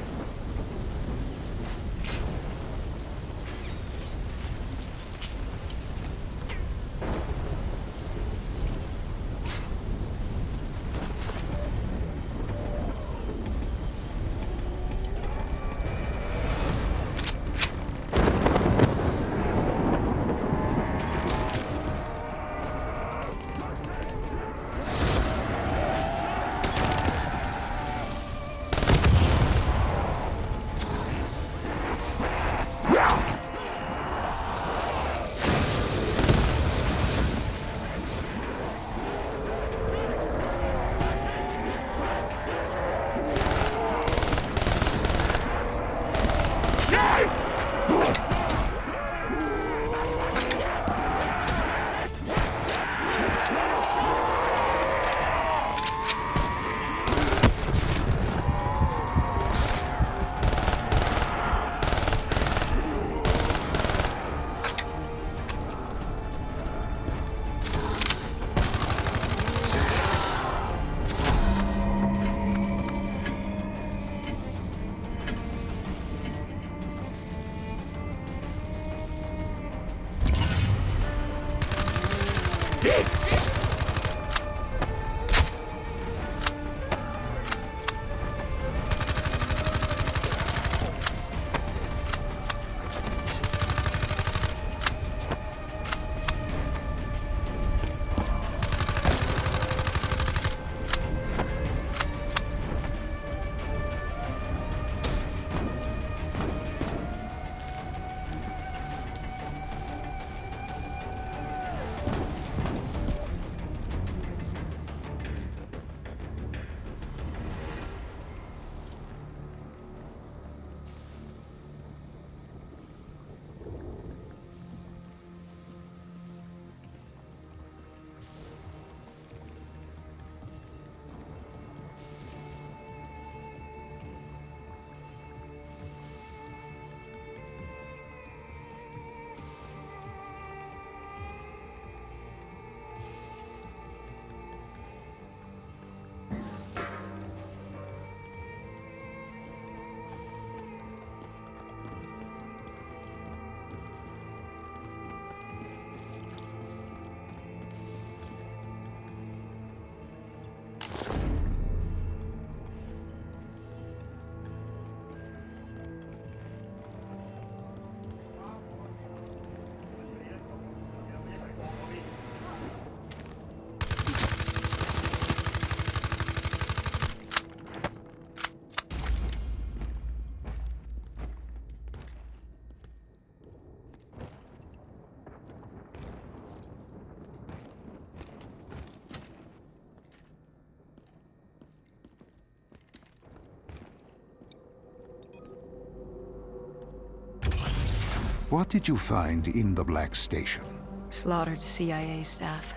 What did you find in the Black Station? Slaughtered CIA staff.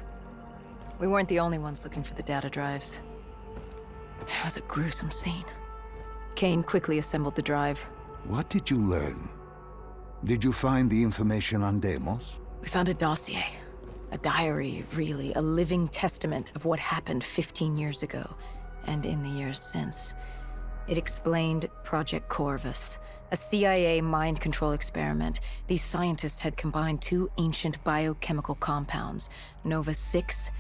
We weren't the only ones looking for the data drives. It was a gruesome scene. Kane quickly assembled the drive. What did you learn? Did you find the information on Deimos? We found a dossier. A diary, really. A living testament of what happened 15 years ago, and in the years since. It explained Project Corvus, a CIA mind control experiment. These scientists had combined two ancient biochemical compounds, Nova-6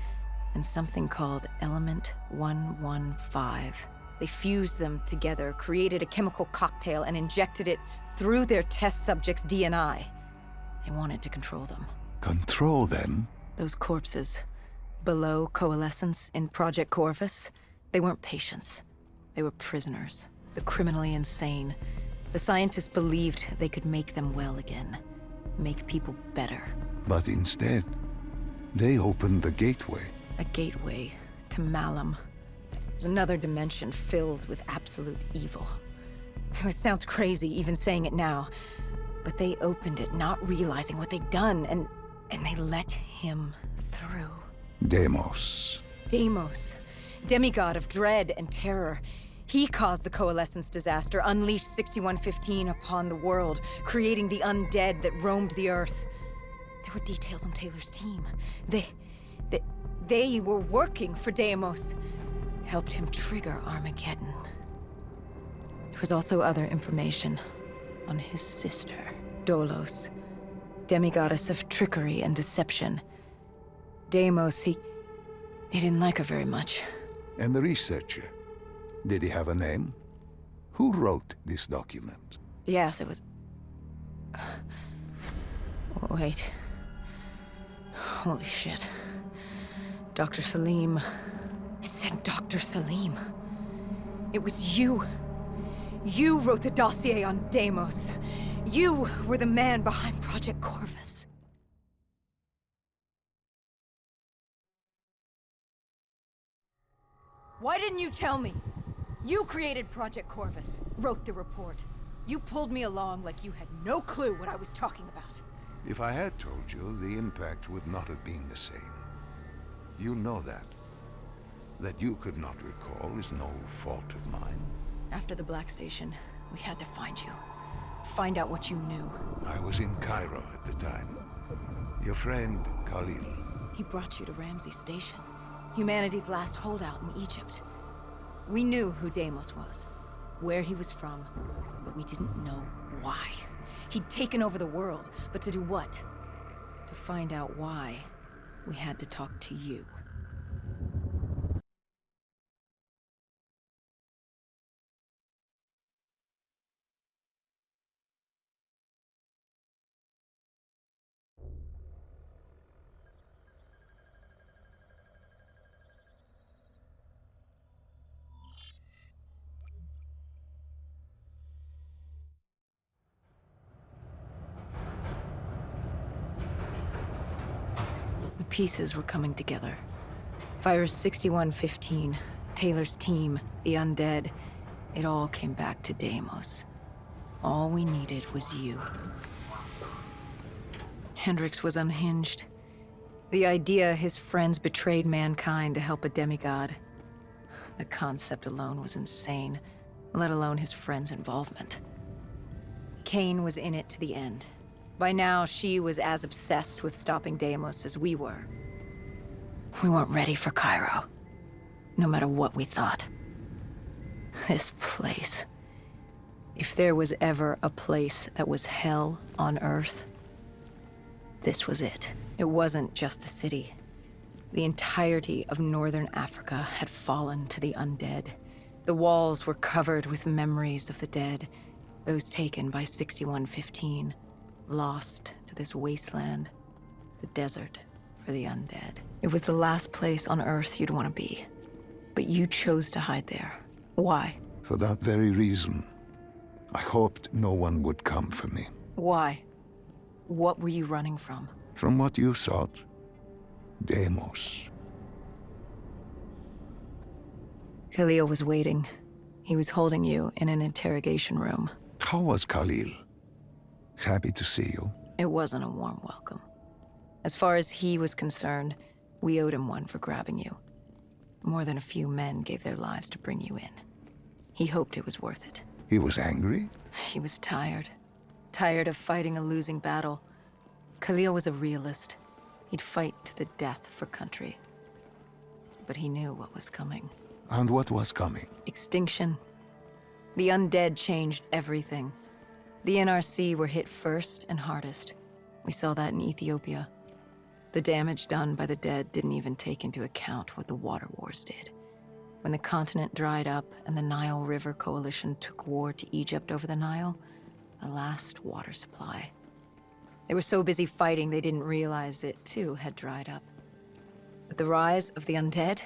and something called Element 115. They fused them together, created a chemical cocktail, and injected it through their test subjects' DNI. They wanted to control them. Control them? Those corpses, below coalescence in Project Corvus, they weren't patients. They were prisoners, the criminally insane. The scientists believed they could make them well again, make people better. But instead, they opened the gateway. A gateway to Malum. There's another dimension filled with absolute evil. It sounds crazy even saying it now, but they opened it not realizing what they'd done, and they let him through. Deimos. Deimos, demigod of dread and terror. He caused the Coalescence disaster, unleashed 6115 upon the world, creating the undead that roamed the earth. There were details on Taylor's team. They were working for Deimos. Helped him trigger Armageddon. There was also other information on his sister, Dolos, demigoddess of trickery and deception. Deimos, he didn't like her very much. And the researcher? Did he have a name? Who wrote this document? Yes, it was... Wait. Holy shit. Dr. Salim. It said Dr. Salim. It was you. You wrote the dossier on Deimos. You were the man behind Project Corvus. Why didn't you tell me? You created Project Corvus, wrote the report. You pulled me along like you had no clue what I was talking about. If I had told you, the impact would not have been the same. You know that. That you could not recall is no fault of mine. After the Black Station, we had to find you. Find out what you knew. I was in Cairo at the time. Your friend, Khalil. He brought you to Ramsey Station, humanity's last holdout in Egypt. We knew who Deimos was, where he was from, but we didn't know why. He'd taken over the world, but to do what? To find out why, we had to talk to you. Pieces were coming together. Virus 6115, Taylor's team, the undead. It all came back to Deimos. All we needed was you. Hendricks was unhinged. The idea his friends betrayed mankind to help a demigod. The concept alone was insane, let alone his friends' involvement. Kane was in it to the end. By now, she was as obsessed with stopping Deimos as we were. We weren't ready for Cairo, no matter what we thought. This place. If there was ever a place that was hell on Earth, this was it. It wasn't just the city. The entirety of northern Africa had fallen to the undead. The walls were covered with memories of the dead, those taken by 6115. Lost to this wasteland, the desert for the undead. It was the last place on Earth you'd want to be. But you chose to hide there. Why? For that very reason. I hoped no one would come for me. Why? What were you running from? From what you sought. Deimos. Khalil was waiting. He was holding you in an interrogation room. How was Khalil? Happy to see you. It wasn't a warm welcome. As far as he was concerned, we owed him one for grabbing you. More than a few men gave their lives to bring you in. He hoped it was worth it. He was angry? He was tired. Tired of fighting a losing battle. Khalil was a realist. He'd fight to the death for country. But he knew what was coming. And what was coming? Extinction. The undead changed everything. The NRC were hit first and hardest. We saw that in Ethiopia. The damage done by the dead didn't even take into account what the water wars did. When the continent dried up and the Nile River Coalition took war to Egypt over the Nile, the last water supply. They were so busy fighting they didn't realize it, too, had dried up. But the rise of the undead?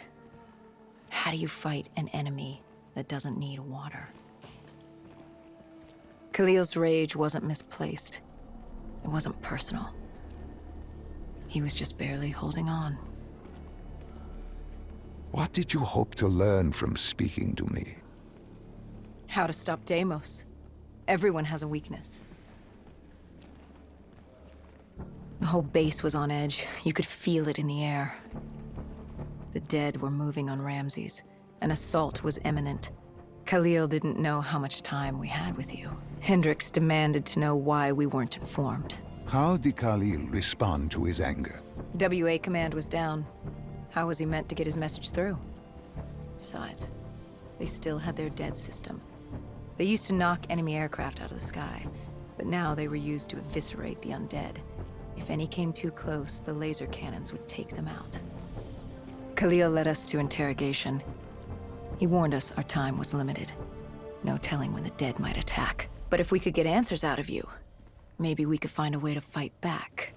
How do you fight an enemy that doesn't need water? Khalil's rage wasn't misplaced. It wasn't personal. He was just barely holding on. What did you hope to learn from speaking to me? How to stop Deimos. Everyone has a weakness. The whole base was on edge. You could feel it in the air. The dead were moving on Ramses. An assault was imminent. Khalil didn't know how much time we had with you. Hendricks demanded to know why we weren't informed. How did Khalil respond to his anger? WA command was down. How was he meant to get his message through? Besides, they still had their dead system. They used to knock enemy aircraft out of the sky, but now they were used to eviscerate the undead. If any came too close, the laser cannons would take them out. Khalil led us to interrogation. He warned us our time was limited. No telling when the dead might attack. But if we could get answers out of you, maybe we could find a way to fight back.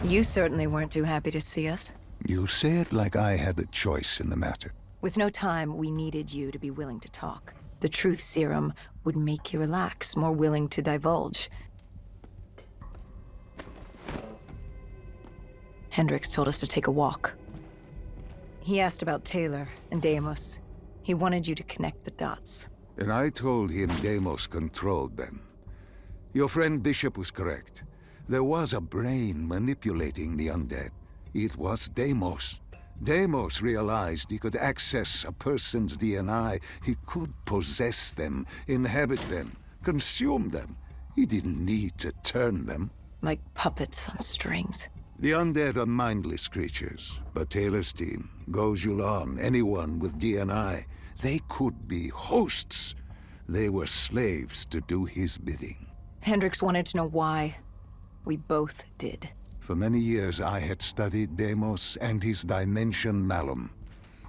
You certainly weren't too happy to see us. You say it like I had a choice in the matter. With no time, we needed you to be willing to talk. The truth serum would make you relax, more willing to divulge. Hendricks told us to take a walk. He asked about Taylor and Deimos. He wanted you to connect the dots. And I told him Deimos controlled them. Your friend Bishop was correct. There was a brain manipulating the undead. It was Deimos. Deimos realized he could access a person's DNA. He could possess them, inhabit them, consume them. He didn't need to turn them. Like puppets on strings. The undead are mindless creatures, but Taylor's team, Gojulan, anyone with DNI, they could be hosts. They were slaves to do his bidding. Hendricks wanted to know why. We both did. For many years I had studied Deimos and his dimension Malum,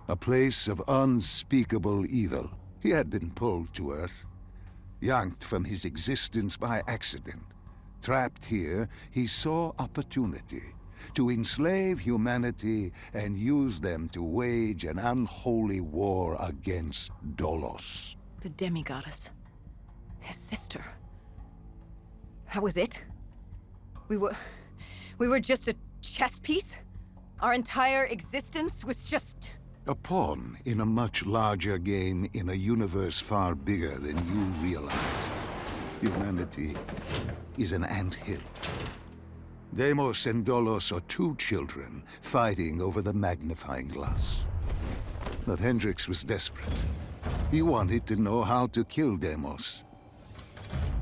a place of unspeakable evil. He had been pulled to Earth, yanked from his existence by accident. Trapped here, he saw opportunity to enslave humanity and use them to wage an unholy war against Dolos. The demigoddess. His sister. That was it? We were just a chess piece? Our entire existence was just... A pawn in a much larger game in a universe far bigger than you realize. Humanity is an anthill. Deimos and Dolos are two children fighting over the magnifying glass. But Hendricks was desperate. He wanted to know how to kill Deimos.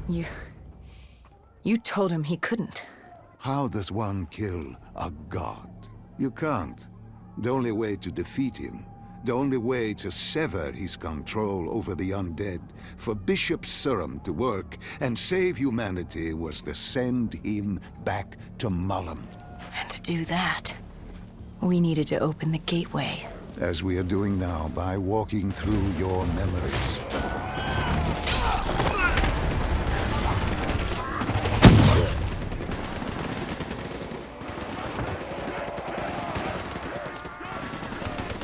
You told him he couldn't. How does one kill a god? You can't. The only way to defeat him, the only way to sever his control over the undead, for Bishop Surum to work and save humanity, was to send him back to Malum. And to do that, we needed to open the gateway. As we are doing now by walking through your memories.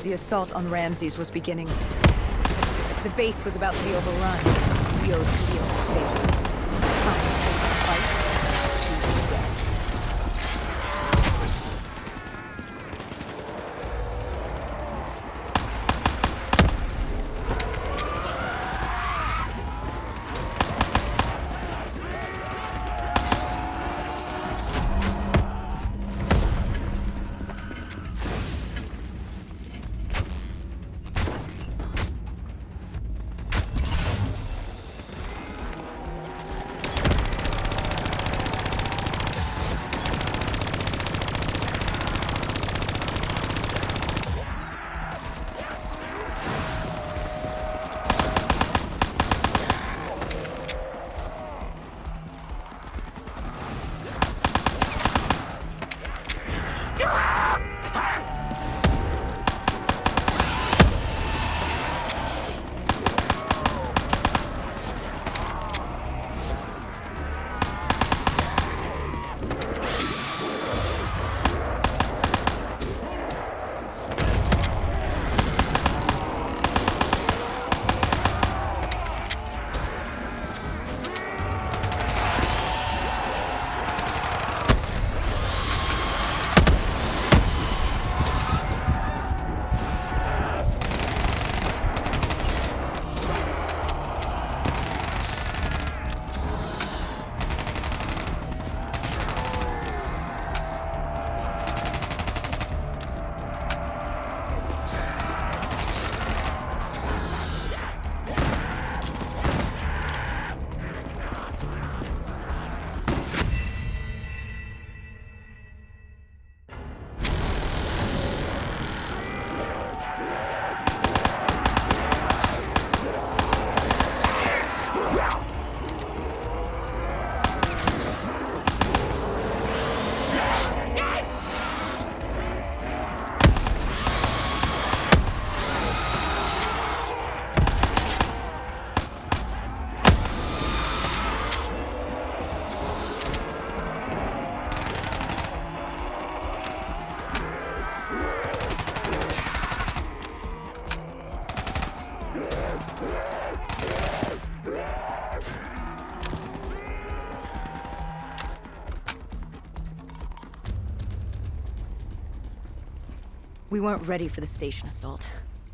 The assault on Ramses was beginning. The base was about to be overrun. We owed Khalil and Taylor. Time to take the fight to the death. We weren't ready for the station assault.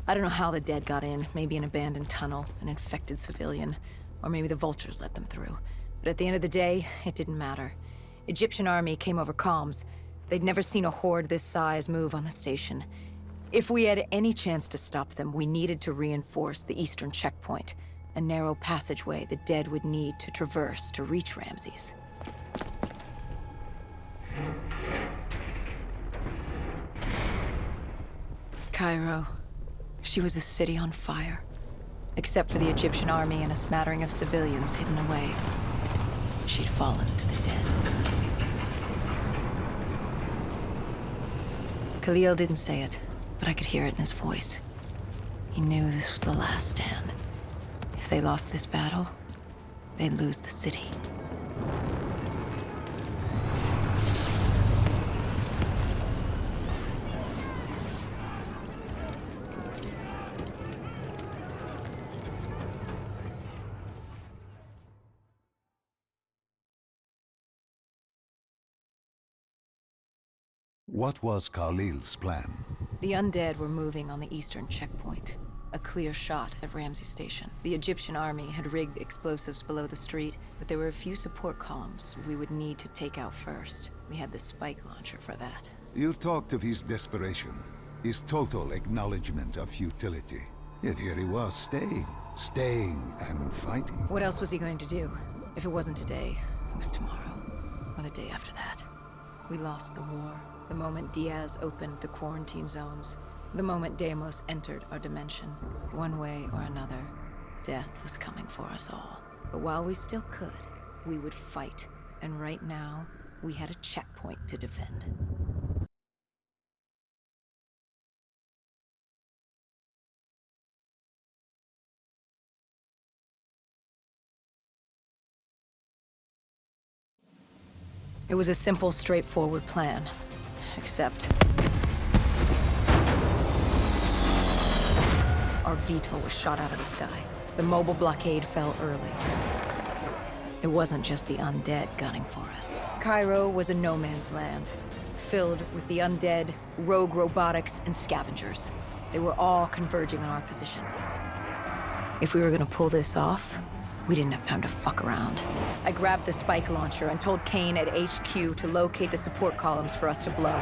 I don't know how the dead got in. Maybe an abandoned tunnel, an infected civilian, or maybe the vultures let them through. But at the end of the day, it didn't matter. Egyptian army came over comms. They'd never seen a horde this size move on the station. If we had any chance to stop them, we needed to reinforce the eastern checkpoint, a narrow passageway the dead would need to traverse to reach Ramses. Cairo. She was a city on fire. Except for the Egyptian army and a smattering of civilians hidden away. She'd fallen to the dead. Khalil didn't say it, but I could hear it in his voice. He knew this was the last stand. If they lost this battle, they'd lose the city. What was Khalil's plan? The undead were moving on the eastern checkpoint. A clear shot at Ramses Station. The Egyptian army had rigged explosives below the street, but there were a few support columns we would need to take out first. We had the spike launcher for that. You talked of his desperation, his total acknowledgement of futility. Yet here he was, staying and fighting. What else was he going to do? If it wasn't today, it was tomorrow, or the day after that. We lost the war. The moment Diaz opened the quarantine zones, the moment Deimos entered our dimension, one way or another, death was coming for us all. But while we still could, we would fight. And right now, we had a checkpoint to defend. It was a simple, straightforward plan. Except... our VTOL was shot out of the sky. The mobile blockade fell early. It wasn't just the undead gunning for us. Cairo was a no-man's land, filled with the undead, rogue robotics, and scavengers. They were all converging on our position. If we were gonna pull this off, we didn't have time to fuck around. I grabbed the spike launcher and told Kane at HQ to locate the support columns for us to blow.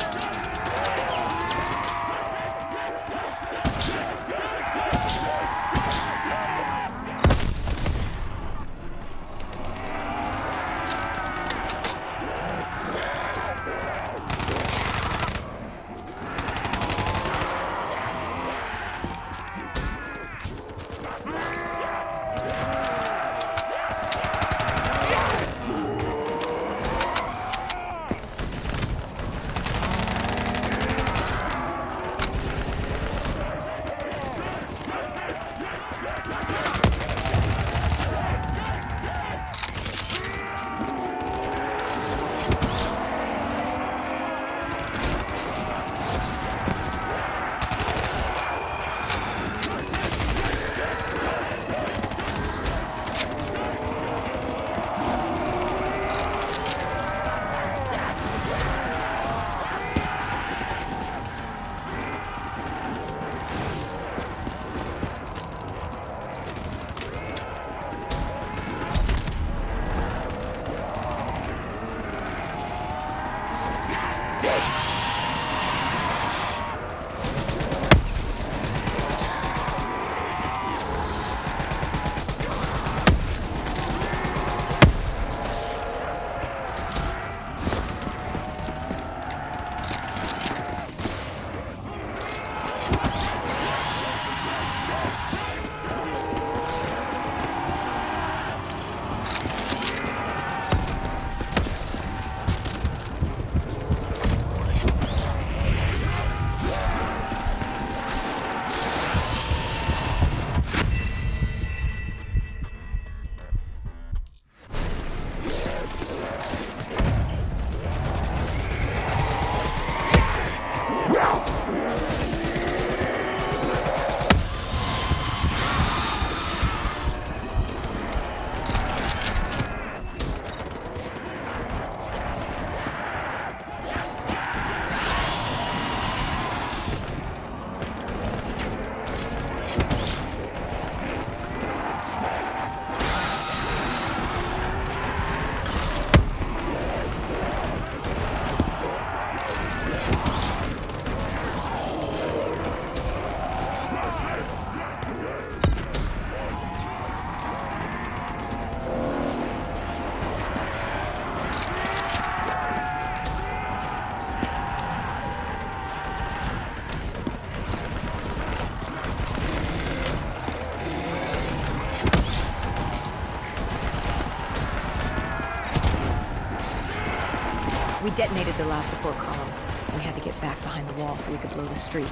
detonated the last support column. We had to get back behind the wall so we could blow the street.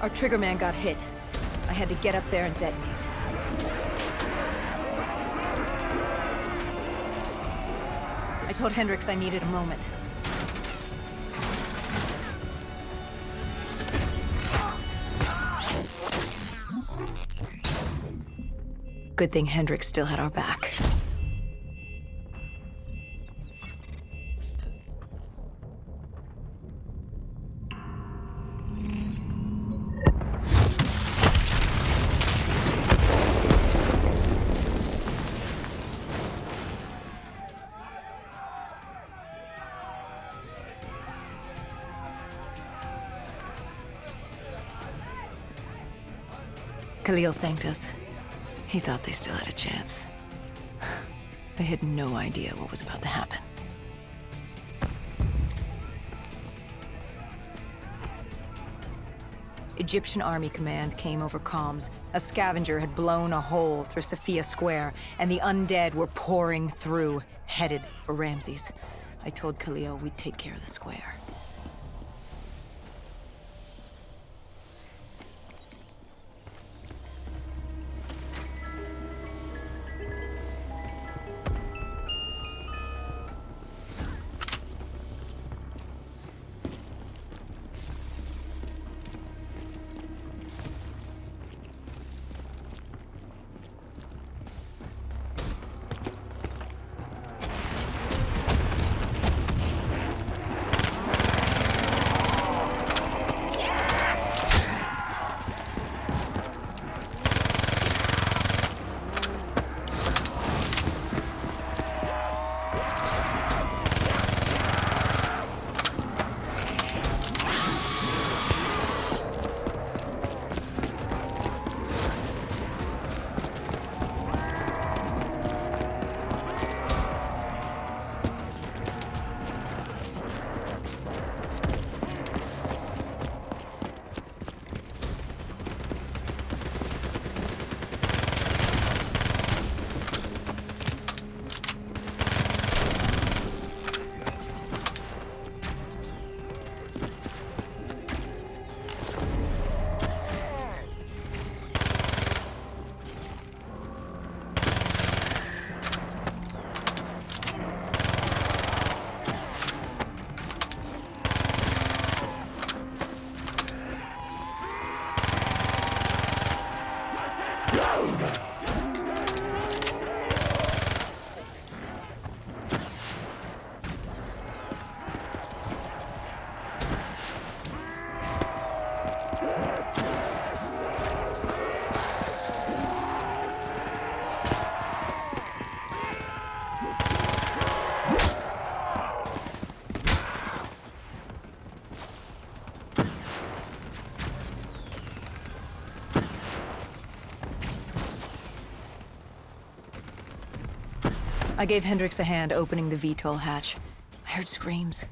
Our triggerman got hit. I had to get up there and detonate. I told Hendricks I needed a moment. Good thing Hendricks still had our back. Khalil thanked us. He thought they still had a chance. They had no idea what was about to happen. Egyptian Army Command came over comms. A scavenger had blown a hole through Sophia Square, and the undead were pouring through, headed for Ramses. I told Khalil we'd take care of the square. I gave Hendricks a hand opening the VTOL hatch. I heard screams.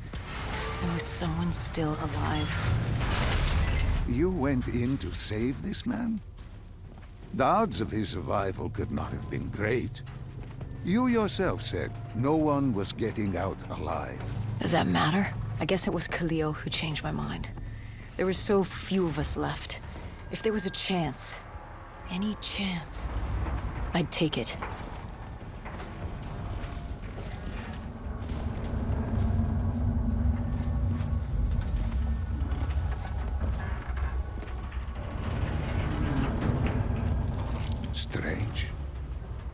There was someone still alive. You went in to save this man? The odds of his survival could not have been great. You yourself said no one was getting out alive. Does that matter? I guess it was Khalil who changed my mind. There were so few of us left. If there was a chance, any chance, I'd take it. Strange.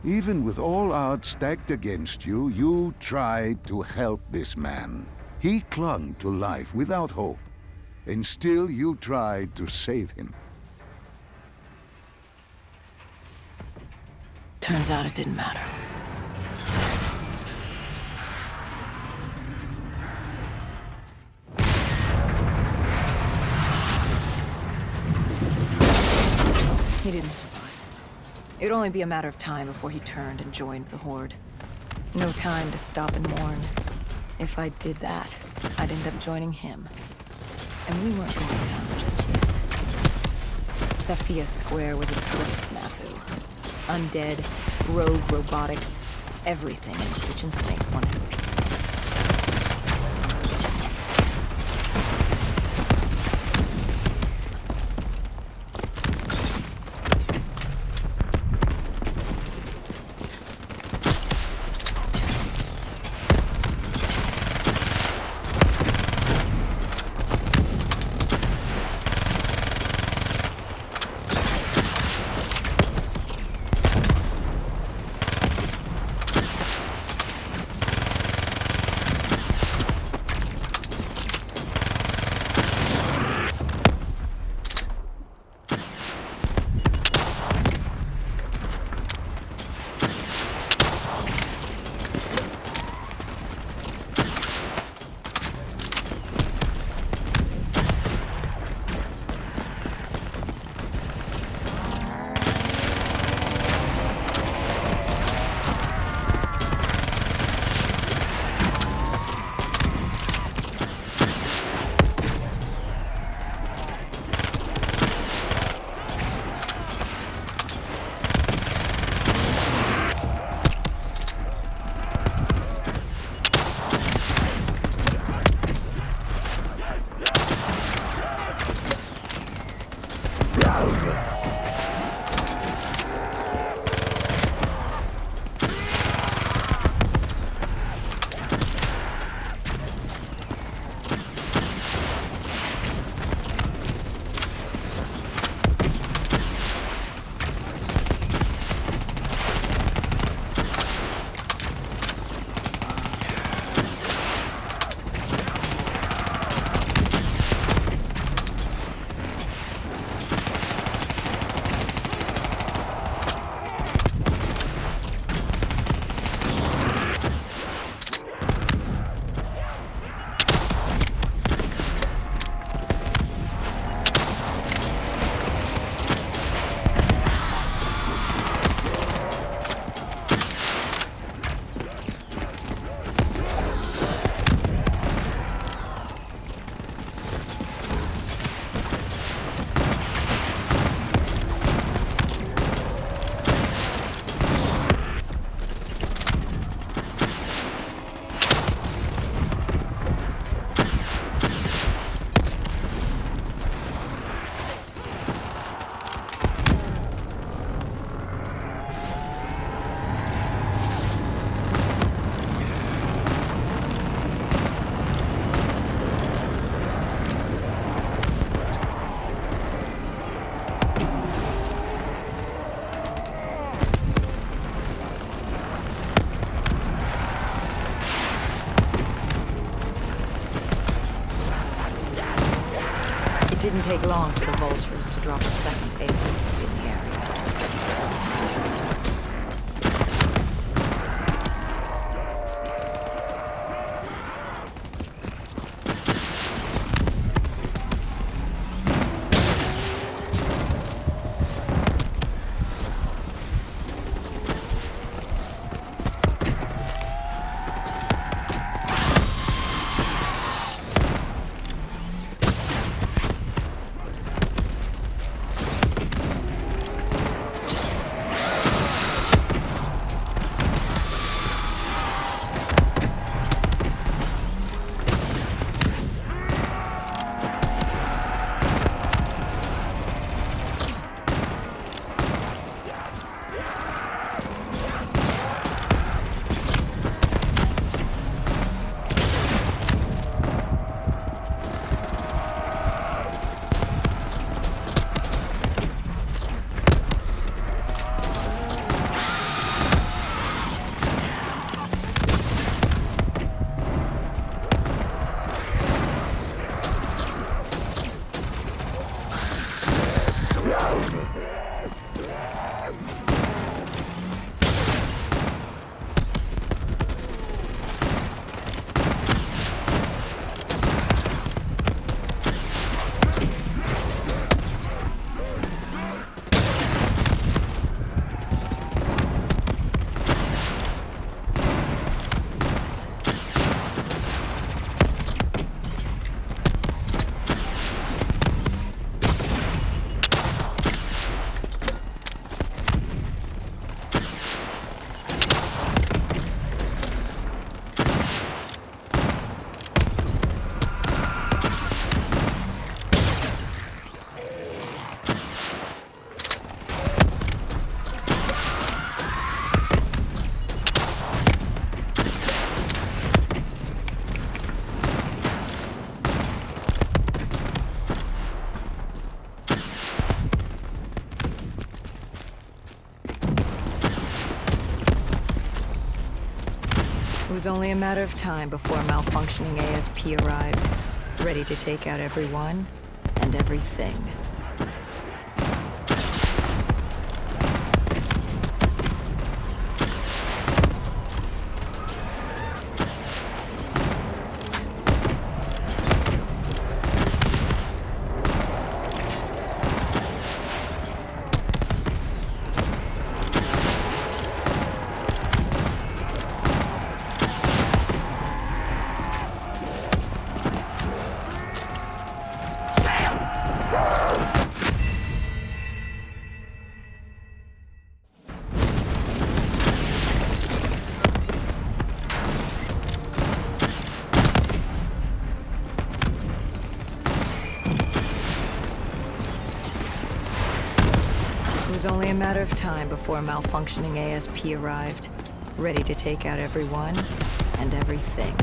Even with all odds stacked against you, you tried to help this man. He clung to life without hope, and still you tried to save him. Turns out it didn't matter. He didn't survive. It'd only be a matter of time before he turned and joined the Horde. No time to stop and mourn. If I did that, I'd end up joining him. And we weren't going down just yet. Sophia Square was a total snafu. Undead, rogue robotics, everything in the kitchen sink wanted a piece of us. It didn't take long for the vultures to drop a second baby in the area. was only a matter of time before a malfunctioning ASP arrived, ready to take out everyone and everything. It was only a matter of time before a malfunctioning ASP arrived, ready to take out everyone and everything.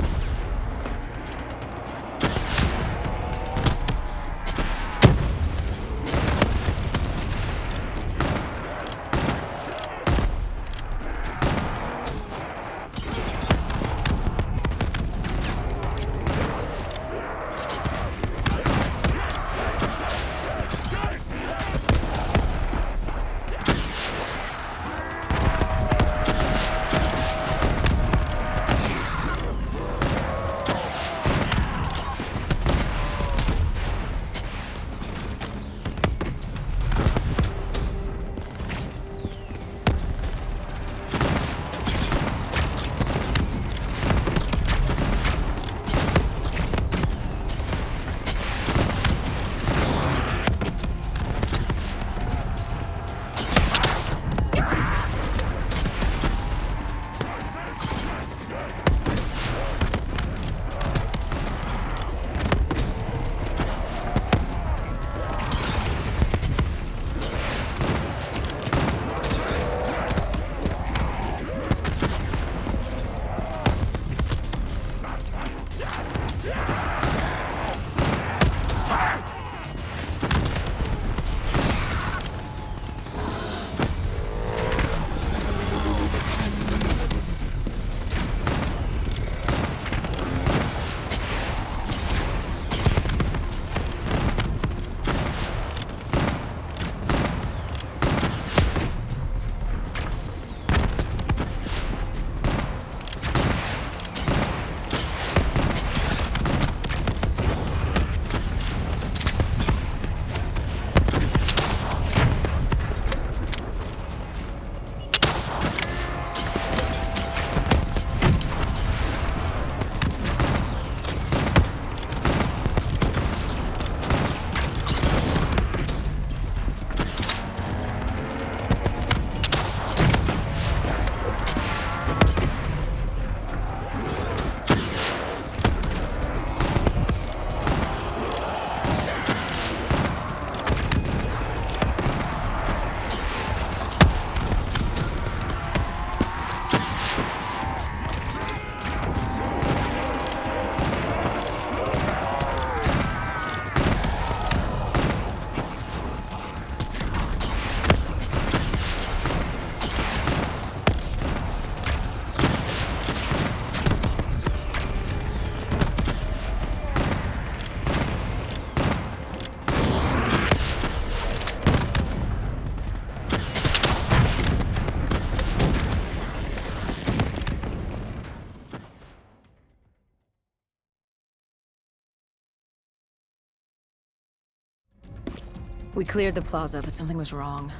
We cleared the plaza, but something was wrong.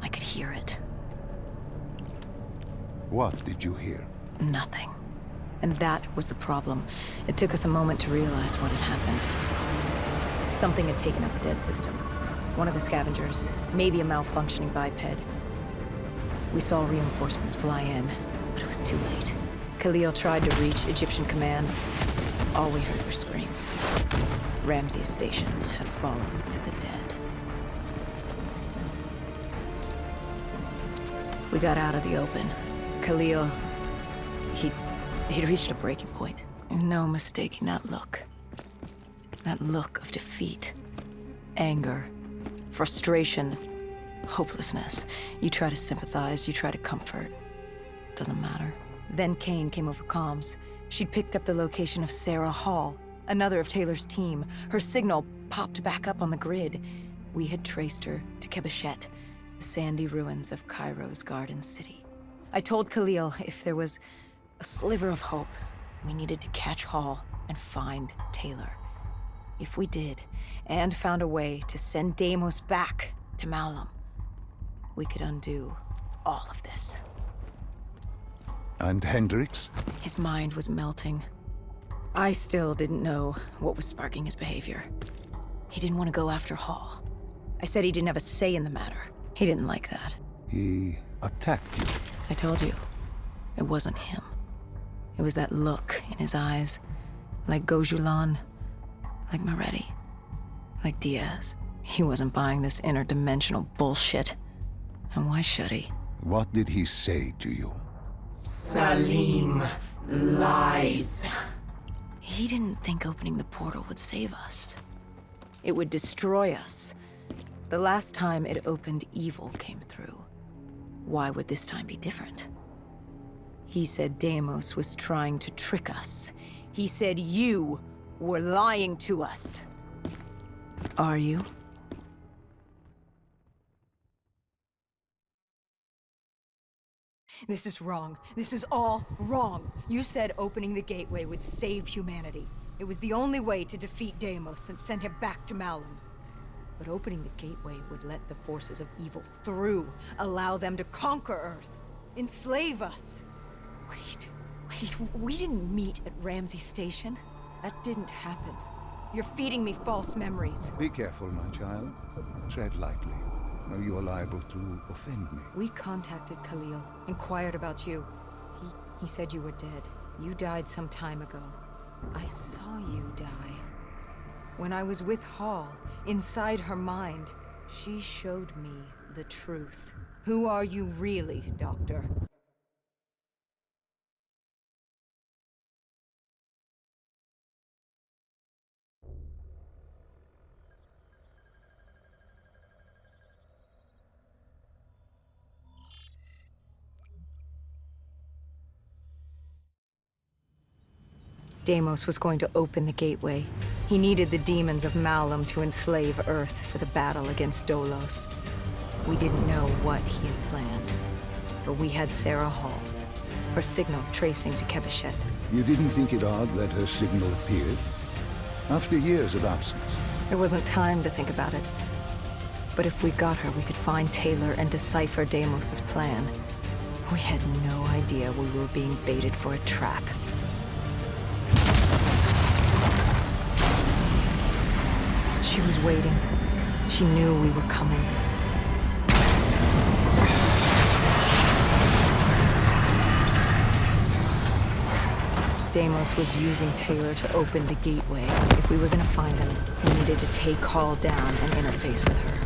I could hear it. What did you hear? Nothing. And that was the problem. It took us a moment to realize what had happened. Something had taken up a dead system. One of the scavengers, maybe a malfunctioning biped. We saw reinforcements fly in, but it was too late. Khalil tried to reach Egyptian command. All we heard were screams. Ramses Station had fallen to the dead. We got out of the open. Khalil, he'd reached a breaking point. No mistaking that look. That look of defeat, anger, frustration, hopelessness. You try to sympathize, you try to comfort. Doesn't matter. Then Kane came over comms. She'd picked up the location of Sarah Hall, another of Taylor's team. Her signal popped back up on the grid. We had traced her to Kebeshet, the sandy ruins of Cairo's Garden City. I told Khalil if there was a sliver of hope, we needed to catch Hall and find Taylor. If we did, and found a way to send Deimos back to Malum, we could undo all of this. And Hendricks? His mind was melting. I still didn't know what was sparking his behavior. He didn't want to go after Hall. I said he didn't have a say in the matter. He didn't like that. He attacked you. I told you, it wasn't him. It was that look in his eyes, like Gojulan, like Moretti, like Diaz. He wasn't buying this interdimensional bullshit. And why should he? What did he say to you? Salim lies. He didn't think opening the portal would save us. It would destroy us. The last time it opened, evil came through. Why would this time be different? He said Deimos was trying to trick us. He said you were lying to us. Are you? This is wrong. This is all wrong. You said opening the gateway would save humanity. It was the only way to defeat Deimos and send him back to Malum. But opening the gateway would let the forces of evil through, allow them to conquer Earth, enslave us. Wait, we didn't meet at Ramsey Station. That didn't happen. You're feeding me false memories. Be careful, my child. Tread lightly, or you are liable to offend me. We contacted Khalil, inquired about you. He said you were dead. You died some time ago. I saw you die. When I was with Hall, inside her mind, she showed me the truth. Who are you really, Doctor? Deimos was going to open the gateway. He needed the demons of Malum to enslave Earth for the battle against Dolos. We didn't know what he had planned, but we had Sarah Hall, her signal tracing to Kebeshet. You didn't think it odd that her signal appeared? After years of absence. There wasn't time to think about it. But if we got her, we could find Taylor and decipher Deimos' plan. We had no idea we were being baited for a trap. She was waiting. She knew we were coming. Deimos was using Taylor to open the gateway. If we were gonna find him, we needed to take Hall down and interface with her.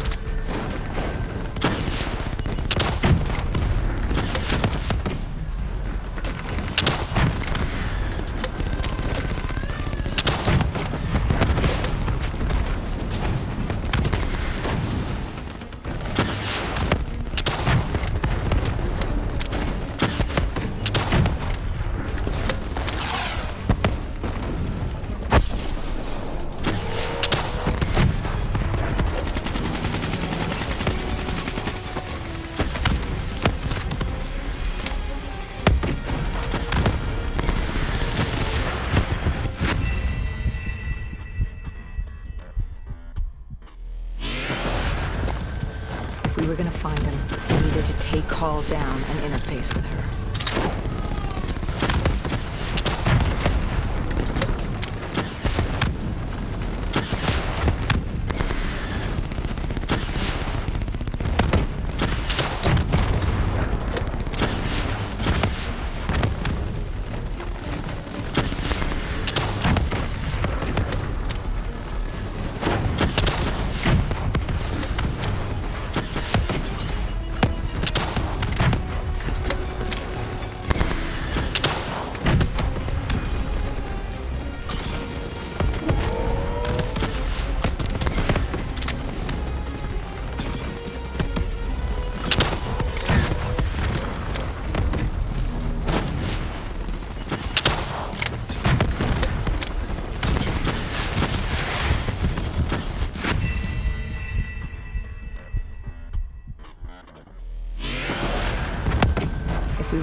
If we were gonna find him, we needed to take Hall down and interface with her.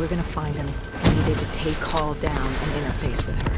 were gonna find him, we needed to take Hall down and interface with her.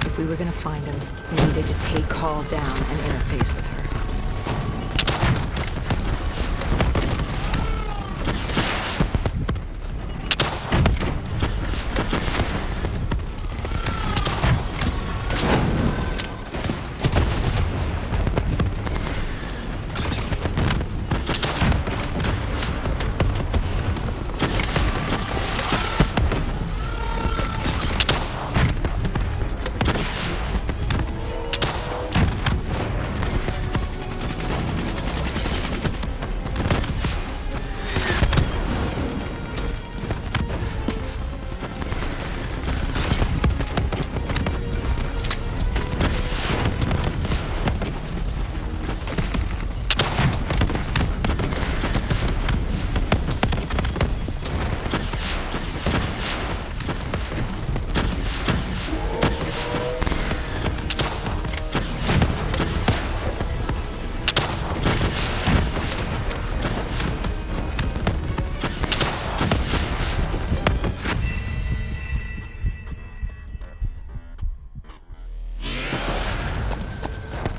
If we were gonna find him, we needed to take Hall down and interface with her.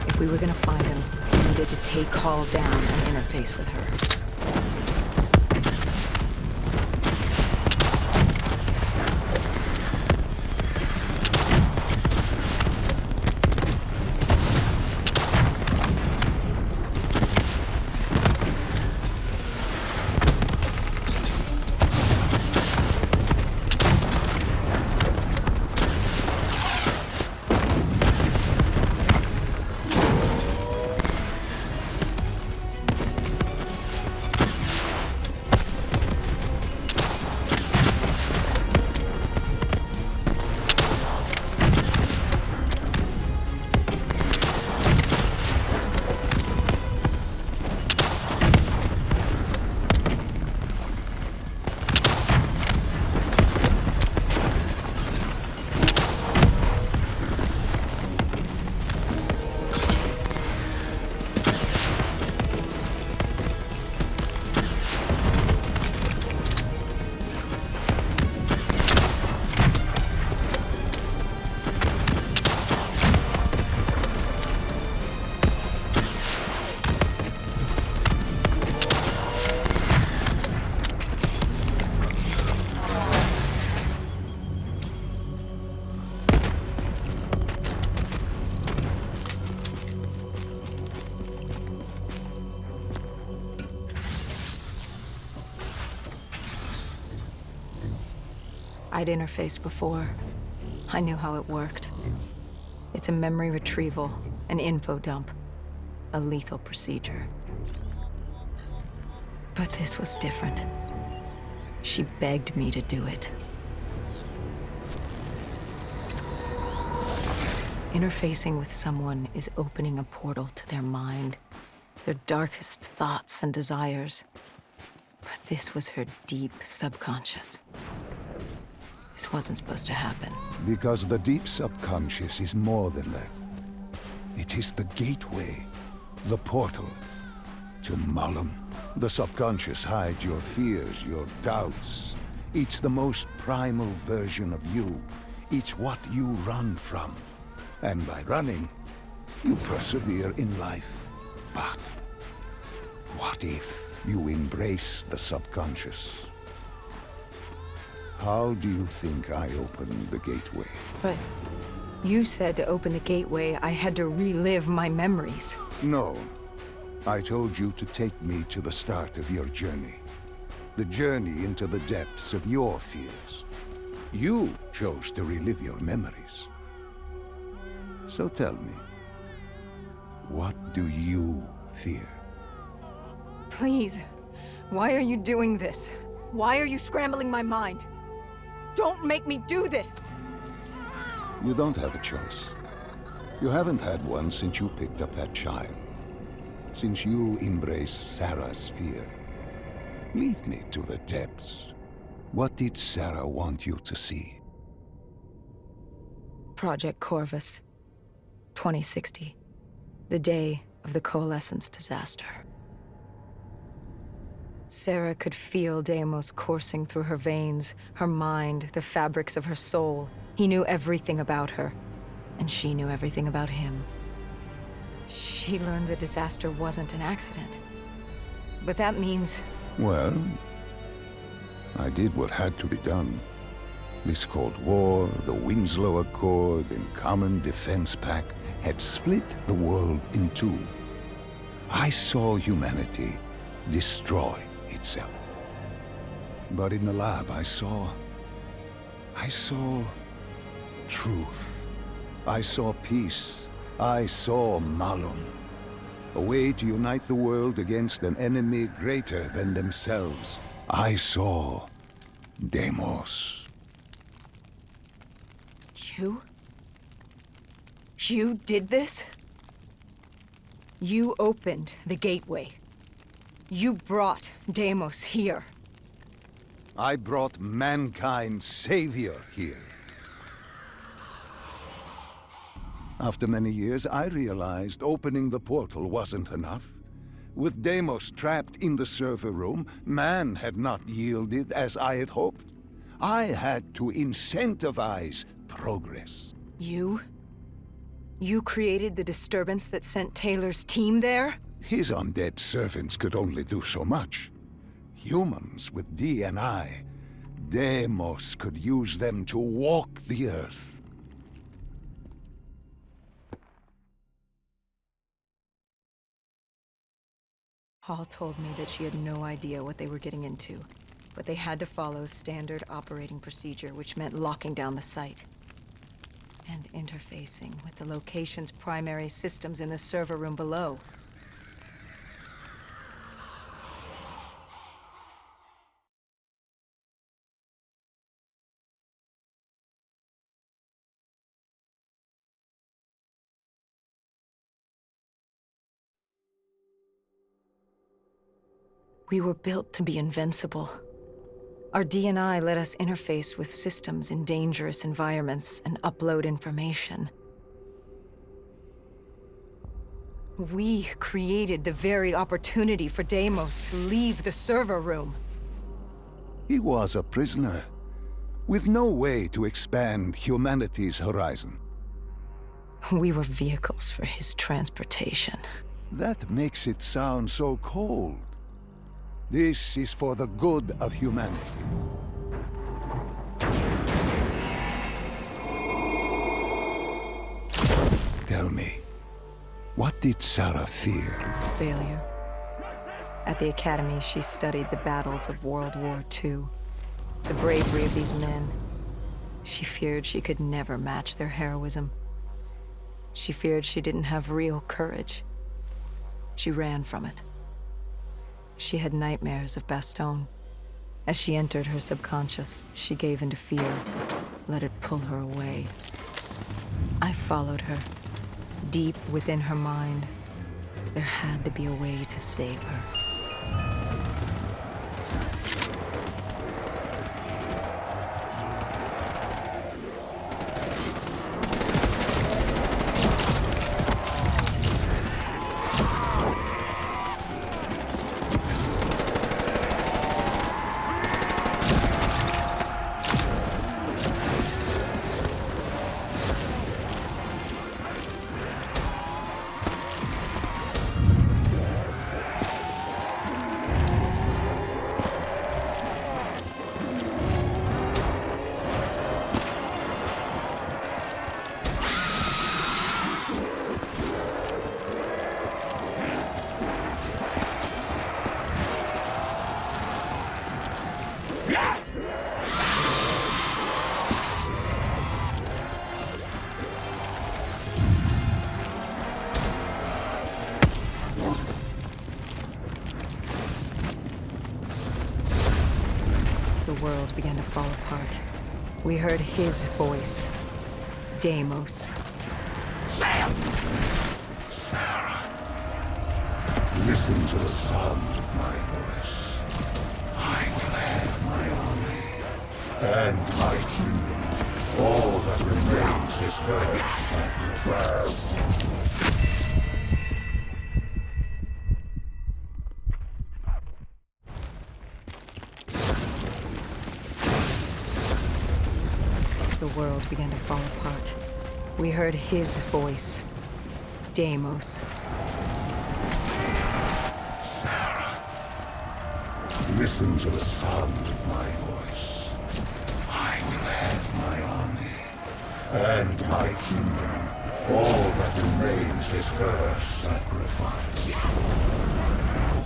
If we were gonna find him, we needed to take Hall down and interface with her. I'd interfaced before. I knew how it worked. It's a memory retrieval, an info dump, a lethal procedure. But this was different. She begged me to do it. Interfacing with someone is opening a portal to their mind, their darkest thoughts and desires. But this was her deep subconscious. This wasn't supposed to happen. Because the deep subconscious is more than that. It is the gateway, the portal to Malum. The subconscious hides your fears, your doubts. It's the most primal version of you. It's what you run from. And by running, you persevere in life. But what if you embrace the subconscious? How do you think I opened the gateway? But you said to open the gateway, I had to relive my memories. No. I told you to take me to the start of your journey. The journey into the depths of your fears. You chose to relive your memories. So tell me, what do you fear? Please, why are you doing this? Why are you scrambling my mind? Don't make me do this! You don't have a choice. You haven't had one since you picked up that child. Since you embraced Sarah's fear. Lead me to the depths. What did Sarah want you to see? Project Corvus, 2060. The day of the Coalescence disaster. Sarah could feel Deimos coursing through her veins, her mind, the fabrics of her soul. He knew everything about her, and she knew everything about him. She learned the disaster wasn't an accident. But that means... Well, I did what had to be done. This Cold War, the Winslow Accord, and Common Defense Pact had split the world in two. I saw humanity destroy itself. But in the lab, I saw truth. I saw peace. I saw Malum. A way to unite the world against an enemy greater than themselves. I saw Deimos. You did this? You opened the gateway. You brought Deimos here. I brought mankind's savior here. After many years, I realized opening the portal wasn't enough. With Deimos trapped in the server room, man had not yielded as I had hoped. I had to incentivize progress. You created the disturbance that sent Taylor's team there? His undead servants could only do so much. Humans with D&I, Deimos could use them to walk the earth. Hall told me that she had no idea what they were getting into, but they had to follow standard operating procedure, which meant locking down the site. And interfacing with the location's primary systems in the server room below. We were built to be invincible. Our D&I let us interface with systems in dangerous environments and upload information. We created the very opportunity for Deimos to leave the server room. He was a prisoner, with no way to expand humanity's horizon. We were vehicles for his transportation. That makes it sound so cold. This is for the good of humanity. Tell me, what did Sarah fear? Failure. At the Academy, she studied the battles of World War II. The bravery of these men. She feared she could never match their heroism. She feared she didn't have real courage. She ran from it. She had nightmares of Bastogne. As she entered her subconscious, she gave into fear, let it pull her away. I followed her. Deep within her mind, there had to be a way to save her. world began to fall apart. We heard his voice. Deimos. Sam! Sarah. Listen to the sound of my voice. I will have my army and my kingdom. All that remains is her sacrifice. The world began to fall apart. We heard his voice. Deimos. Sarah, listen to the sound of my voice. I will have my army and my kingdom. All that remains is her sacrifice.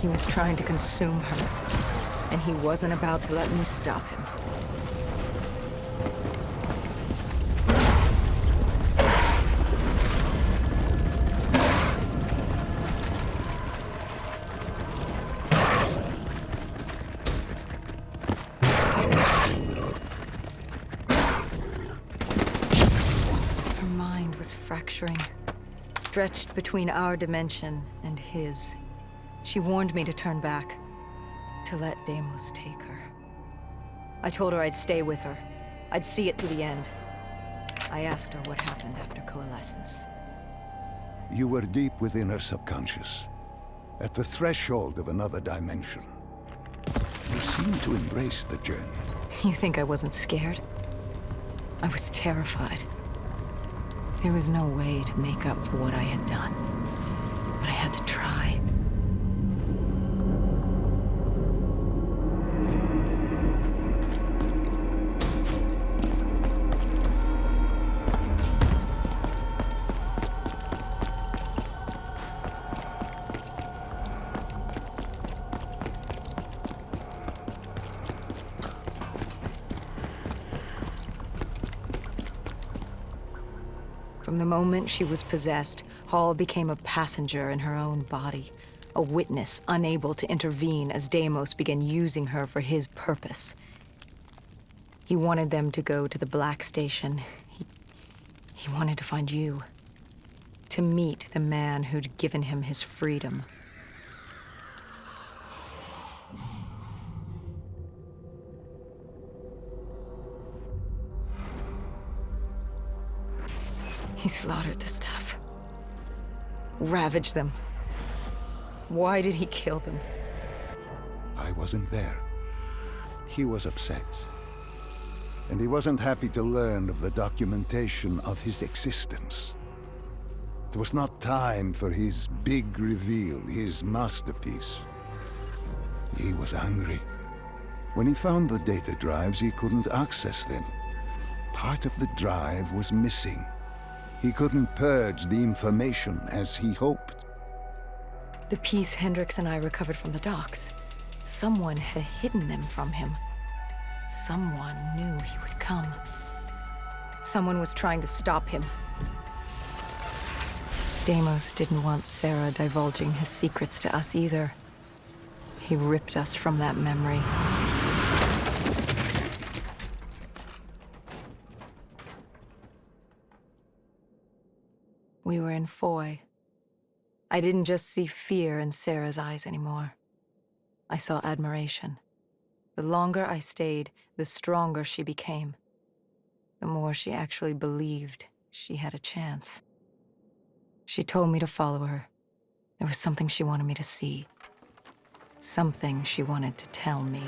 He was trying to consume her, and he wasn't about to let me stop him. Fracturing, stretched between our dimension and his. She warned me to turn back, to let Deimos take her. I told her I'd stay with her. I'd see it to the end. I asked her what happened after coalescence. You were deep within her subconscious, at the threshold of another dimension. You seemed to embrace the journey. You think I wasn't scared? I was terrified. There was no way to make up for what I had done. But I had to try. From the moment she was possessed, Hall became a passenger in her own body, a witness unable to intervene as Deimos began using her for his purpose. He wanted them to go to the Black Station. He wanted to find you, to meet the man who'd given him his freedom. He slaughtered the staff. Ravaged them. Why did he kill them? I wasn't there. He was upset. And he wasn't happy to learn of the documentation of his existence. It was not time for his big reveal, his masterpiece. He was angry. When he found the data drives, he couldn't access them. Part of the drive was missing. He couldn't purge the information as he hoped. The piece Hendricks and I recovered from the docks. Someone had hidden them from him. Someone knew he would come. Someone was trying to stop him. Deimos didn't want Sarah divulging his secrets to us either. He ripped us from that memory. We were in Foy. I didn't just see fear in Sarah's eyes anymore. I saw admiration. The longer I stayed, the stronger she became. The more she actually believed she had a chance. She told me to follow her. There was something she wanted me to see. Something she wanted to tell me.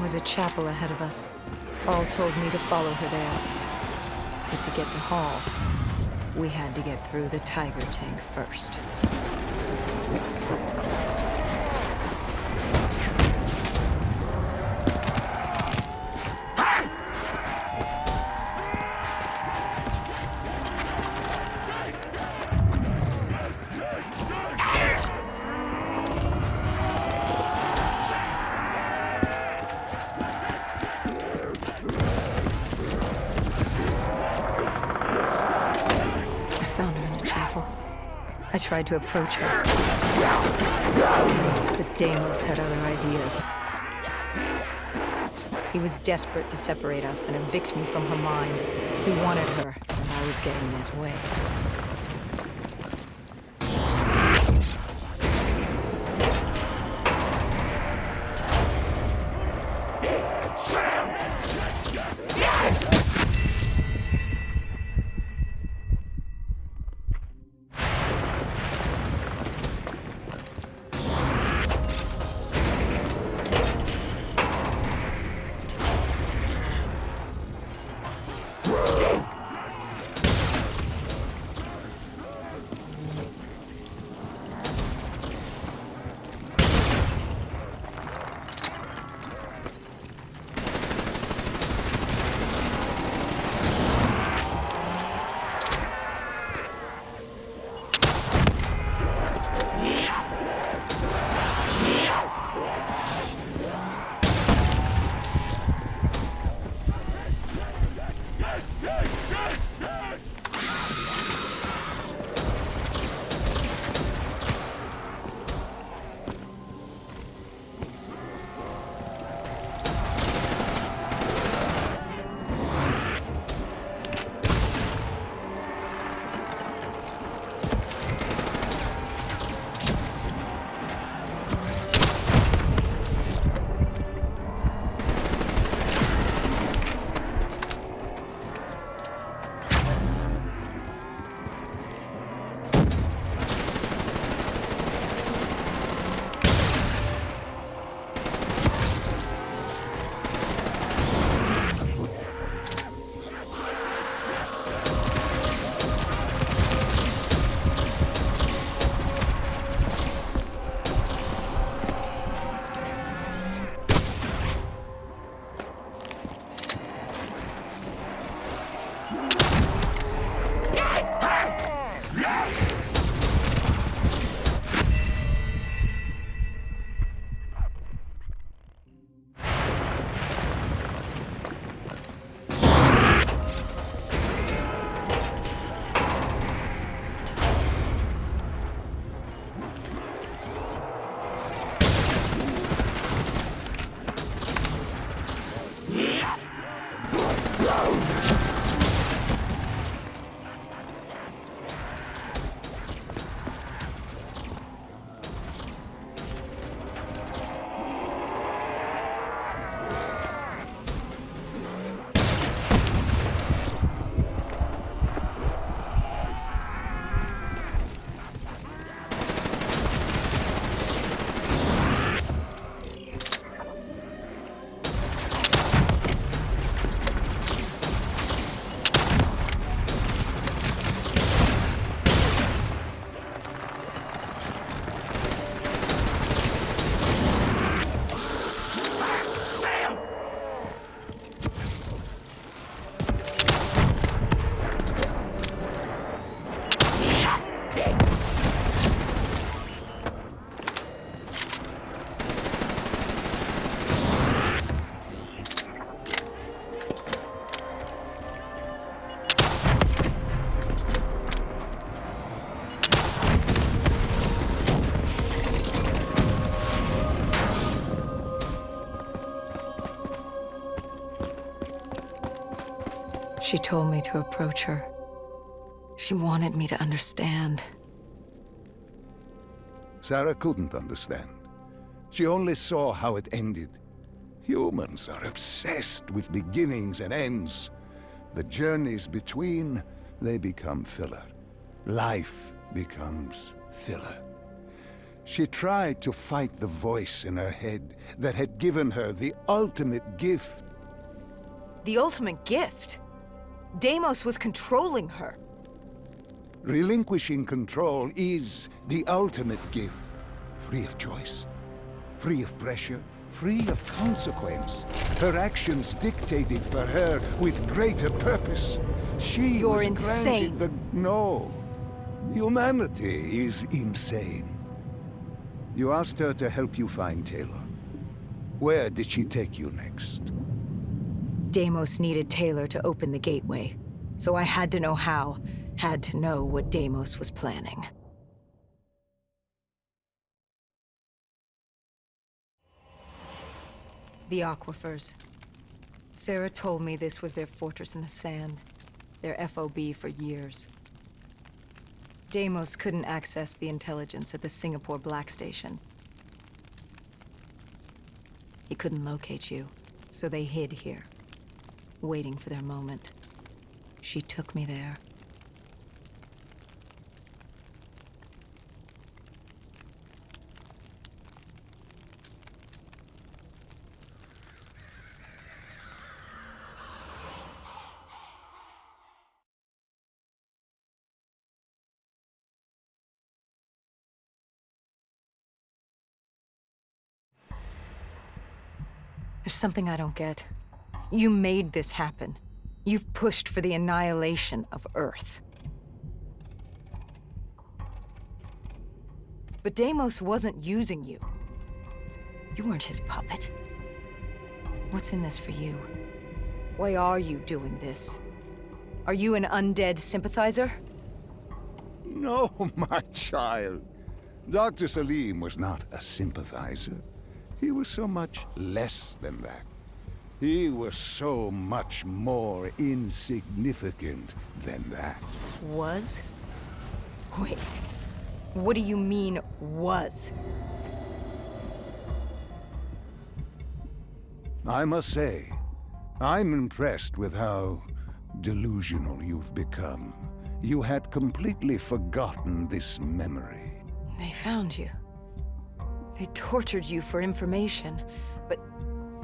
was a chapel ahead of us. All told me to follow her there. But to get to Hall, we had to get through the Tiger tank first. I tried to approach her, but Deimos had other ideas. He was desperate to separate us and evict me from her mind. He wanted her, and I was getting in his way. She told me to approach her. She wanted me to understand. Sarah couldn't understand. She only saw how it ended. Humans are obsessed with beginnings and ends. The journeys between, they become filler. Life becomes filler. She tried to fight the voice in her head that had given her the ultimate gift. The ultimate gift? Deimos was controlling her. Relinquishing control is the ultimate gift. Free of choice, free of pressure, free of consequence. Her actions dictated for her with greater purpose. You're was insane. No. Humanity is insane. You asked her to help you find Taylor. Where did she take you next? Deimos needed Taylor to open the gateway, so I had to know how, had to know what Deimos was planning. The aquifers. Sarah told me this was their fortress in the sand, their FOB for years. Deimos couldn't access the intelligence at the Singapore Black Station. He couldn't locate you, so they hid here, waiting for their moment. She took me there. There's something I don't get. You made this happen. You've pushed for the annihilation of Earth. But Deimos wasn't using you. You weren't his puppet. What's in this for you? Why are you doing this? Are you an undead sympathizer? No, my child. Dr. Salim was not a sympathizer. He was so much less than that. He was so much more insignificant than that. Was? Wait. What do you mean, was? I must say, I'm impressed with how delusional you've become. You had completely forgotten this memory. They found you. They tortured you for information, but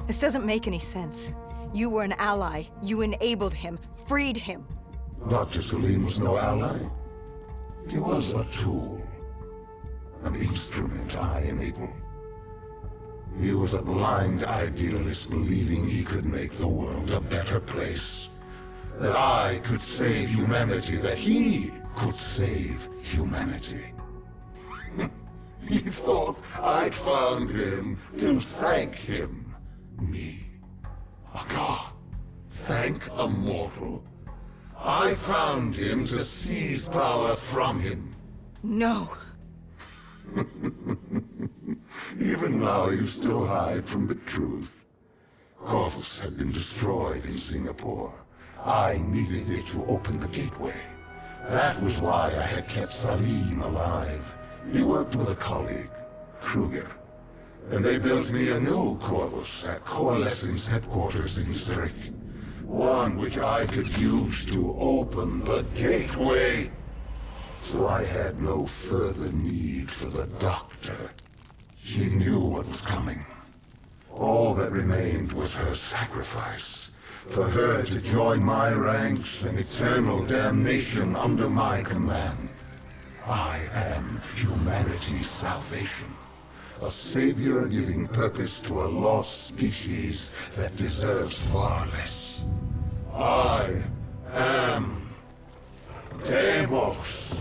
this doesn't make any sense. You were an ally. You enabled him, freed him. Dr. Salim was no ally. He was a tool. An instrument I enabled. He was a blind idealist believing he could make the world a better place. That I could save humanity, that he could save humanity. He thought I'd found him to thank him. Me. A god. Thank a mortal. I found him to seize power from him. No. Even now you still hide from the truth. Corvus had been destroyed in Singapore. I needed it to open the gateway. That was why I had kept Salim alive. He worked with a colleague, Kruger, and they built me a new Corvus at Coalescence headquarters in Zurich. One which I could use to open the gateway. So I had no further need for the Doctor. She knew what was coming. All that remained was her sacrifice. For her to join my ranks and eternal damnation under my command. I am humanity's salvation. A savior giving purpose to a lost species that deserves far less. I am Deimos.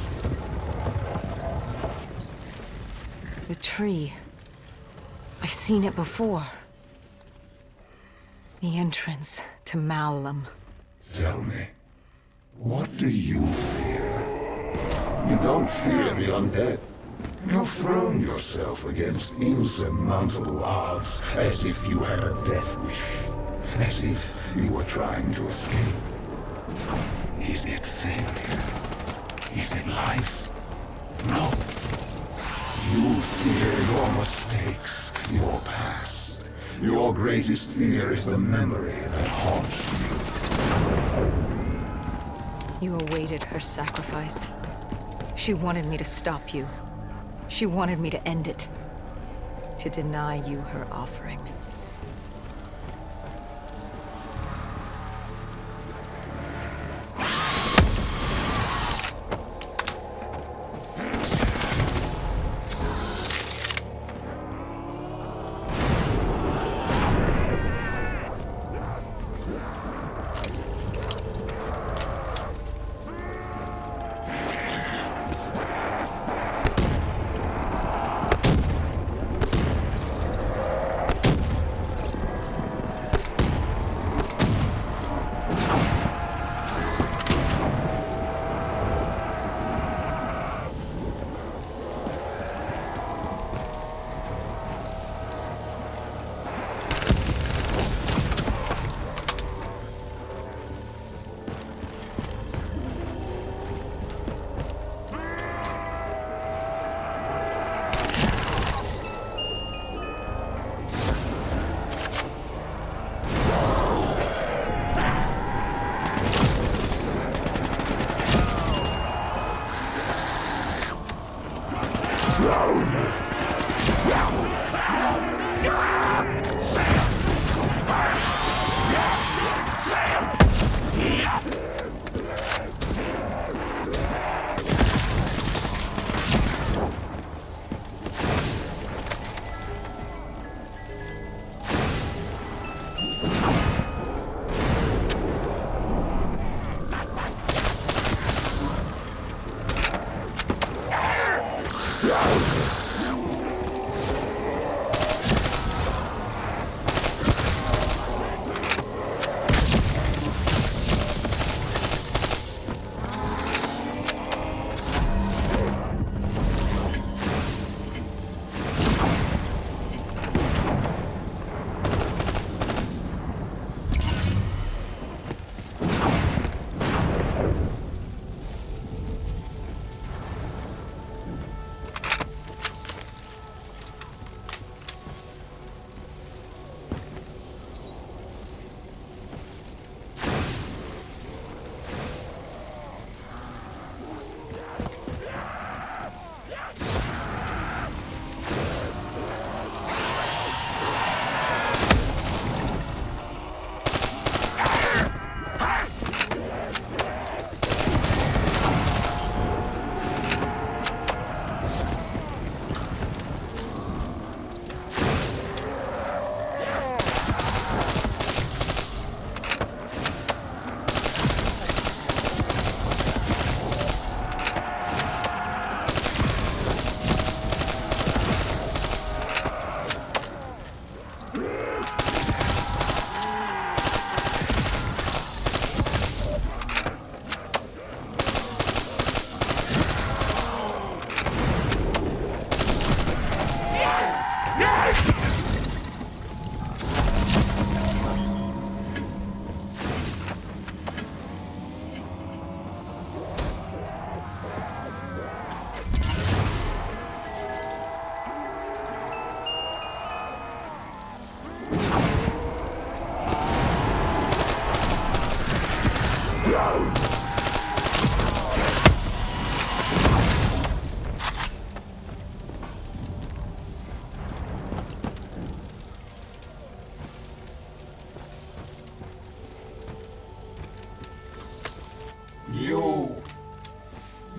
The tree. I've seen it before. The entrance to Malum. Tell me, what do you fear? You don't fear the undead. You've thrown yourself against insurmountable odds as if you had a death wish. As if you were trying to escape. Is it failure? Is it life? No. You fear your mistakes, your past. Your greatest fear is the memory that haunts you. You awaited her sacrifice. She wanted me to stop you. She wanted me to end it. To deny you her offering.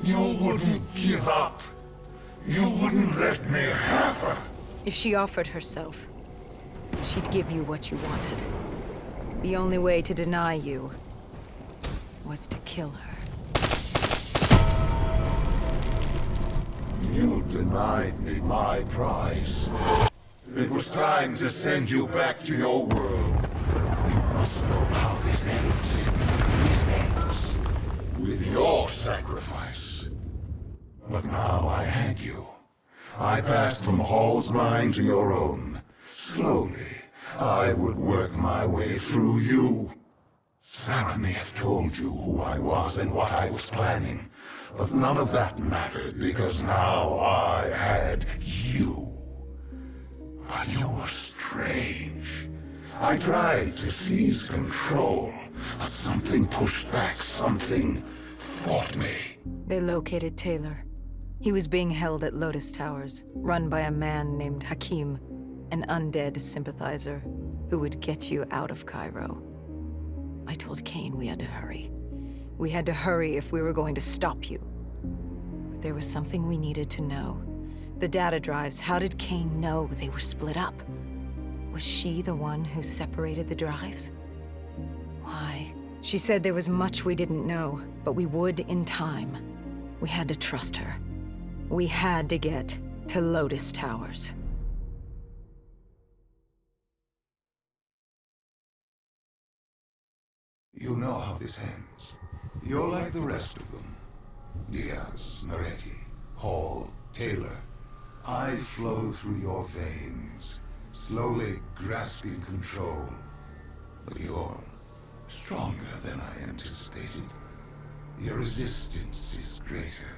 You wouldn't give up. You wouldn't let me have her. If she offered herself, she'd give you what you wanted. The only way to deny you was to kill her. You denied me my prize. It was time to send you back to your world. You must know how this ends. This ends with your sacrifice. But now I had you. I passed from Hall's mind to your own. Slowly, I would work my way through you. Sarah may have told you who I was and what I was planning, but none of that mattered because now I had you. But you were strange. I tried to seize control, but something pushed back, something fought me. They located Taylor. He was being held at Lotus Towers, run by a man named Hakim, an undead sympathizer who would get you out of Cairo. I told Kane we had to hurry. We had to hurry if we were going to stop you. But there was something we needed to know. The data drives, how did Kane know they were split up? Was she the one who separated the drives? Why? She said there was much we didn't know, but we would in time. We had to trust her. We had to get to Lotus Towers. You know how this ends. You're like the rest of them. Diaz, Moretti, Hall, Taylor. I flow through your veins, slowly grasping control. But you're stronger than I anticipated. Your resistance is greater.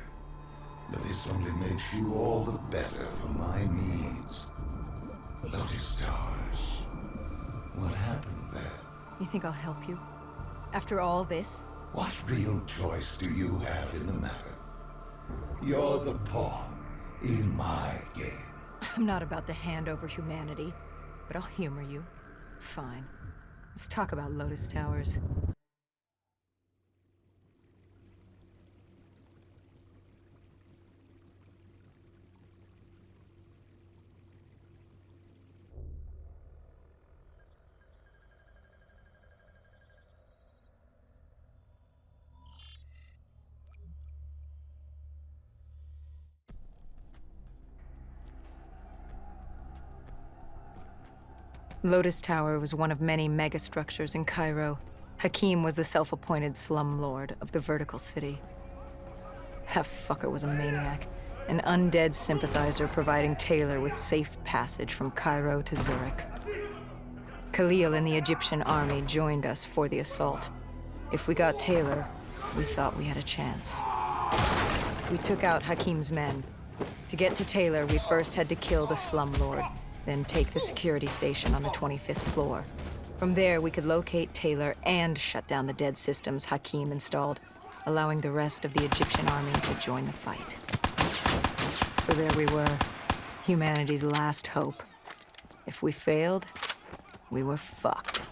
But this only makes you all the better for my needs. Lotus Towers. What happened there? You think I'll help you? After all this? What real choice do you have in the matter? You're the pawn in my game. I'm not about to hand over humanity, but I'll humor you. Fine. Let's talk about Lotus Towers. Lotus Tower was one of many megastructures in Cairo. Hakim was the self-appointed slum lord of the vertical city. That fucker was a maniac, an undead sympathizer providing Taylor with safe passage from Cairo to Zurich. Khalil and the Egyptian army joined us for the assault. If we got Taylor, we thought we had a chance. We took out Hakim's men. To get to Taylor, we first had to kill the slum lord, then take the security station on the 25th floor. From there, we could locate Taylor and shut down the dead systems Hakim installed, allowing the rest of the Egyptian army to join the fight. So there we were, humanity's last hope. If we failed, we were fucked.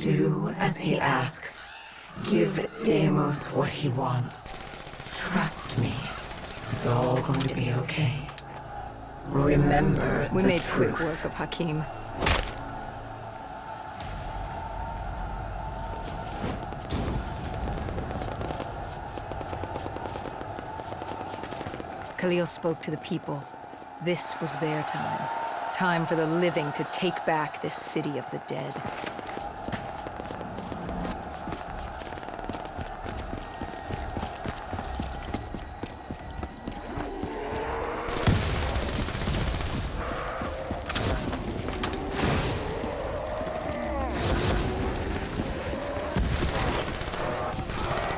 Do as he asks. Give Deimos what he wants. Trust me. It's all going to be okay. Remember We the made truth. quick work of Hakim. Khalil spoke to the people. This was their time. Time for the living to take back this city of the dead.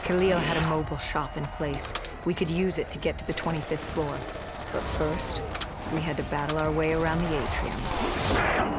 Khalil had a mobile shop in place. We could use it to get to the 25th floor. But first, we had to battle our way around the atrium.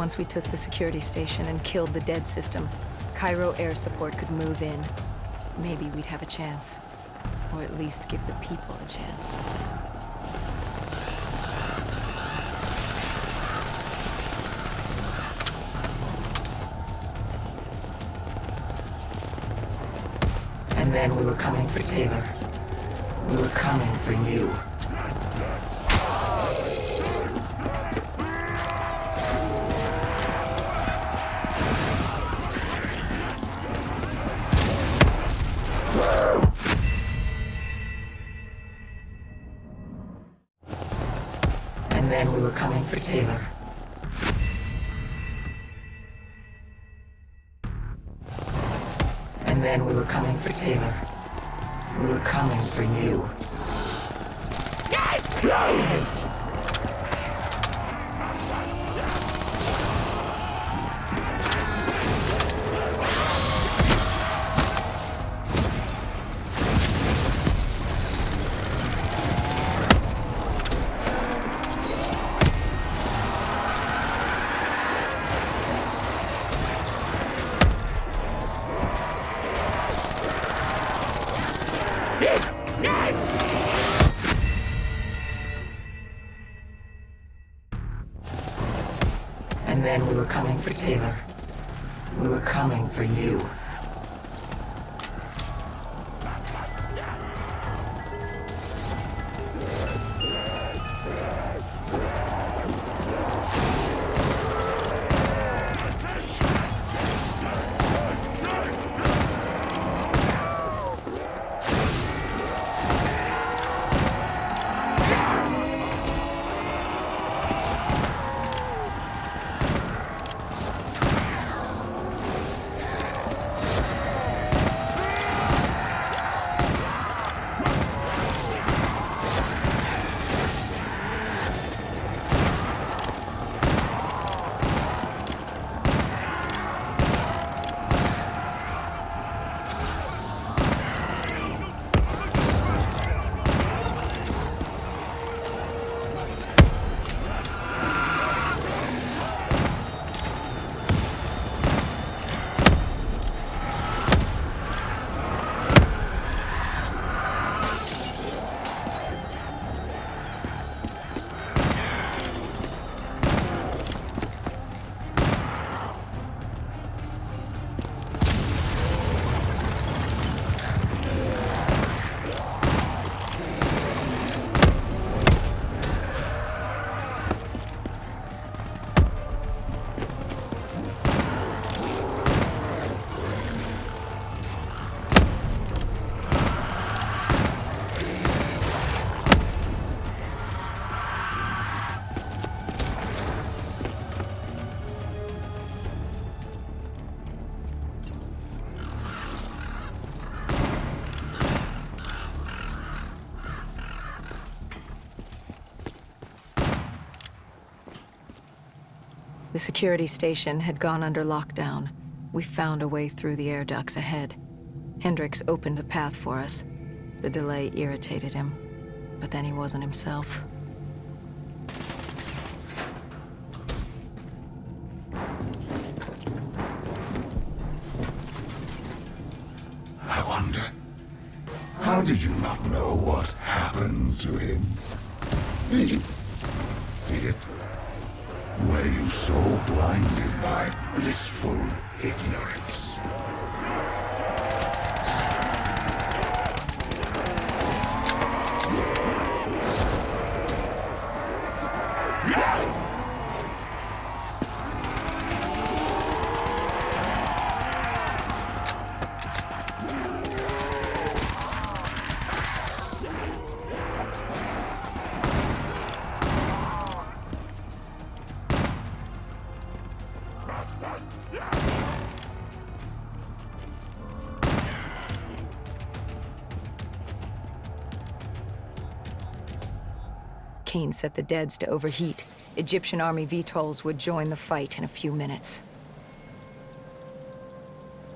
Once we took the security station and killed the dead system, Cairo air support could move in. Maybe we'd have a chance. Or at least give the people a chance. And then we were coming for Taylor. We were coming for you. And then we were coming for Taylor. And then we were coming for Taylor. We were coming for you. And then we were coming for Taylor. We were coming for you. The security station had gone under lockdown. We found a way through the air ducts ahead. Hendricks opened the path for us. The delay irritated him, but then he wasn't himself. I wonder, how did you not know what happened to him? Did you? Did it? Were you so blinded by blissful ignorance? Kane set the deads to overheat. Egyptian army VTOLs would join the fight in a few minutes.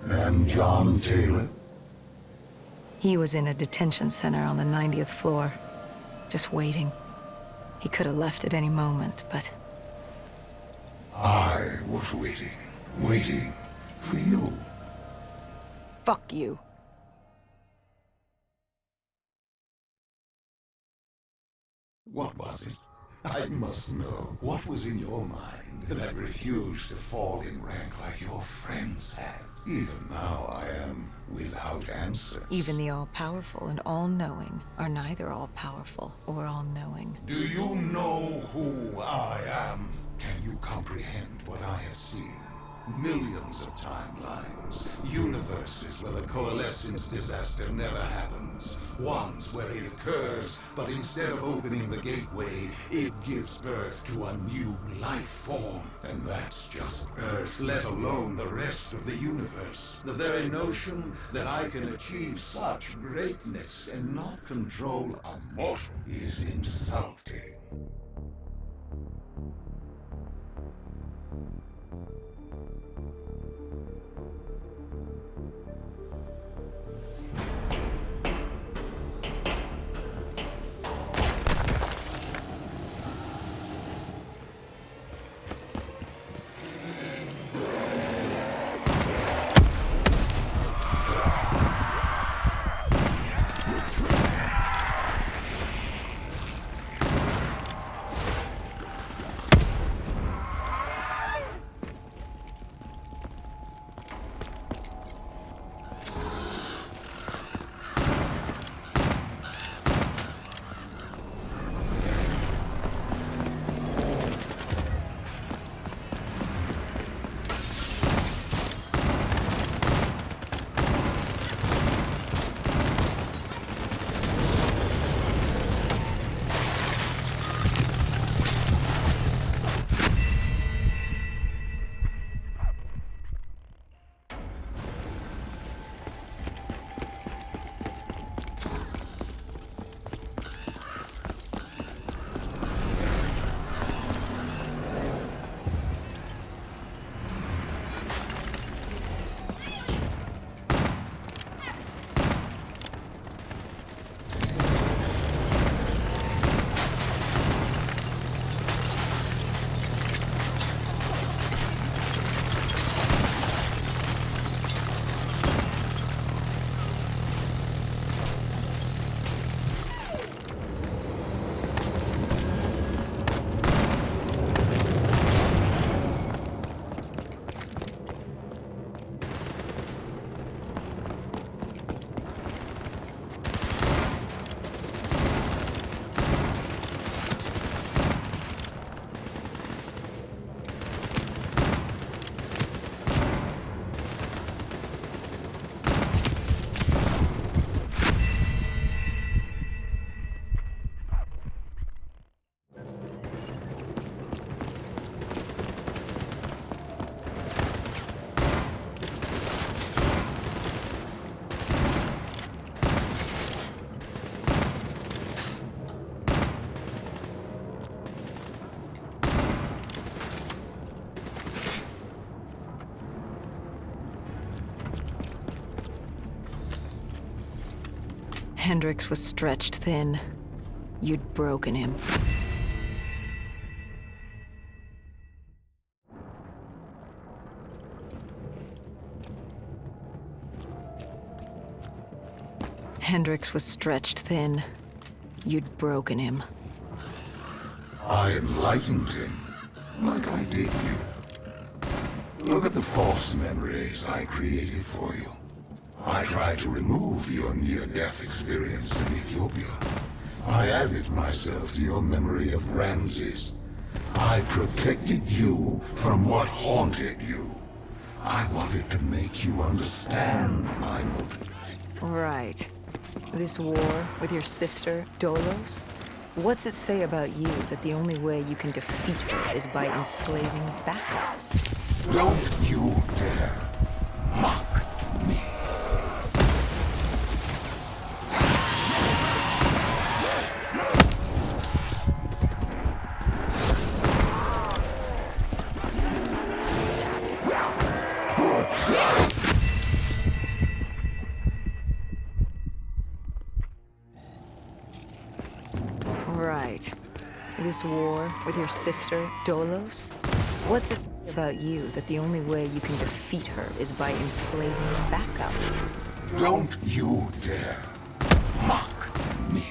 And John Taylor? He was in a detention center on the 90th floor, just waiting. He could have left at any moment, but... I was waiting for you. Fuck you. What was it? I must know. What was in your mind that refused to fall in rank like your friends had? Even now I am without answers. Even the all-powerful and all-knowing are neither all-powerful or all-knowing. Do you know who I am? Can you comprehend what I have seen? Millions of timelines, universes where the coalescence disaster never happens, ones where it occurs, but instead of opening the gateway, it gives birth to a new life form. And that's just Earth, let alone the rest of the universe. The very notion that I can achieve such greatness and not control a mortal is insulting. Hendricks was stretched thin. You'd broken him. Hendricks was stretched thin. You'd broken him. I enlightened him, like I did you. Look at the false memories I created for you. I tried to remove your near-death experience in Ethiopia. I added myself to your memory of Ramses. I protected you from what haunted you. I wanted to make you understand my motive. Right. This war with your sister, Dolos? What's it say about you that the only way you can defeat her is by enslaving Bacca? Don't you dare mock me. Right. This war with your sister, Dolos? What's it... about you that the only way you can defeat her is by enslaving backup. Don't you dare mock me.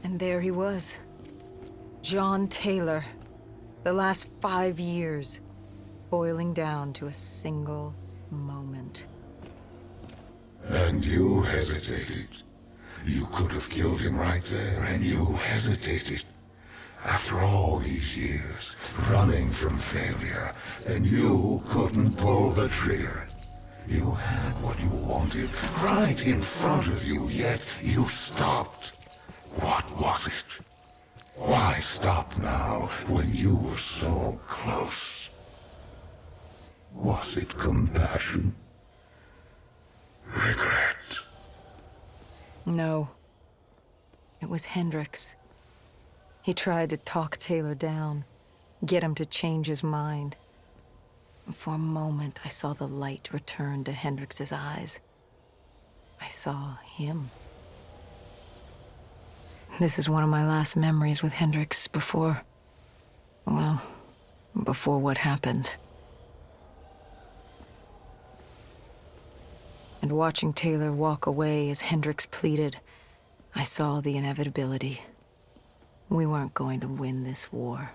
And there he was. John Taylor. The last 5 years, boiling down to a single moment. And you hesitated. You could have killed him right there, and you hesitated. After all these years, running from failure, and you couldn't pull the trigger. You had what you wanted right in front of you, yet you stopped. What was it? Why stop now when you were so close? Was it compassion? Regret? No. It was Hendricks. He tried to talk Taylor down, get him to change his mind. And for a moment, I saw the light return to Hendricks' eyes. I saw him. This is one of my last memories with Hendricks before what happened. And watching Taylor walk away as Hendricks pleaded, I saw the inevitability. We weren't going to win this war.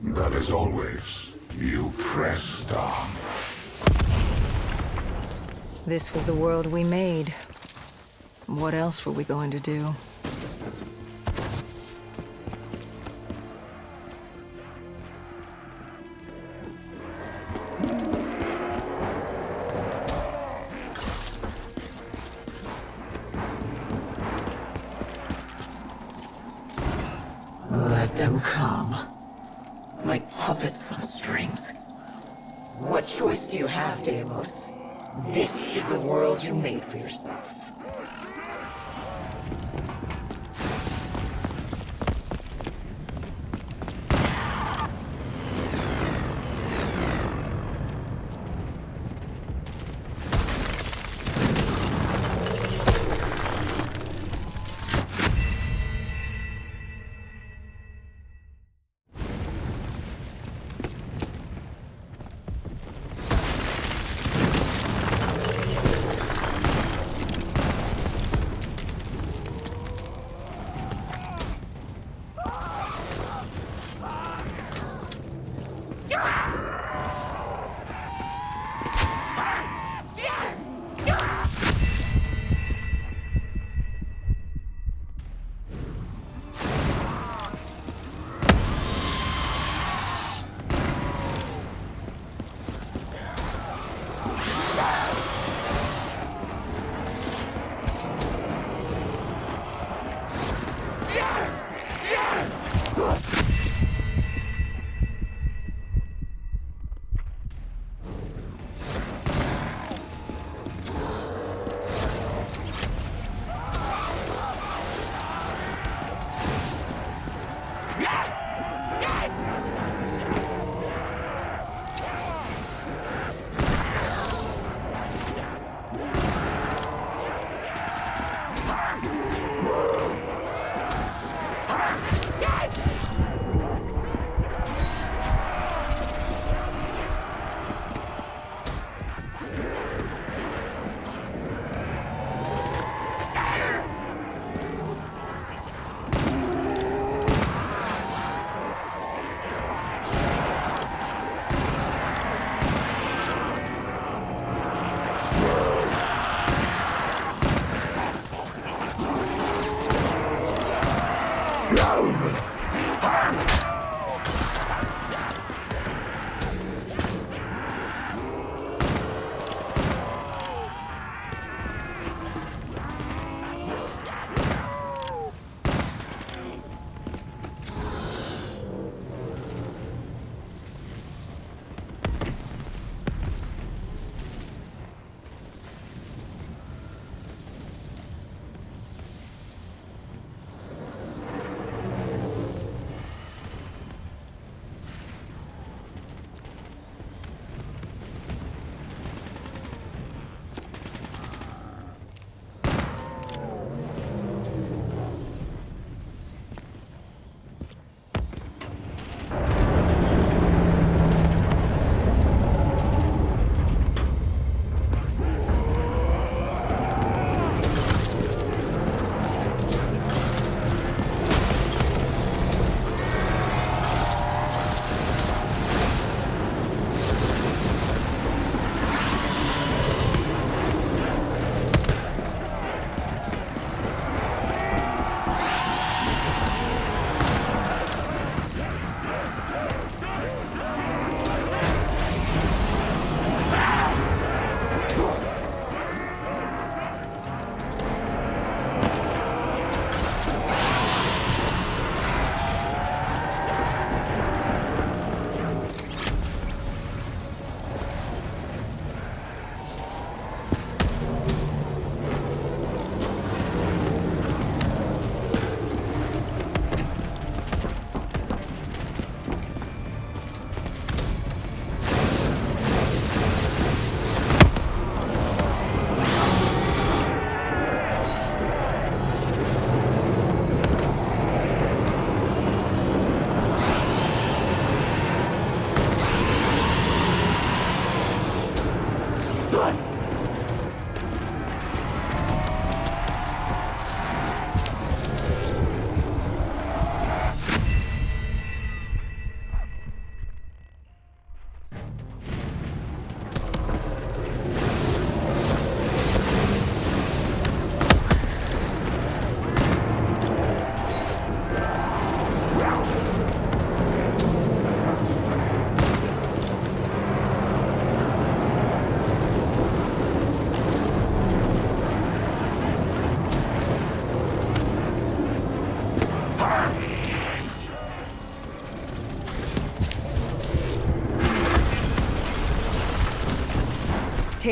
But as always, you pressed on. This was the world we made. What else were we going to do? Let them come. Like puppets on strings. What choice do you have, Deimos? This is the world you made for yourself.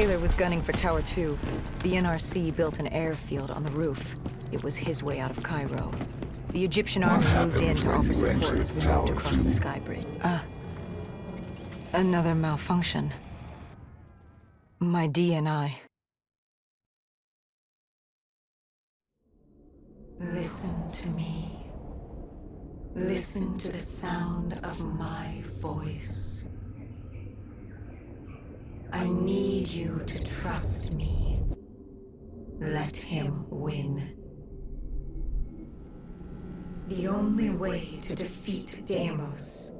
Taylor was gunning for Tower 2. The NRC built an airfield on the roof. It was his way out of Cairo. The Egyptian army moved in to offer support as we moved across the sky bridge. Another malfunction. My DNI. Listen to me. Listen to the sound of my voice. I need you to trust me. Let him win. The only way to defeat Deimos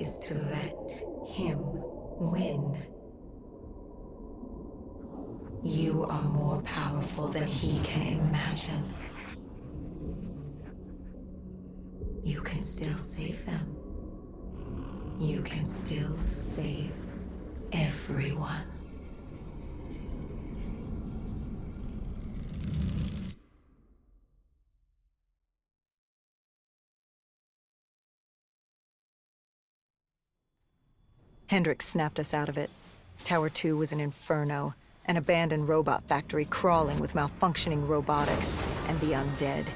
is to let him win. You are more powerful than he can imagine. You can still save them. You can still save everyone. Hendricks snapped us out of it. Tower 2 was an inferno, an abandoned robot factory crawling with malfunctioning robotics and the undead.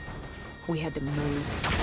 We had to move.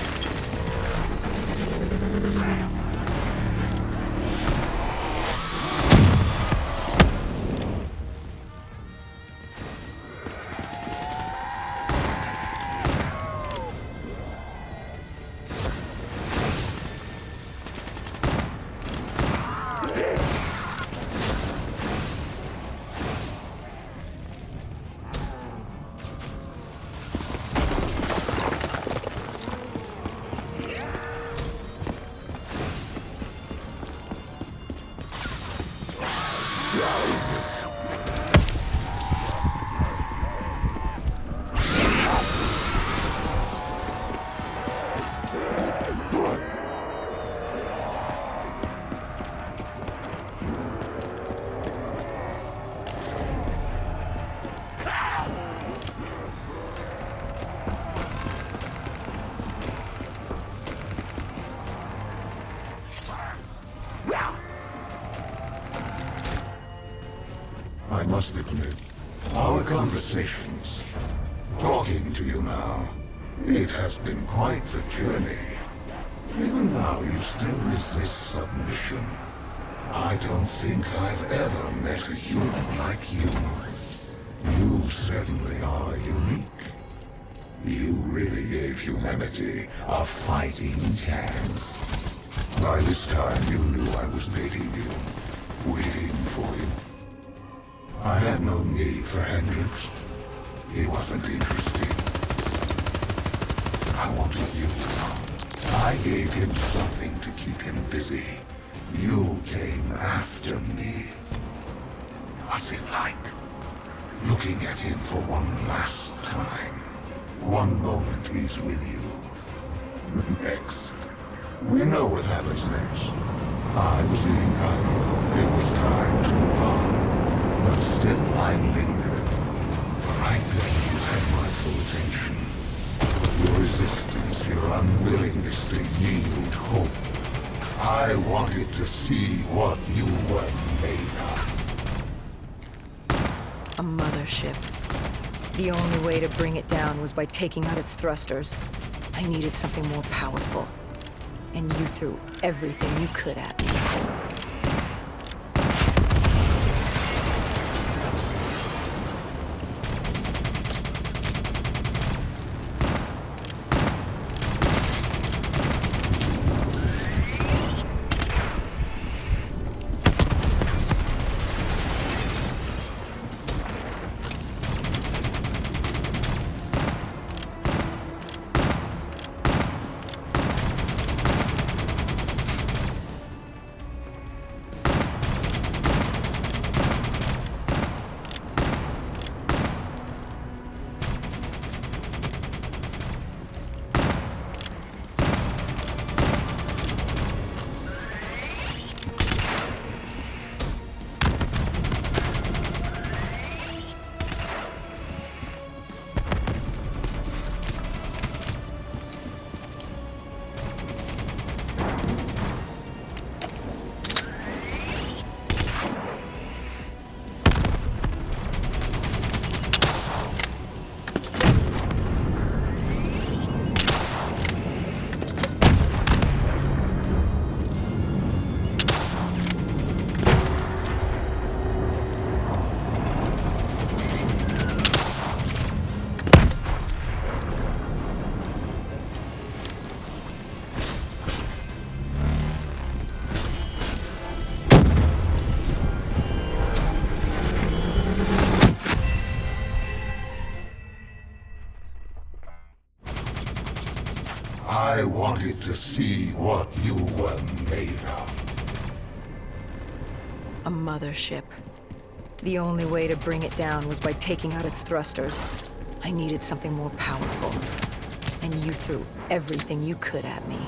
I must admit, our conversations, talking to you now, it has been quite the journey. Even now, you still resist submission. I don't think I've ever met a human like you. You certainly are unique. You really gave humanity a fighting chance. By this time, you knew I was baiting you, waiting for you. I had no need for Hendricks. He wasn't interested. I wanted you. I gave him something to keep him busy. You came after me. What's it like? Looking at him for one last time. One moment he's with you. The next. We know what happens next. I was leaving Cairo. It was time to move on. But still I lingered. Right then you had my full attention. Your resistance, your unwillingness to yield hope. I wanted to see what you were made of. A mothership. The only way to bring it down was by taking out its thrusters. I needed something more powerful. And you threw everything you could at me. I wanted to see what you were made of. A mothership. The only way to bring it down was by taking out its thrusters. I needed something more powerful. And you threw everything you could at me.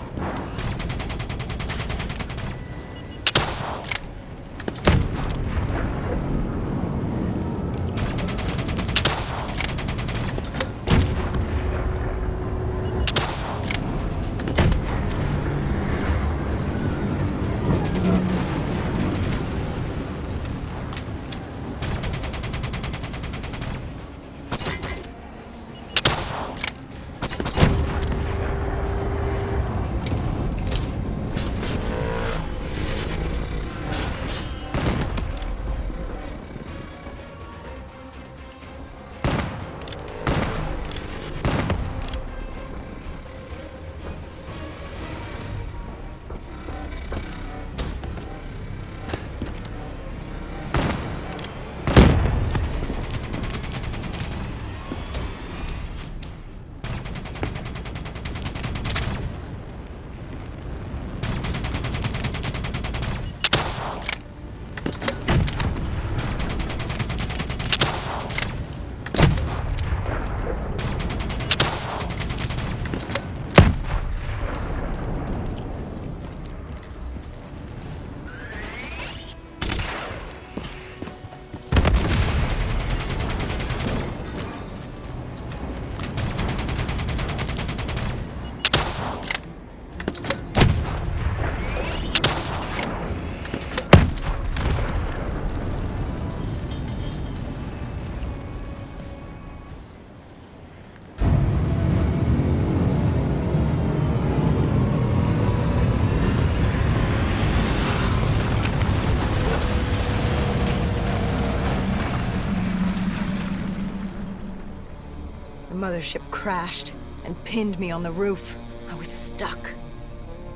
The mothership crashed and pinned me on the roof. I was stuck.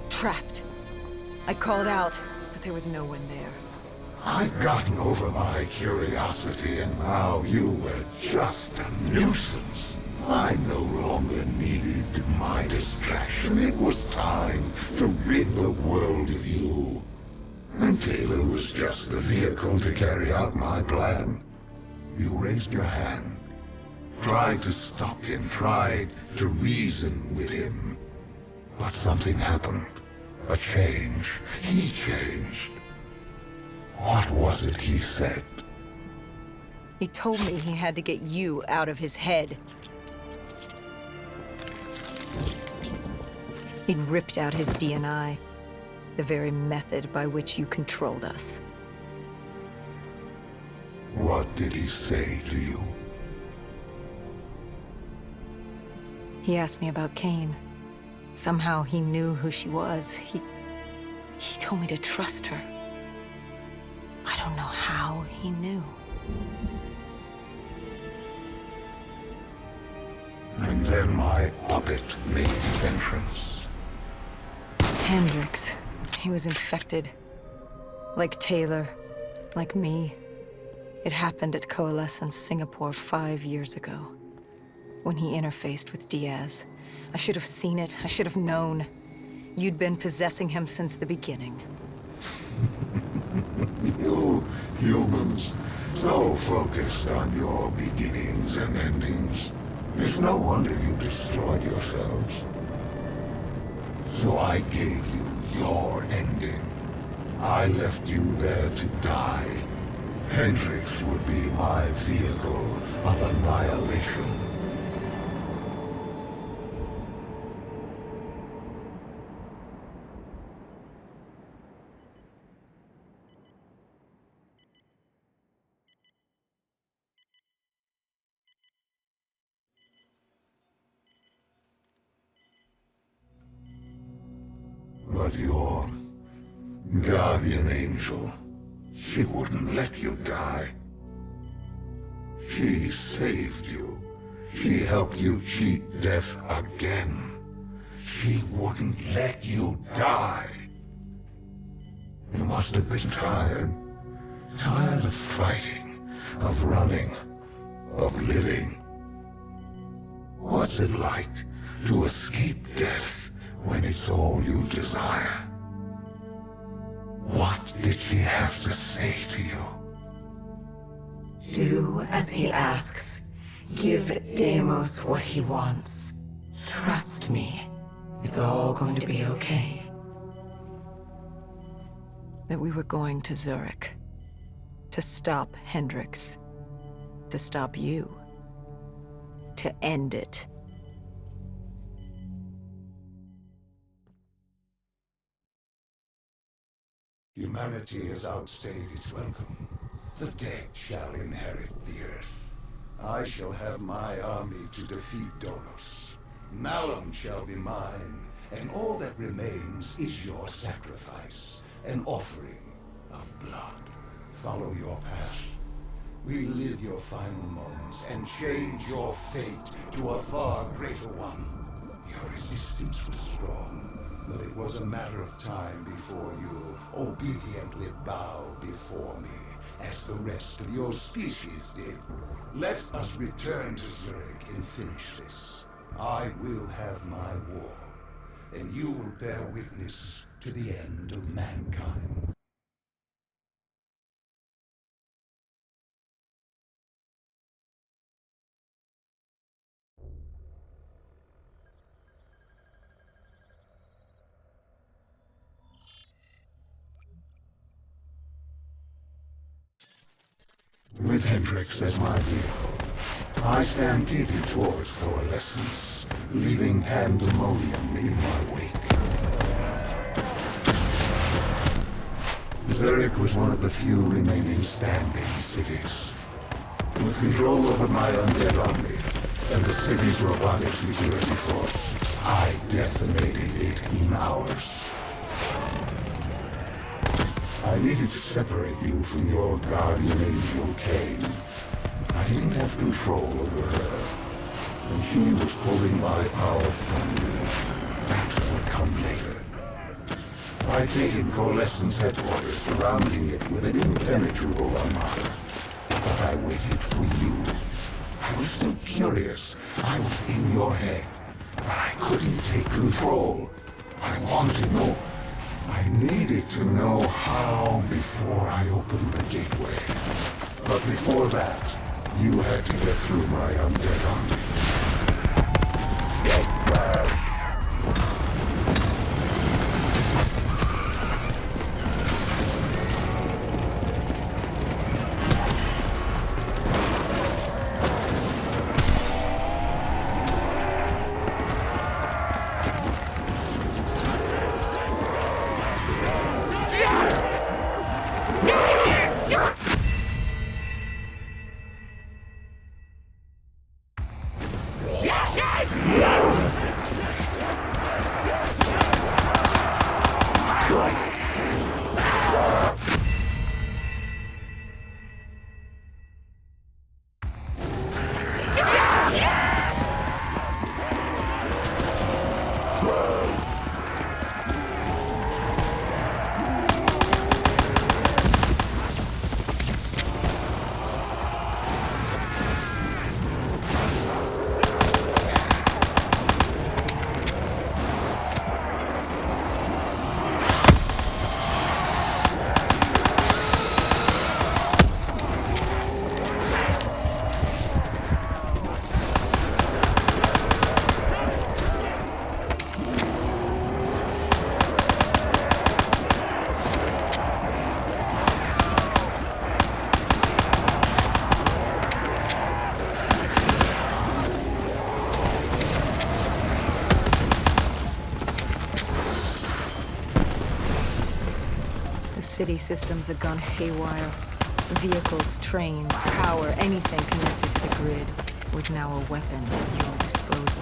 Trapped. I called out, but there was no one there. I'd gotten over my curiosity, and now you were just a nuisance. I no longer needed my distraction. It was time to rid the world of you. And Taylor was just the vehicle to carry out my plan. You raised your hand, tried to stop him, tried to reason with him. But something happened. A change. He changed. What was it he said? He told me he had to get you out of his head. He'd ripped out his DNI, the very method by which you controlled us. What did he say to you? He asked me about Kane. Somehow he knew who she was. He told me to trust her. I don't know how he knew. And then my puppet made his entrance. Hendricks. He was infected. Like Taylor. Like me. It happened at Coalescence, Singapore 5 years ago. When he interfaced with Diaz. I should have seen it. I should have known. You'd been possessing him since the beginning. You humans, so focused on your beginnings and endings. It's no wonder you destroyed yourselves. So I gave you your ending. I left you there to die. Hendricks would be my vehicle of annihilation. But your guardian angel, she wouldn't let you die. She saved you. She helped you cheat death again. She wouldn't let you die. You must have been tired. Tired of fighting, of running, of living. What's it like to escape death when it's all you desire? What did she have to say to you? Do as he asks. Give Deimos what he wants. Trust me. It's all going to be okay. That we were going to Zurich. To stop Hendricks. To stop you. To end it. Humanity has outstayed its welcome. The dead shall inherit the earth. I shall have my army to defeat Dolos. Malum shall be mine, and all that remains is your sacrifice, an offering of blood. Follow your path. Relive your final moments and change your fate to a far greater one. Your resistance was strong, but it was a matter of time before you obediently bowed before me, as the rest of your species did. Let us return to Zurich and finish this. I will have my war, and you will bear witness to the end of mankind. With Hendricks as my vehicle, I stampeded towards Coalescence, leaving pandemonium in my wake. Zurich was one of the few remaining standing cities. With control over my undead army and the city's robotic security force, I decimated it in hours. I needed to separate you from your guardian angel, Cain. I didn't have control over her, and she was pulling my power from you. That would come later. I'd taken Coalescence headquarters, surrounding it with an impenetrable armada. But I waited for you. I was still curious. I was in your head, but I couldn't take control. I wanted to know. I needed to know how before I opened the gateway. But before that, you had to get through my undead army. City systems had gone haywire. Vehicles, trains, power, anything connected to the grid was now a weapon at your disposal.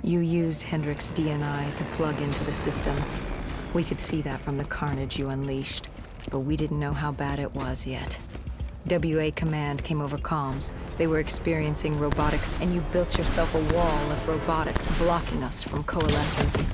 You used Hendricks' DNI to plug into the system. We could see that from the carnage you unleashed, but we didn't know how bad it was yet. WA Command came over comms. They were experiencing robotics, and you built yourself a wall of robotics blocking us from coalescence.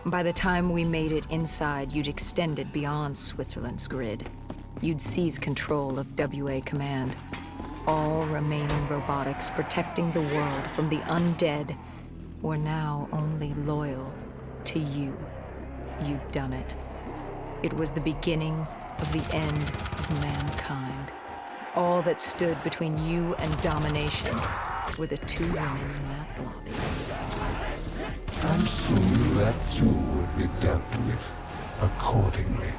By the time we made it inside, you'd extended beyond Switzerland's grid. You'd seized control of WA Command. All remaining robotics protecting the world from the undead were now only loyal to you. You'd done it. It was the beginning of the end of mankind. All that stood between you and domination were the two women in that lobby. And soon that too would be dealt with accordingly.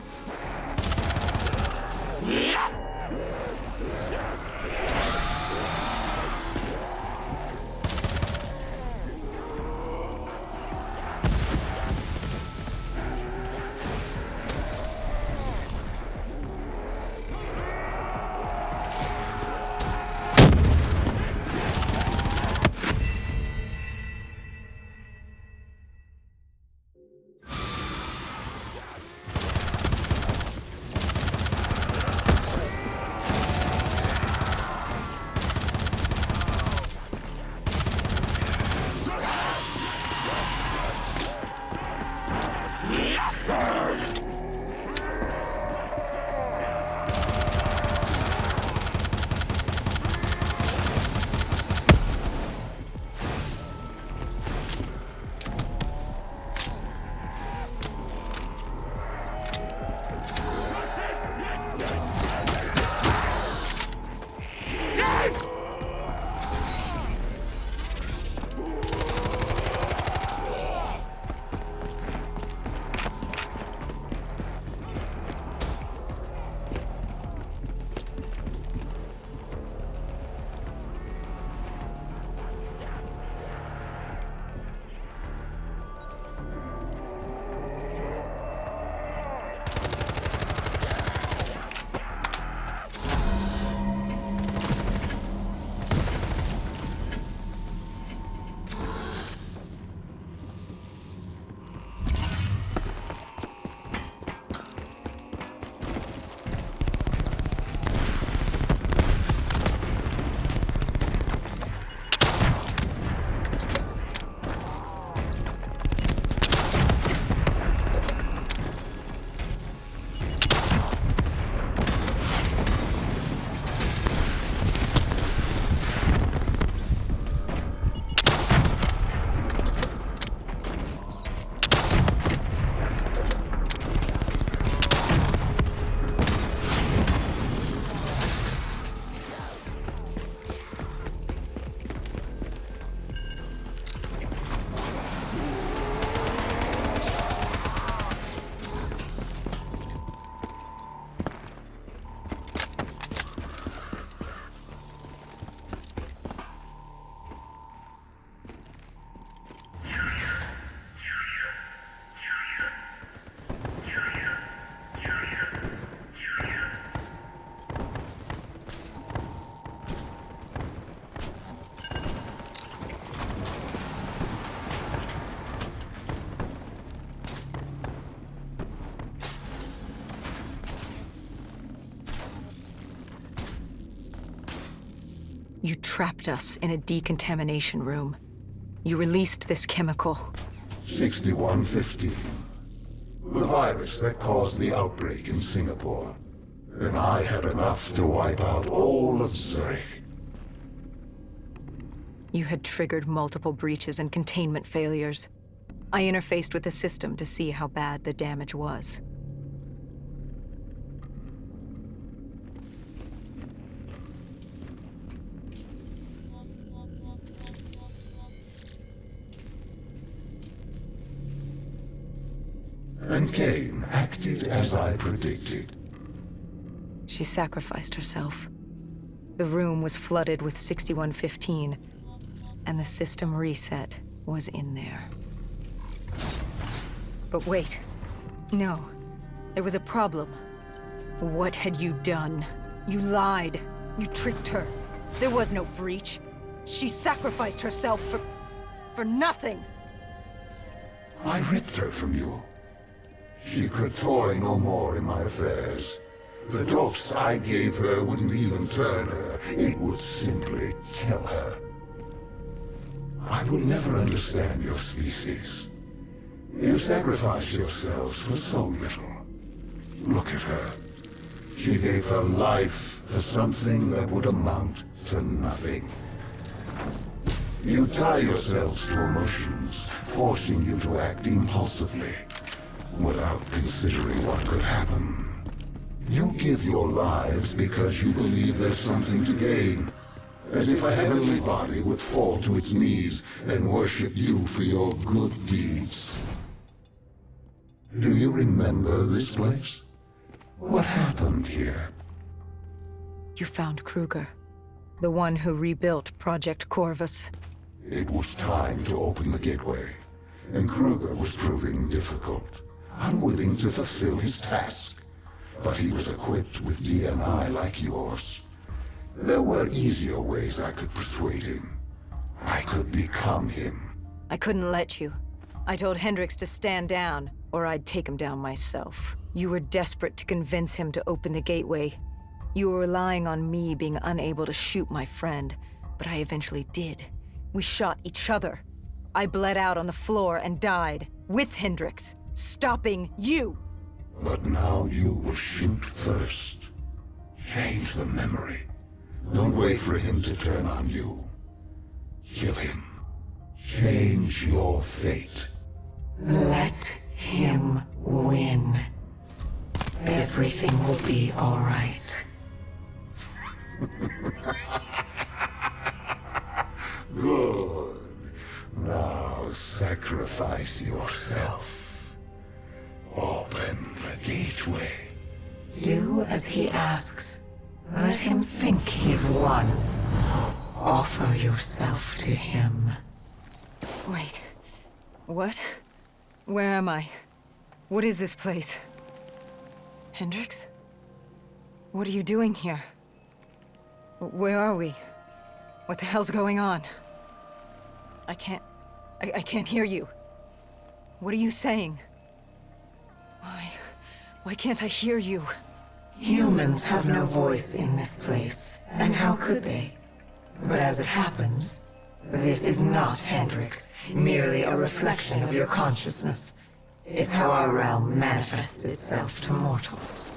You trapped us in a decontamination room. You released this chemical. 6115. The virus that caused the outbreak in Singapore. And I had enough to wipe out all of Zurich. You had triggered multiple breaches and containment failures. I interfaced with the system to see how bad the damage was. And Kane acted as I predicted. She sacrificed herself. The room was flooded with 6115, and the system reset was in there. But wait. No. There was a problem. What had you done? You lied. You tricked her. There was no breach. She sacrificed herself for nothing. I ripped her from you. She could toy no more in my affairs. The dose I gave her wouldn't even turn her. It would simply kill her. I will never understand your species. You sacrifice yourselves for so little. Look at her. She gave her life for something that would amount to nothing. You tie yourselves to emotions, forcing you to act impulsively, without considering what could happen. You give your lives because you believe there's something to gain, as if a heavenly body would fall to its knees and worship you for your good deeds. Do you remember this place? What happened here? You found Kruger, the one who rebuilt Project Corvus. It was time to open the gateway, and Kruger was proving difficult, unwilling to fulfill his task. But he was equipped with DNI like yours. There were easier ways I could persuade him. I could become him. I couldn't let you. I told Hendricks to stand down, or I'd take him down myself. You were desperate to convince him to open the gateway. You were relying on me being unable to shoot my friend, but I eventually did. We shot each other. I bled out on the floor and died, with Hendricks, stopping you! But now you will shoot first. Change the memory. Don't wait for him to turn on you. Kill him. Change your fate. Let him win. Everything will be all right. Good. Now sacrifice yourself. Open the gateway. Do as he asks. Let him think he's won. Offer yourself to him. Wait. What? Where am I? What is this place? Hendricks? What are you doing here? Where are we? What the hell's going on? I can't hear you. What are you saying? Why can't I hear you? Humans have no voice in this place, and how could they? But as it happens, this is not Hendricks, merely a reflection of your consciousness. It's how our realm manifests itself to mortals.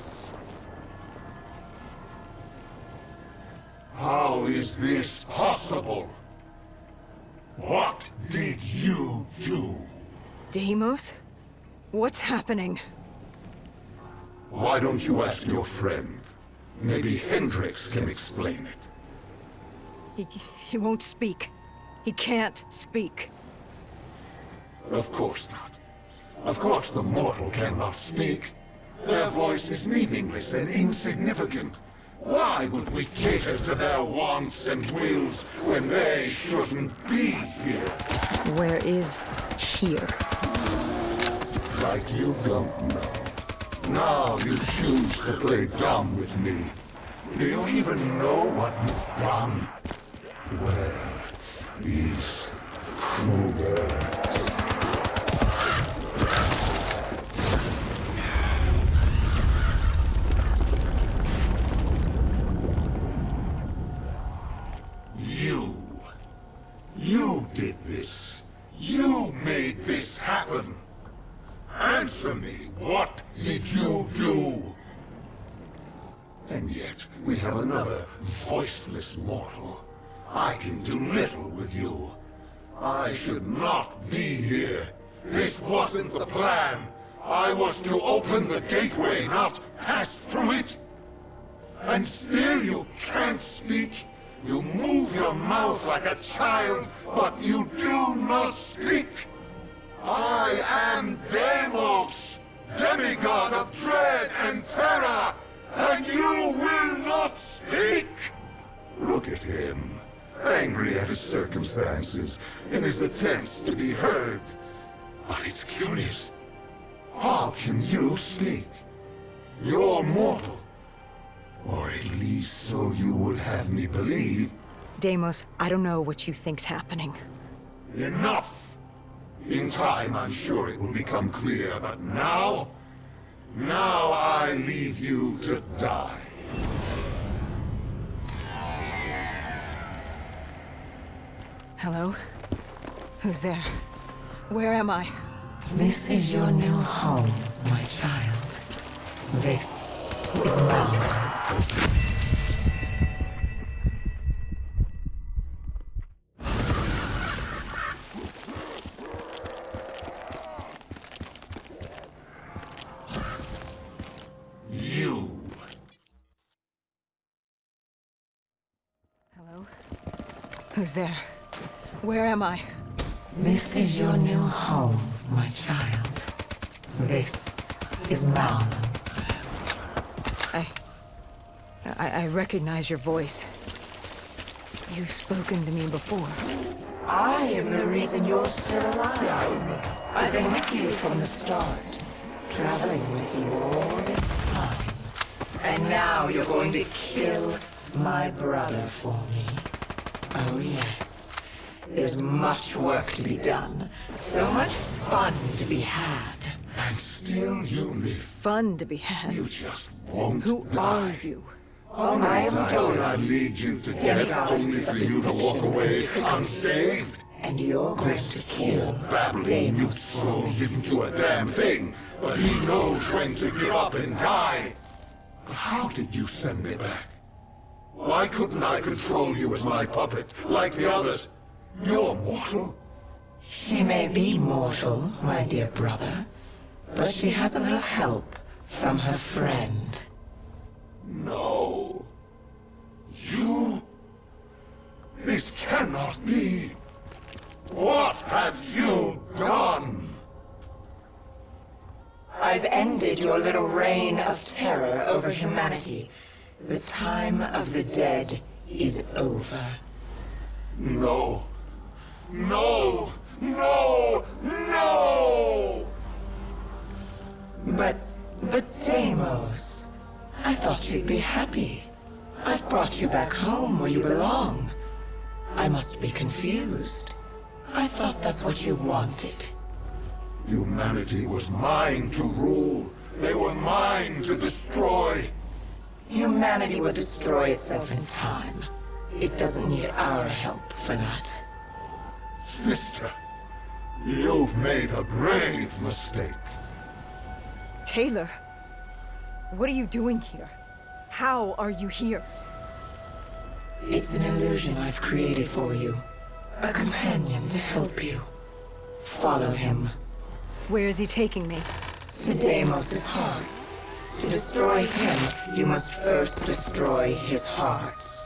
How is this possible? What did you do? Deimos? What's happening? Why don't you ask your friend? Maybe Hendricks can explain it. He won't speak. He can't speak. Of course not. Of course the mortal cannot speak. Their voice is meaningless and insignificant. Why would we cater to their wants and wills when they shouldn't be here? Where is here? Like you don't know. Now you choose to play dumb with me. Do you even know what you've done? Where is Kruger? You did this. You made this happen. Answer me, what did you do? And yet, we have another voiceless mortal. I can do little with you. I should not be here. This wasn't the plan. I was to open the gateway, not pass through it. And still you can't speak. You move your mouth like a child, but you do not speak. I am Deimos, demigod of dread and terror, and you will not speak! Look at him, angry at his circumstances, in his attempts to be heard. But it's curious. How can you speak? You're mortal. Or at least so you would have me believe. Deimos, I don't know what you think's happening. Enough! In time, I'm sure it will become clear, but now I leave you to die. Hello? Who's there? Where am I? This is your new home, my child. This is Malcolm. You. Hello? Who's there? Where am I? This is your new home, my child. This is Malcolm. I recognize your voice. You've spoken to me before. I am the reason you're still alive. I've been with you from the start, traveling with you all the time. And now you're going to kill my brother for me. Oh yes, there's much work to be done, so much fun to be had. And still you live. Fun to be had. You just won't Who die. are you? How I many am times did I Dolos, lead you to death Demigoddess only of for you to walk deception away and trickery. unscathed? And you're going This to kill babbling Deimos for youthful me. didn't do a damn thing, but he knows when to give up and die. But how did you send me back? Why couldn't I control you as my puppet, like the others? You're mortal. She may be mortal, my dear brother, but she has a little help from her friend. No. You? This cannot be. What have you done? I've ended your little reign of terror over humanity. The time of the dead is over. No. No! No! No! But Deimos, I thought you'd be happy. I've brought you back home where you belong. I must be confused. I thought that's what you wanted. Humanity was mine to rule. They were mine to destroy. Humanity will destroy itself in time. It doesn't need our help for that. Sister, you've made a grave mistake. Taylor, what are you doing here? How are you here? It's an illusion I've created for you. A companion to help you. Follow him. Where is he taking me? To Deimos' hearts. To destroy him, you must first destroy his hearts.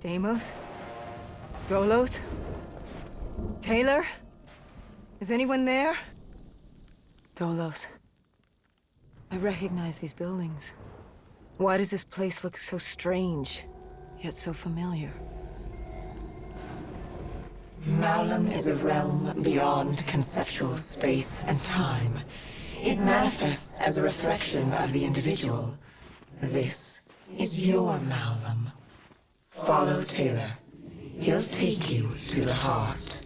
Deimos? Dolos? Taylor? Is anyone there? Dolos. I recognize these buildings. Why does this place look so strange, yet so familiar? Malum is a realm beyond conceptual space and time. It manifests as a reflection of the individual. This is your Malum. Follow Taylor. He'll take you to the heart.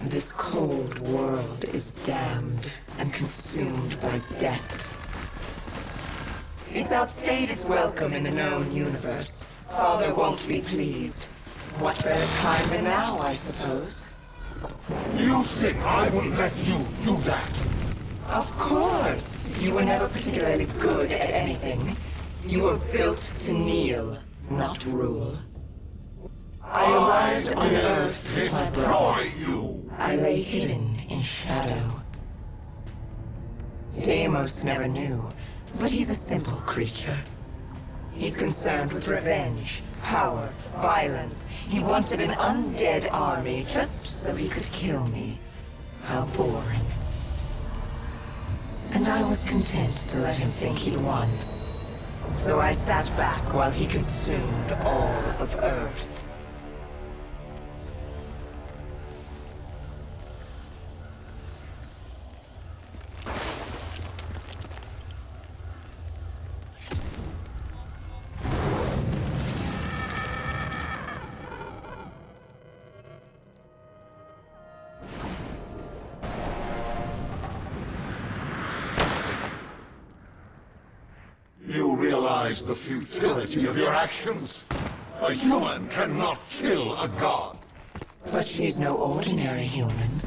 This cold world is damned and consumed by death. It's outstayed its welcome in the known universe. Father won't be pleased. What better time than now, I suppose? You think I will let you do that? Of course! You were never particularly good at anything. You were built to kneel, not rule. I arrived on Earth with my brother. Destroy you! I lay hidden in shadow. Deimos never knew, but he's a simple creature. He's concerned with revenge, power, violence. He wanted an undead army just so he could kill me. How boring. And I was content to let him think he'd won. So I sat back while he consumed all of Earth. You realize the futility of your actions? A human cannot kill a god. But she's no ordinary human.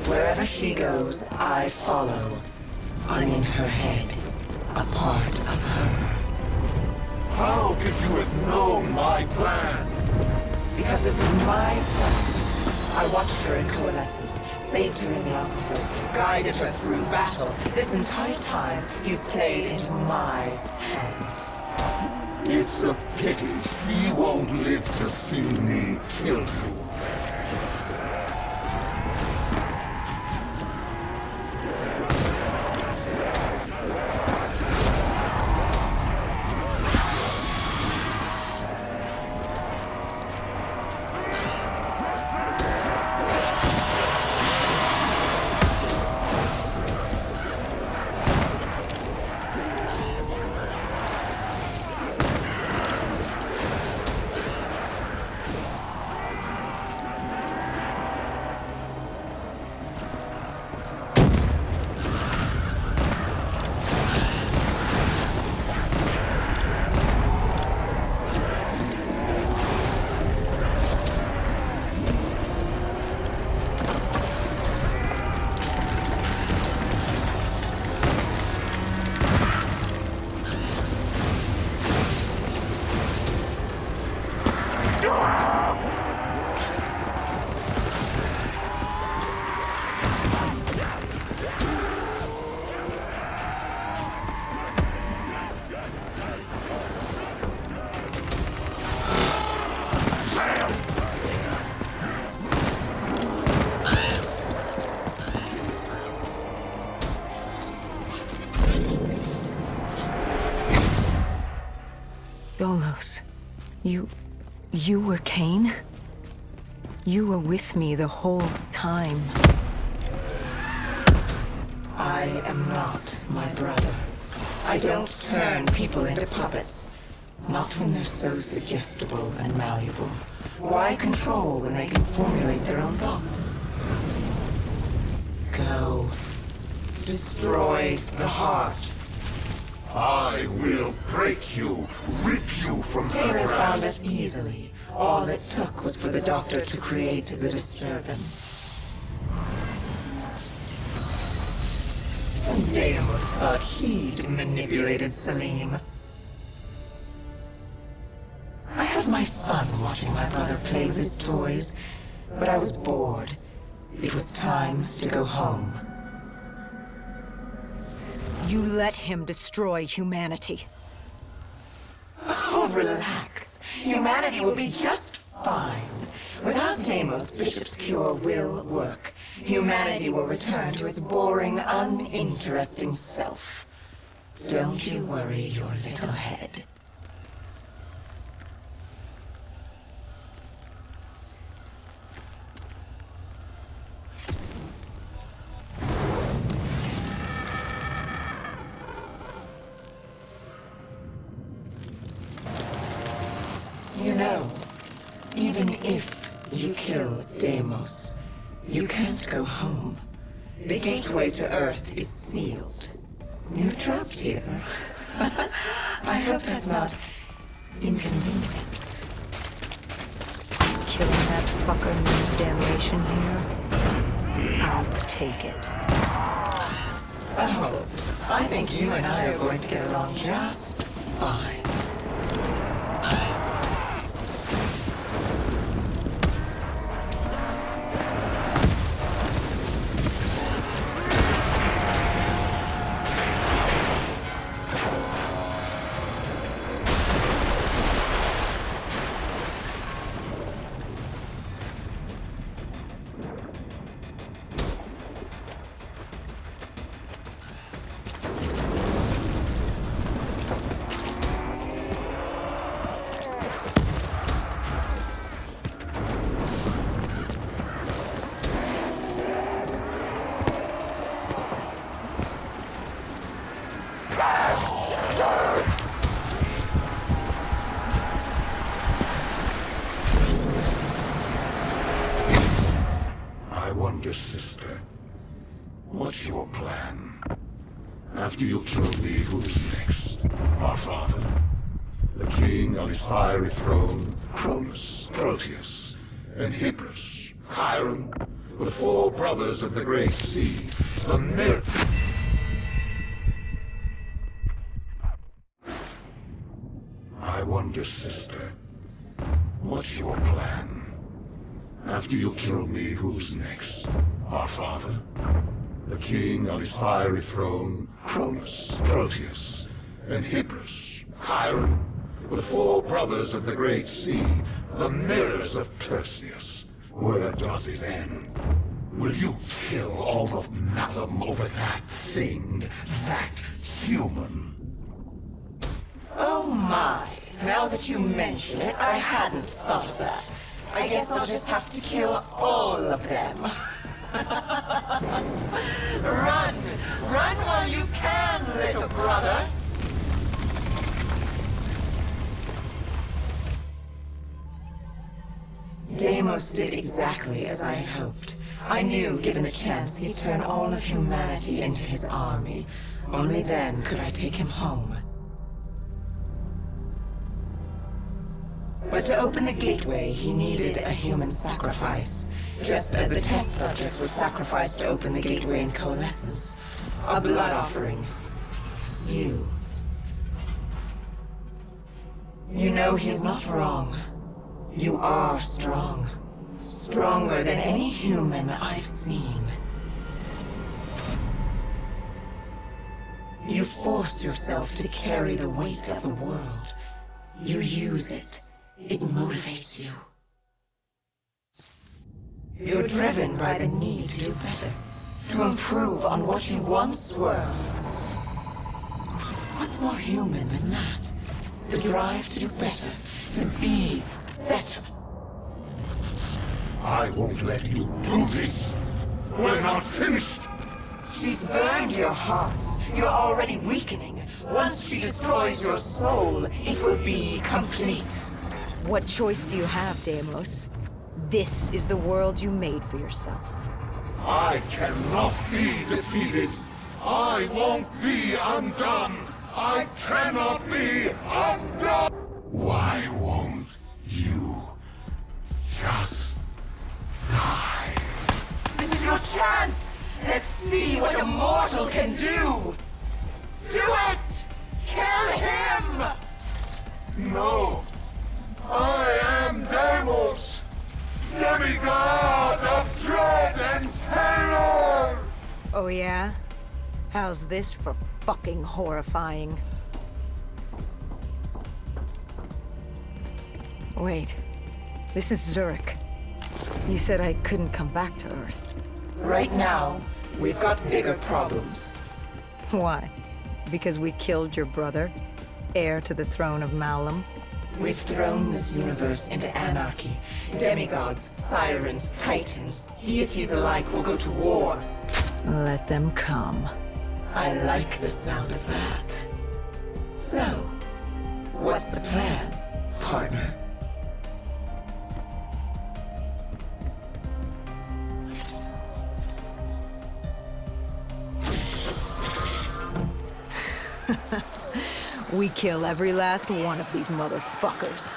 Wherever she goes, I follow. I'm in her head, a part of her. How could you have known my plan? Because it was my plan. I watched her in coalescence, saved her in the aquifers, guided her through battle. This entire time, you've played into my hand. It's a pity she won't live to see me kill you. Dolus, you were Cain? You were with me the whole time. I am not my brother. I don't turn people into puppets. Not when they're so suggestible and malleable. Why control when they can formulate their own thoughts? Go. Destroy the heart. I will break you, rip you from the Taylor found grass. us easily. All it took was for the doctor to create the disturbance. Deimos thought he'd manipulated Selim. I had my fun watching my brother play with his toys, but I was bored. It was time to go home. You let him destroy humanity. Oh, relax. Humanity will be just fine. Without Deimos, Bishop's cure will work. Humanity will return to its boring, uninteresting self. Don't you worry your little head. You know, even if you kill Deimos, you can't go home. The gateway to Earth is sealed. You're trapped here. I hope that's not inconvenient. Killing that fucker means damnation here. I'll take it. Oh, I think you and I are going to get along just fine. I wonder, sister, what's your plan? After you kill me, who's next? Our father? The king on his fiery throne, Cronus, Proteus, and Hybris, Chiron, the four brothers of the Great Sea, the Mir... I wonder, sister, what's your plan? After you kill me, who's next? Our father? The king on his fiery throne, Cronus, Proteus, and Hybris, Chiron, the four brothers of the Great Sea, the mirrors of Perseus. Where does it end? Will you kill all of Malum over that thing, that human? Oh my. Now that you mention it, I hadn't thought of that. I guess I'll just have to kill all of them. Run! Run while you can, little brother! Deimos did exactly as I had hoped. I knew, given the chance, he'd turn all of humanity into his army. Only then could I take him home. But to open the gateway, he needed a human sacrifice. Just as the test subjects were sacrificed to open the gateway in Coalescence. A blood offering. You. You know he's not wrong. You are strong. Stronger than any human I've seen. You force yourself to carry the weight of the world. You use it. It motivates you. You're driven by the need to do better, to improve on what you once were. What's more human than that? The drive to do better, to be better. I won't let you do this. We're not finished. She's burned your hearts. You're already weakening. Once she destroys your soul, it will be complete. What choice do you have, Deimos? This is the world you made for yourself. I cannot be defeated. I won't be undone. I cannot be undone. Why won't you just die? This is your chance! Let's see what a mortal can do! Do it! Kill him! No. I am Deimos, demigod of dread and terror! Oh yeah? How's this for fucking horrifying? Wait. This is Zurich. You said I couldn't come back to Earth. Right now, we've got bigger problems. Why? Because we killed your brother? Heir to the throne of Malum? We've thrown this universe into anarchy. Demigods, sirens, titans, deities alike will go to war. Let them come. I like the sound of that. So, what's the plan, partner? We kill every last one of these motherfuckers.